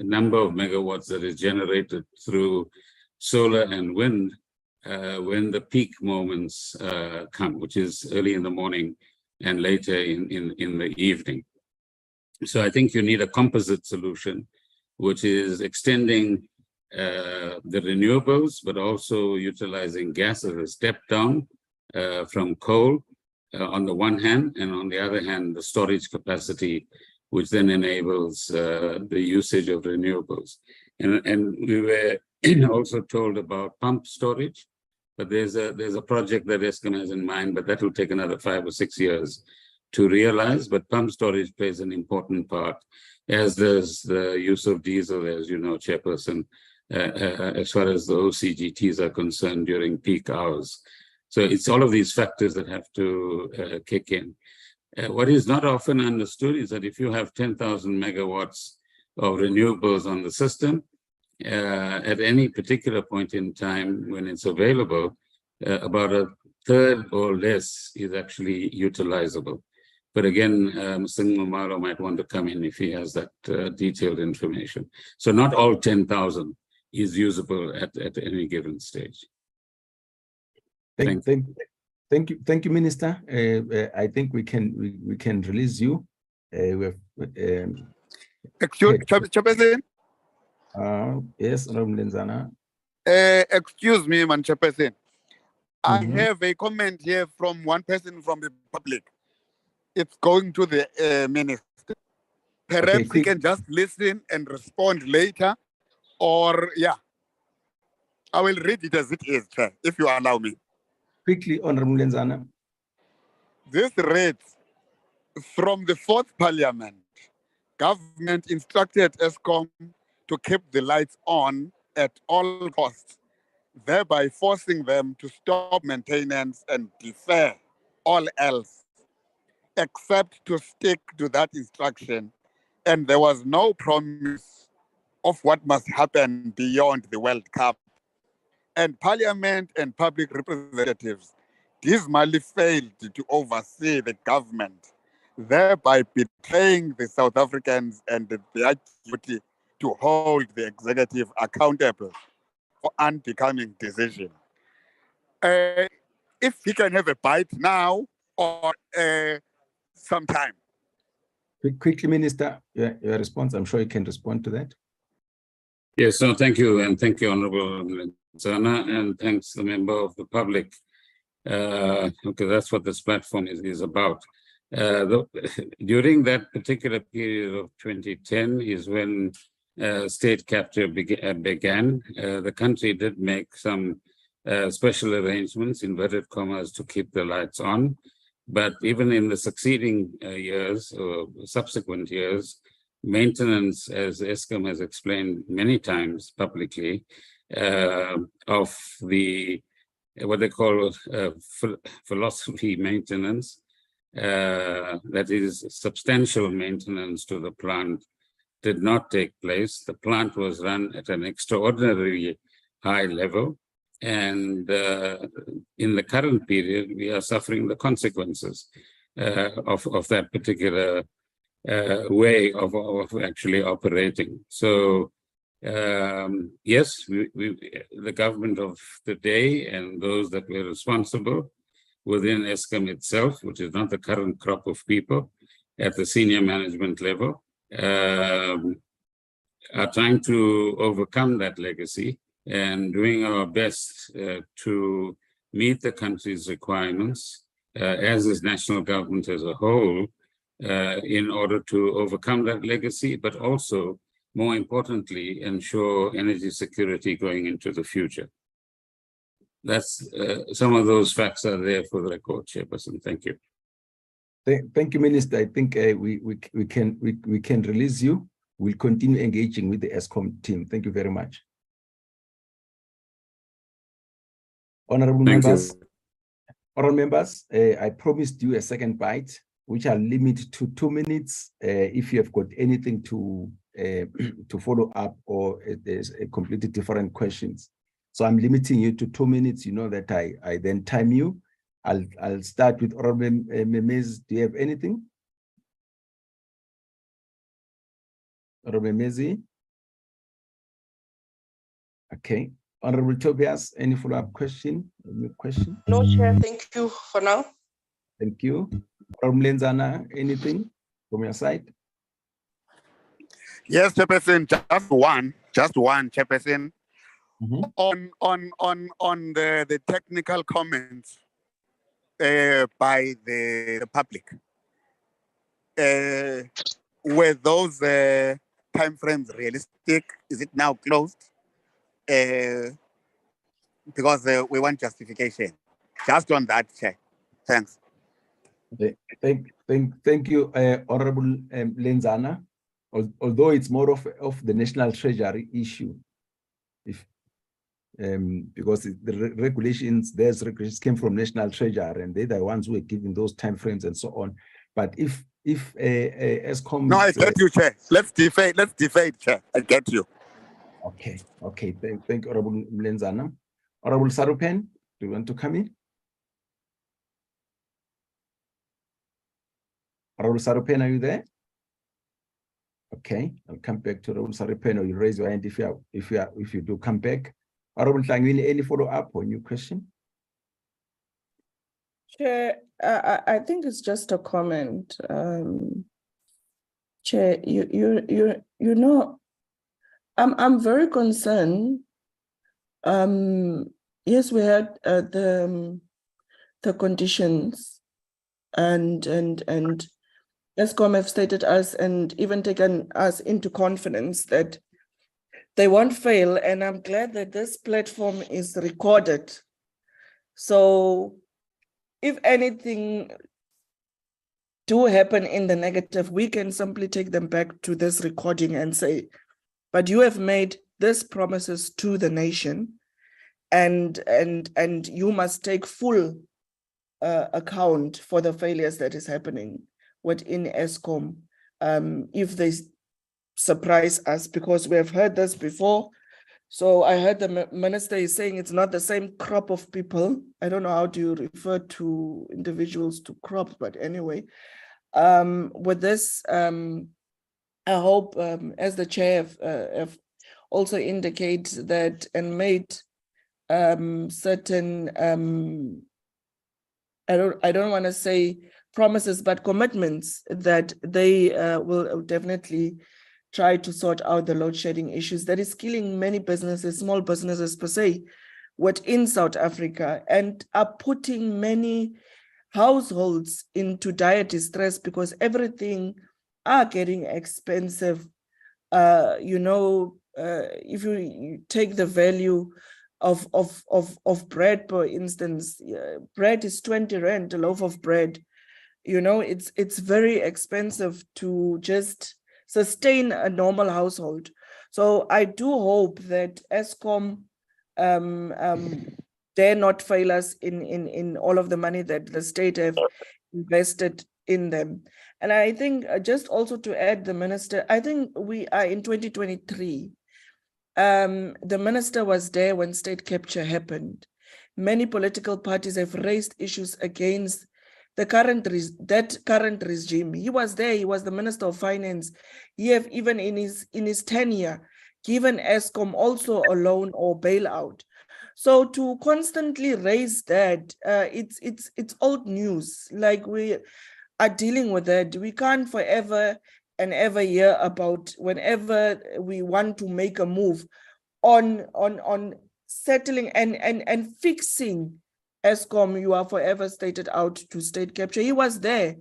number of megawatts that is generated through solar and wind when the peak moments come, which is early in the morning and later in the evening. So I think you need a composite solution, which is extending the renewables, but also utilizing gas as a step down from coal on the one hand, and on the other hand, the storage capacity, which then enables the usage of renewables. And we were also told about pump storage, but there's a project that Eskom has in mind, but that will take another 5 or 6 years to realize. But pump storage plays an important part, as does the use of diesel, as you know, Chairperson, as far as the OCGTs are concerned during peak hours. So it's all of these factors that have to kick in. What is not often understood is that if you have 10,000 megawatts of renewables on the system, at any particular point in time when it's available, about a third or less is actually utilizable. But again, Mr. Ngumalo might want to come in if he has that detailed information. So not all 10,000 is usable at any given stage. Thank you, Minister. I think we can release you. Yes, Honorable Lenzana. Excuse me, man, Chairperson. I Mhm. have a comment here from one person from the public. It's going to the minister. Perhaps he quick. can just listen and respond later, or yeah. I will read it as it is, Chair, if you allow me. Quickly, Honorable Lenzana. This reads, from the fourth parliament, government instructed Eskom to keep the lights on at all costs, thereby forcing them to stop maintenance and defer all else, except to stick to that instruction. And there was no promise of what must happen beyond the World Cup. And Parliament and public representatives dismally failed to oversee the government, thereby betraying the South Africans and their duty to hold the executive accountable for unbecoming decision. If he can have a bite now or sometime. Quickly, Minister, your response. I'm sure you can respond to that. Yes, no, thank you. And thank you, Honorable Lenzana, and thanks the member of the public. Okay, that's what this platform is about. During that particular period of 2010 is when state capture began. The country did make some special arrangements, inverted commas, to keep the lights on. But even in the succeeding years or subsequent years, maintenance, as Eskom has explained many times publicly, of the what they call philosophy maintenance, that is substantial maintenance to the plant, did not take place. The plant was run at an extraordinarily high level. And in the current period, we are suffering the consequences of that particular way of actually operating. So yes, the government of the day and those that were responsible within Eskom itself, which is not the current crop of people at the senior management level, are trying to overcome that legacy and doing our best to meet the country's requirements as this national government as a whole in order to overcome that legacy, but also, more importantly, ensure energy security going into the future. That's some of those facts are there for the record, Chairperson. Thank you. Thank you, Minister. I think we can release you. We'll continue engaging with the Eskom team. Thank you very much. Honorable members, I promised you a second bite, which I'll limit to 2 minutes. If you have got anything to follow up or there's a completely different questions. So I'm limiting you to 2 minutes. You know that I then time you. I'll start with Honorable Memezi. Do you have anything? Honorable Memezi? Okay. Honorable Tobias, any follow-up question? Any question? No, Chair, thank you for now. Thank you. Honorable Lenzana, anything from your side? Yes, Chairperson, just one, Chairperson. On the technical comments by the public. Were those timeframes realistic? Is it now closed? Because we want justification. Just on that, Chair. Thanks. Thank you, Honorable Lenzana. Although it's more of the National Treasury issue, because the regulations came from National Treasury, and they're the ones who are giving those timeframes and so on. But if Eskom, no, I get you, Chair. Let's debate, Chair. I get you. Okay. Thank you, Honorable Lenzana. Honorable Sarupen, do you want to come in? Honorable Sarupen, are you there? Okay, I'll come back to Honorable Sarupen, or you raise your hand if you do come back. Honorable Tlangwini, any follow-up or new question? Chair, I think it's just a comment. Chair, you know, I'm very concerned. Yes, we had the conditions, and Eskom have stated us and even taken us into confidence that they won't fail. And I'm glad that this platform is recorded. So if anything do happen in the negative, we can simply take them back to this recording and say, but you have made these promises to the nation, and you must take full account for the failures that is happening within Eskom, if they surprise us, because we have heard this before. So I heard the minister is saying it's not the same crop of people. I don't know how do you refer to individuals to crops, but anyway, with this, I hope, as the chair have also indicated that and made certain, I don't want to say promises, but commitments that they will definitely try to sort out the load shedding issues that is killing many businesses, small businesses per se, within South Africa, and are putting many households into dire distress because everything are getting expensive. If you take the value of bread, for instance, bread is 20 rand, a loaf of bread. It's very expensive to just sustain a normal household. So I do hope that Eskom dare not fail us in all of the money that the state have invested in them. And I think just also to add, the minister, I think we are in 2023. The minister was there when state capture happened. Many political parties have raised issues against the current regime. He was there. He was the Minister of Finance. He have even in his tenure given Eskom also a loan or bailout. So to constantly raise that, it's old news. Like, we are dealing with that. We can't forever and ever hear about whenever we want to make a move on settling and fixing Eskom. You are forever stated out to state capture. He was there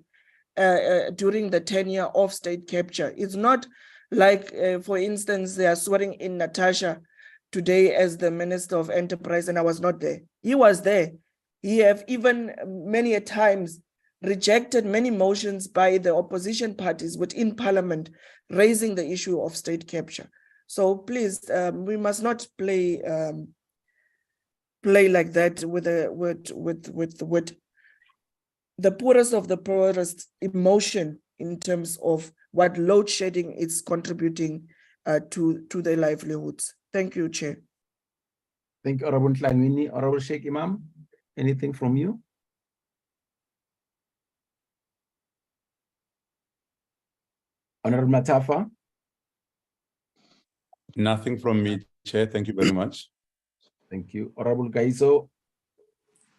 during the tenure of state capture. It's not like, for instance, they are swearing in Natasha today as the Minister of Enterprise, and I was not there. He was there. He have even many a times rejected many motions by the opposition parties within Parliament raising the issue of state capture. So please, we must not play like that with the poorest of the poorest emotion in terms of what load shedding is contributing to their livelihoods. Thank you, Chair. Thank you, Honorable Tlanwini. Honorable Sheikh Imam, anything from you? Honorable Matafa? Nothing from me, Chair. Thank you very much. Thank you. Honorable Gaiso?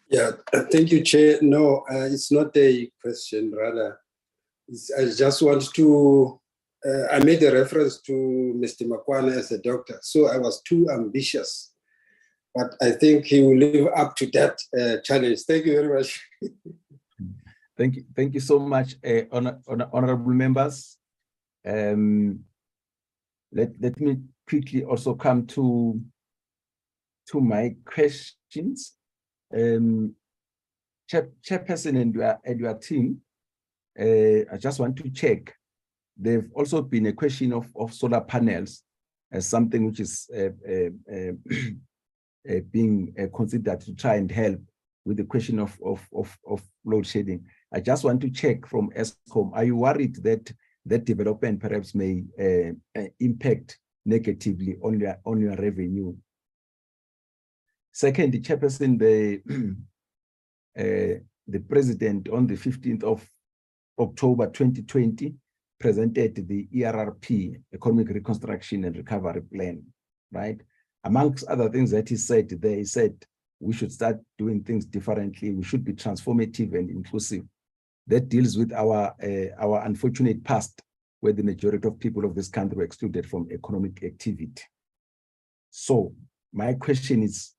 Yeah, thank you, Chair. No, it's not a question, rather. I just want to, I made a reference to Mr. Makwana as a doctor, so I was too ambitious. But I think he will live up to that challenge. Thank you very much. Thank you so much, honorable members. Let me quickly also come to my questions. Chairperson and your team, I just want to check. There've also been a question of solar panels as something which is being considered to try and help with the question of load shedding. I just want to check from Eskom, are you worried that that development perhaps may impact negatively on your revenue? Second, Chairperson, the president on the 15th of October 2020 presented the ERRP, Economic Reconstruction and Recovery Plan, right? Amongst other things that he said there, he said we should start doing things differently. We should be transformative and inclusive. That deals with our unfortunate past where the majority of people of this country were excluded from economic activity. So my question is,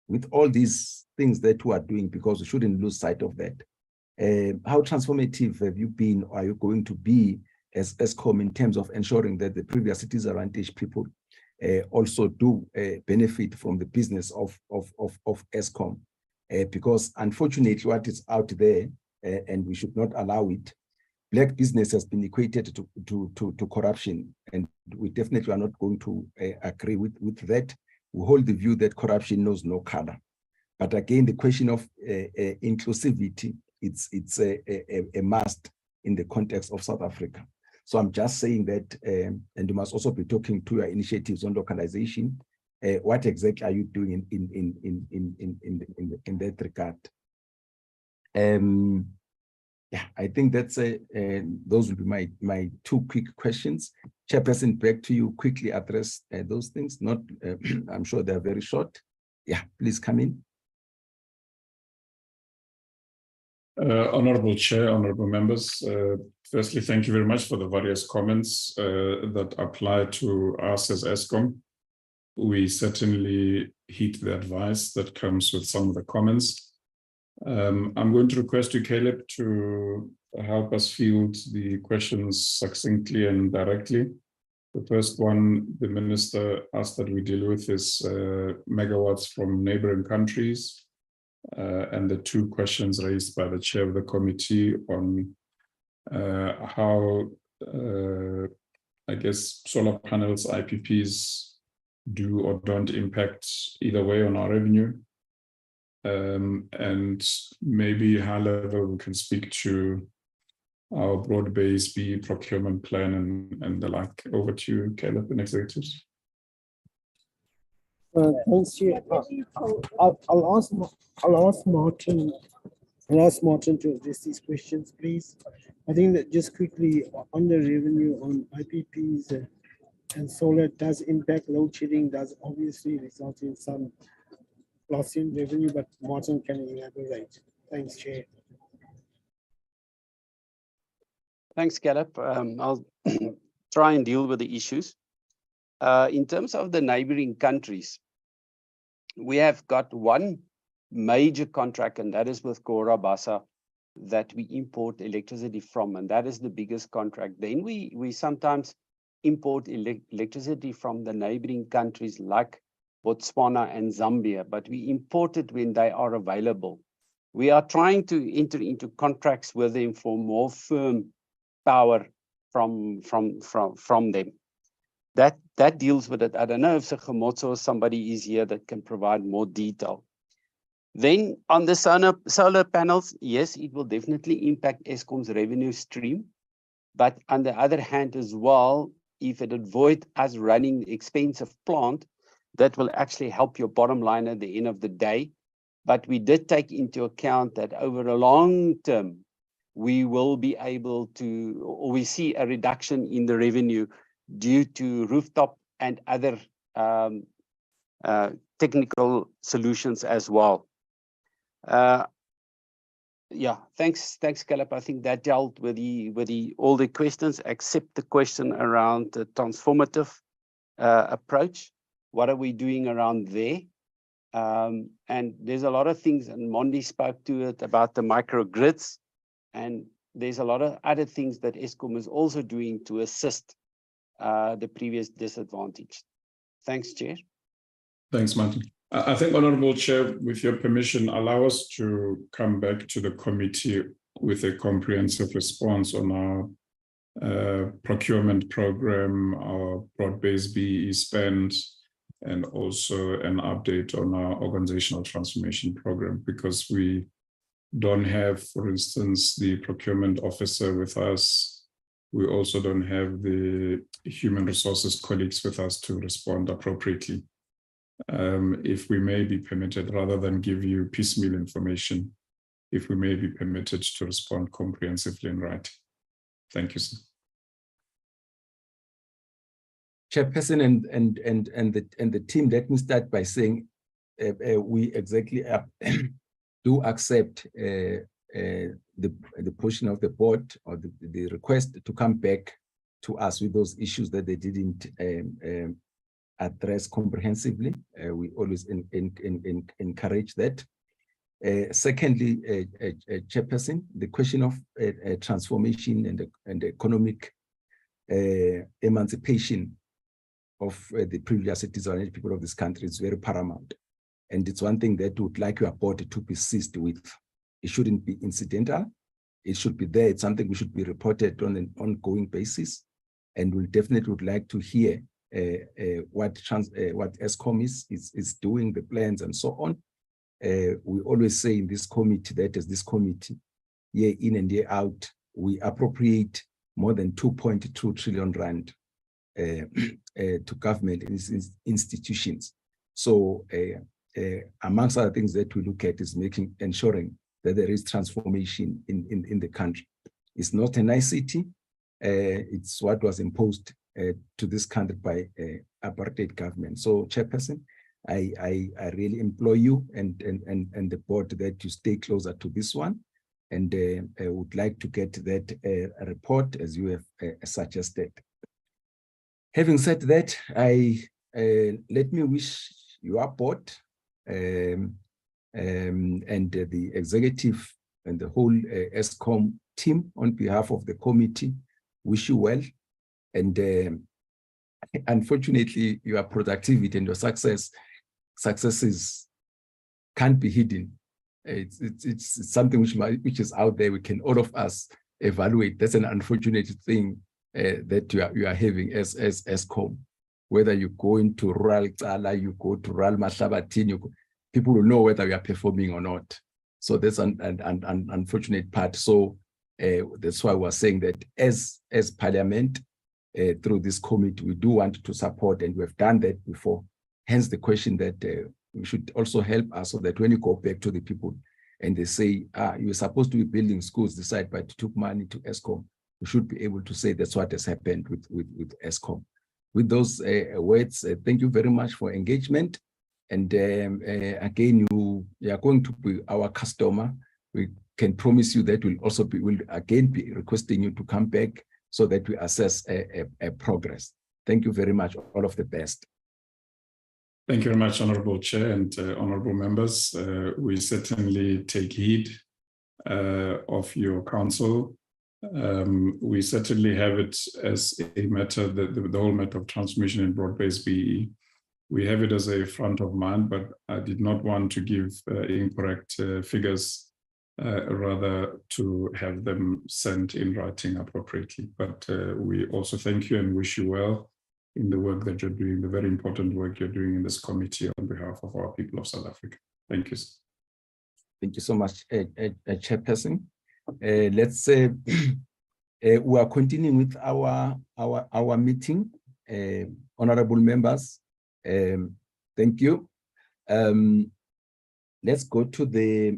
with all these things that we are doing, because we shouldn't lose sight of that, how transformative have you been, or are you going to be as Eskom in terms of ensuring that the previously disadvantaged people also do benefit from the business of Eskom? Because unfortunately, what is out there, and we should not allow it, Black business has been equated to corruption, and we definitely are not going to agree with that. We hold the view that corruption knows no color. But again, the question of inclusivity, it's a must in the context of South Africa. So I'm just saying that, and you must also be talking to your initiatives on localization. What exactly are you doing in that regard? Yeah, I think that's those will be my two quick questions. Chairperson, back to you. Quickly address those things. Not, I'm sure they're very short. Yeah, please come in. Honorable Chair, honorable members, firstly, thank you very much for the various comments that apply to us as Eskom. We certainly heed the advice that comes with some of the comments. I'm going to request you, Caleb, to help us field the questions succinctly and directly. The first one the Minister asked that we deal with is megawatts from neighboring countries, and the two questions raised by the chair of the committee on how, I guess, solar panels, IPPs do or don't impact either way on our revenue. And maybe high level, we can speak to our broad-based B procurement plan and the like. Over to you, Caleb, and executives. Thanks, Chair. I'll ask Martin to address these questions, please. I think that just quickly on the revenue on IPPs and solar does impact. Load shedding does obviously result in some loss in revenue, but Martin can elaborate. Thanks, Chair. Thanks, Caleb. I'll try and deal with the issues. In terms of the neighboring countries, we have got one major contract, and that is with Cahora Bassa, that we import electricity from, and that is the biggest contract. Then we sometimes import electricity from the neighboring countries like Botswana and Zambia, but we import it when they are available. We are trying to enter into contracts with them for more firm power from them. That deals with it. I don't know if Sekhamotso or somebody is here that can provide more detail. Then on the solar panels, yes, it will definitely impact Eskom's revenue stream. But on the other hand as well, if it avoids us running expensive plant, that will actually help your bottom line at the end of the day. But we did take into account that over a long term, we will be able to, or we see a reduction in the revenue due to rooftop and other technical solutions as well. Yeah, thanks, Caleb. I think that dealt with all the questions except the question around the transformative approach. What are we doing around there? And there's a lot of things, and Mondi spoke to it about the microgrids, and there's a lot of other things that Eskom is also doing to assist the previous disadvantaged. Thanks, Chair. Thanks, Martin. I think, Honorable Chair, with your permission, allow us to come back to the committee with a comprehensive response on our procurement program, our broad-based BEE spend, and also an update on our organizational transformation program, because we don't have, for instance, the procurement officer with us. We also don't have the human resources colleagues with us to respond appropriately. If we may be permitted, rather than give you piecemeal information, if we may be permitted to respond comprehensively in writing. Thank you, sir. Chairperson and the team, let me start by saying we exactly do accept the portion of the board or the request to come back to us with those issues that they didn't address comprehensively. We always encourage that. Secondly, Chairperson, the question of transformation and economic emancipation of the previous citizens people of this country is very paramount. And it's one thing that we would like your board to persist with. It shouldn't be incidental. It should be there. It's something we should be reported on an ongoing basis. And we definitely would like to hear what Eskom is doing, the plans and so on. We always say in this committee that as this committee, year in and year out, we appropriate more than 2.2 trillion rand to government institutions. So amongst other things that we look at is ensuring that there is transformation in the country. It's not an ICT, it's what was imposed to this country by apartheid government. So Chairperson, I really implore you and the board that you stay closer to this one. And I would like to get that report as you have suggested. Having said that, let me wish your board and the executive and the whole Eskom team on behalf of the committee, wish you well. And unfortunately, your productivity and your successes can't be hidden. It's something which is out there. We can all of us evaluate. That's an unfortunate thing that you are having as Eskom. Whether you go into rural Tsala, you go to rural Mahlabathini, people will know whether you are performing or not. So that's an unfortunate part. So that's why we're saying that as Parliament, through this committee, we do want to support, and we have done that before. Hence the question that we should also help us so that when you go back to the people and they say, you're supposed to be building schools this side, but you took money to Eskom, we should be able to say that's what has happened with Eskom. With those words, thank you very much for engagement. And again, you are going to be our customer. We can promise you that we'll again be requesting you to come back so that we assess a progress. Thank you very much. All of the best. Thank you very much, Honorable Chair and honorable members. We certainly take heed of your counsel. We certainly have it as a matter, the whole matter of transmission and broad-based BE. We have it as a front of mind, but I did not want to give incorrect figures, rather to have them sent in writing appropriately. But we also thank you and wish you well in the work that you're doing, the very important work you're doing in this committee on behalf of our people of South Africa. Thank you. Thank you so much, Chairperson. Let's say we are continuing with our meeting. Honorable members, thank you. Let's go to the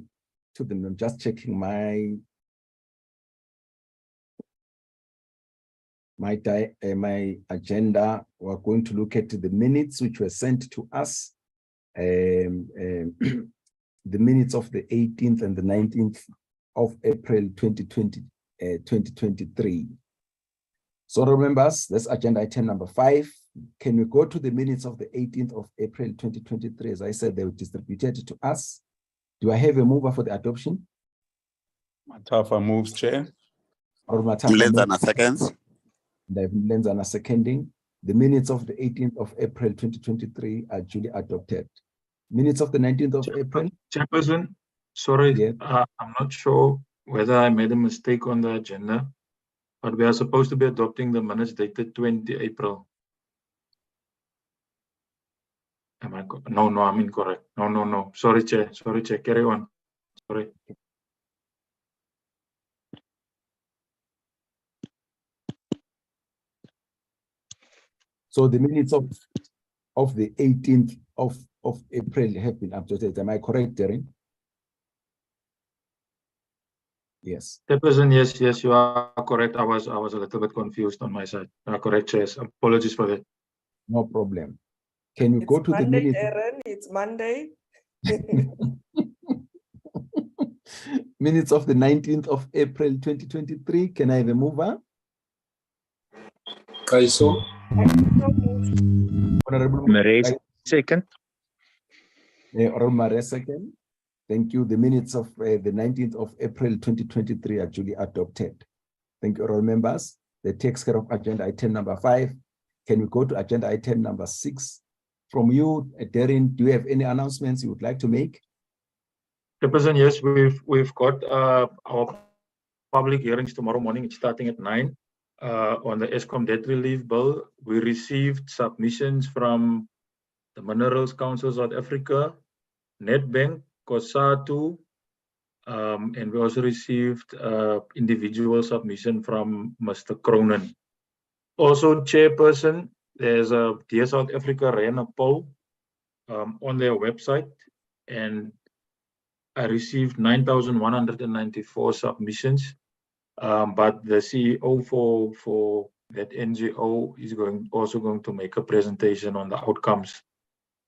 I'm just checking my agenda. We're going to look at the minutes which were sent to us. The minutes of the 18th and the 19th of April 2023. So members, that's agenda item number 5. Can we go to the minutes of the 18th of April 2023? As I said, they were distributed to us. Do I have a mover for the adoption? Matafa moves, Chair. Or Matafa Lenzana seconds. Lenzana seconding. The minutes of the 18th of April 2023 are duly adopted. Minutes of the 19th of April. Chairperson, sorry, yes. I'm not sure whether I made a mistake on the agenda, but we are supposed to be adopting the minutes dated 20 April. Am I no, I'm incorrect. No. Sorry, Chair. Carry on. Sorry. So the minutes of the 18th of April have been adopted. Am I correct, Darren? Yes. Chairperson, yes, you are correct. I was a little bit confused on my side. Correct, Chair. Apologies for that. No problem. Can we go to Monday, the minutes? Darren, it's Monday. Minutes of the 19th of April 2023. Can I have a mover? Kaiso. Honorable Marais, second. Honorable Marais, second. Thank you. The minutes of the 19th of April 2023 are duly adopted. Thank you, all members. That takes care of agenda item number 5. Can we go to agenda item number 6? From you, Darren, do you have any announcements you would like to make? Chairperson, yes, we've got our public hearings tomorrow morning. It's starting at 9 on the Eskom debt relief bill. We received submissions from the Minerals Council South Africa, Nedbank, COSATU, and we also received individual submission from Mr. Cronin. Also, Chairperson, there's a Dear South Africa ran a poll on their website, and I received 9,194 submissions. But the CEO for that NGO is also going to make a presentation on the outcomes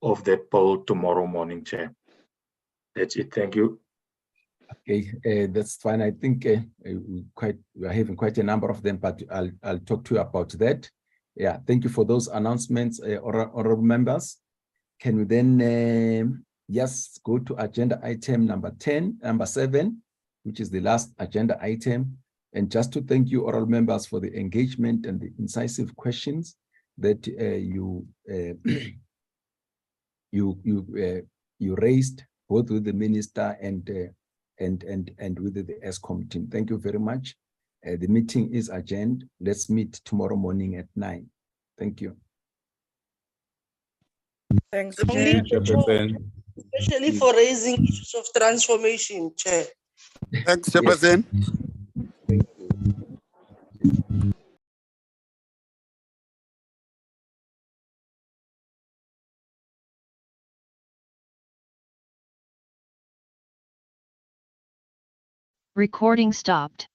of that poll tomorrow morning, Chair. That's it. Thank you. Okay, that's fine. I think we are having quite a number of them, but I'll talk to you about that. Yeah, thank you for those announcements, honorable members. Can we then yes, go to agenda item number 7, which is the last agenda item. And just to thank you, honorable members, for the engagement and the incisive questions that you raised, both with the minister and with the Eskom team. Thank you very much. The meeting is adjourned. Let's meet tomorrow morning at 9. Thank you. Thanks, Chair. Especially for raising issues of transformation, Chair. Thanks, Chairperson. Thank you. Recording stopped.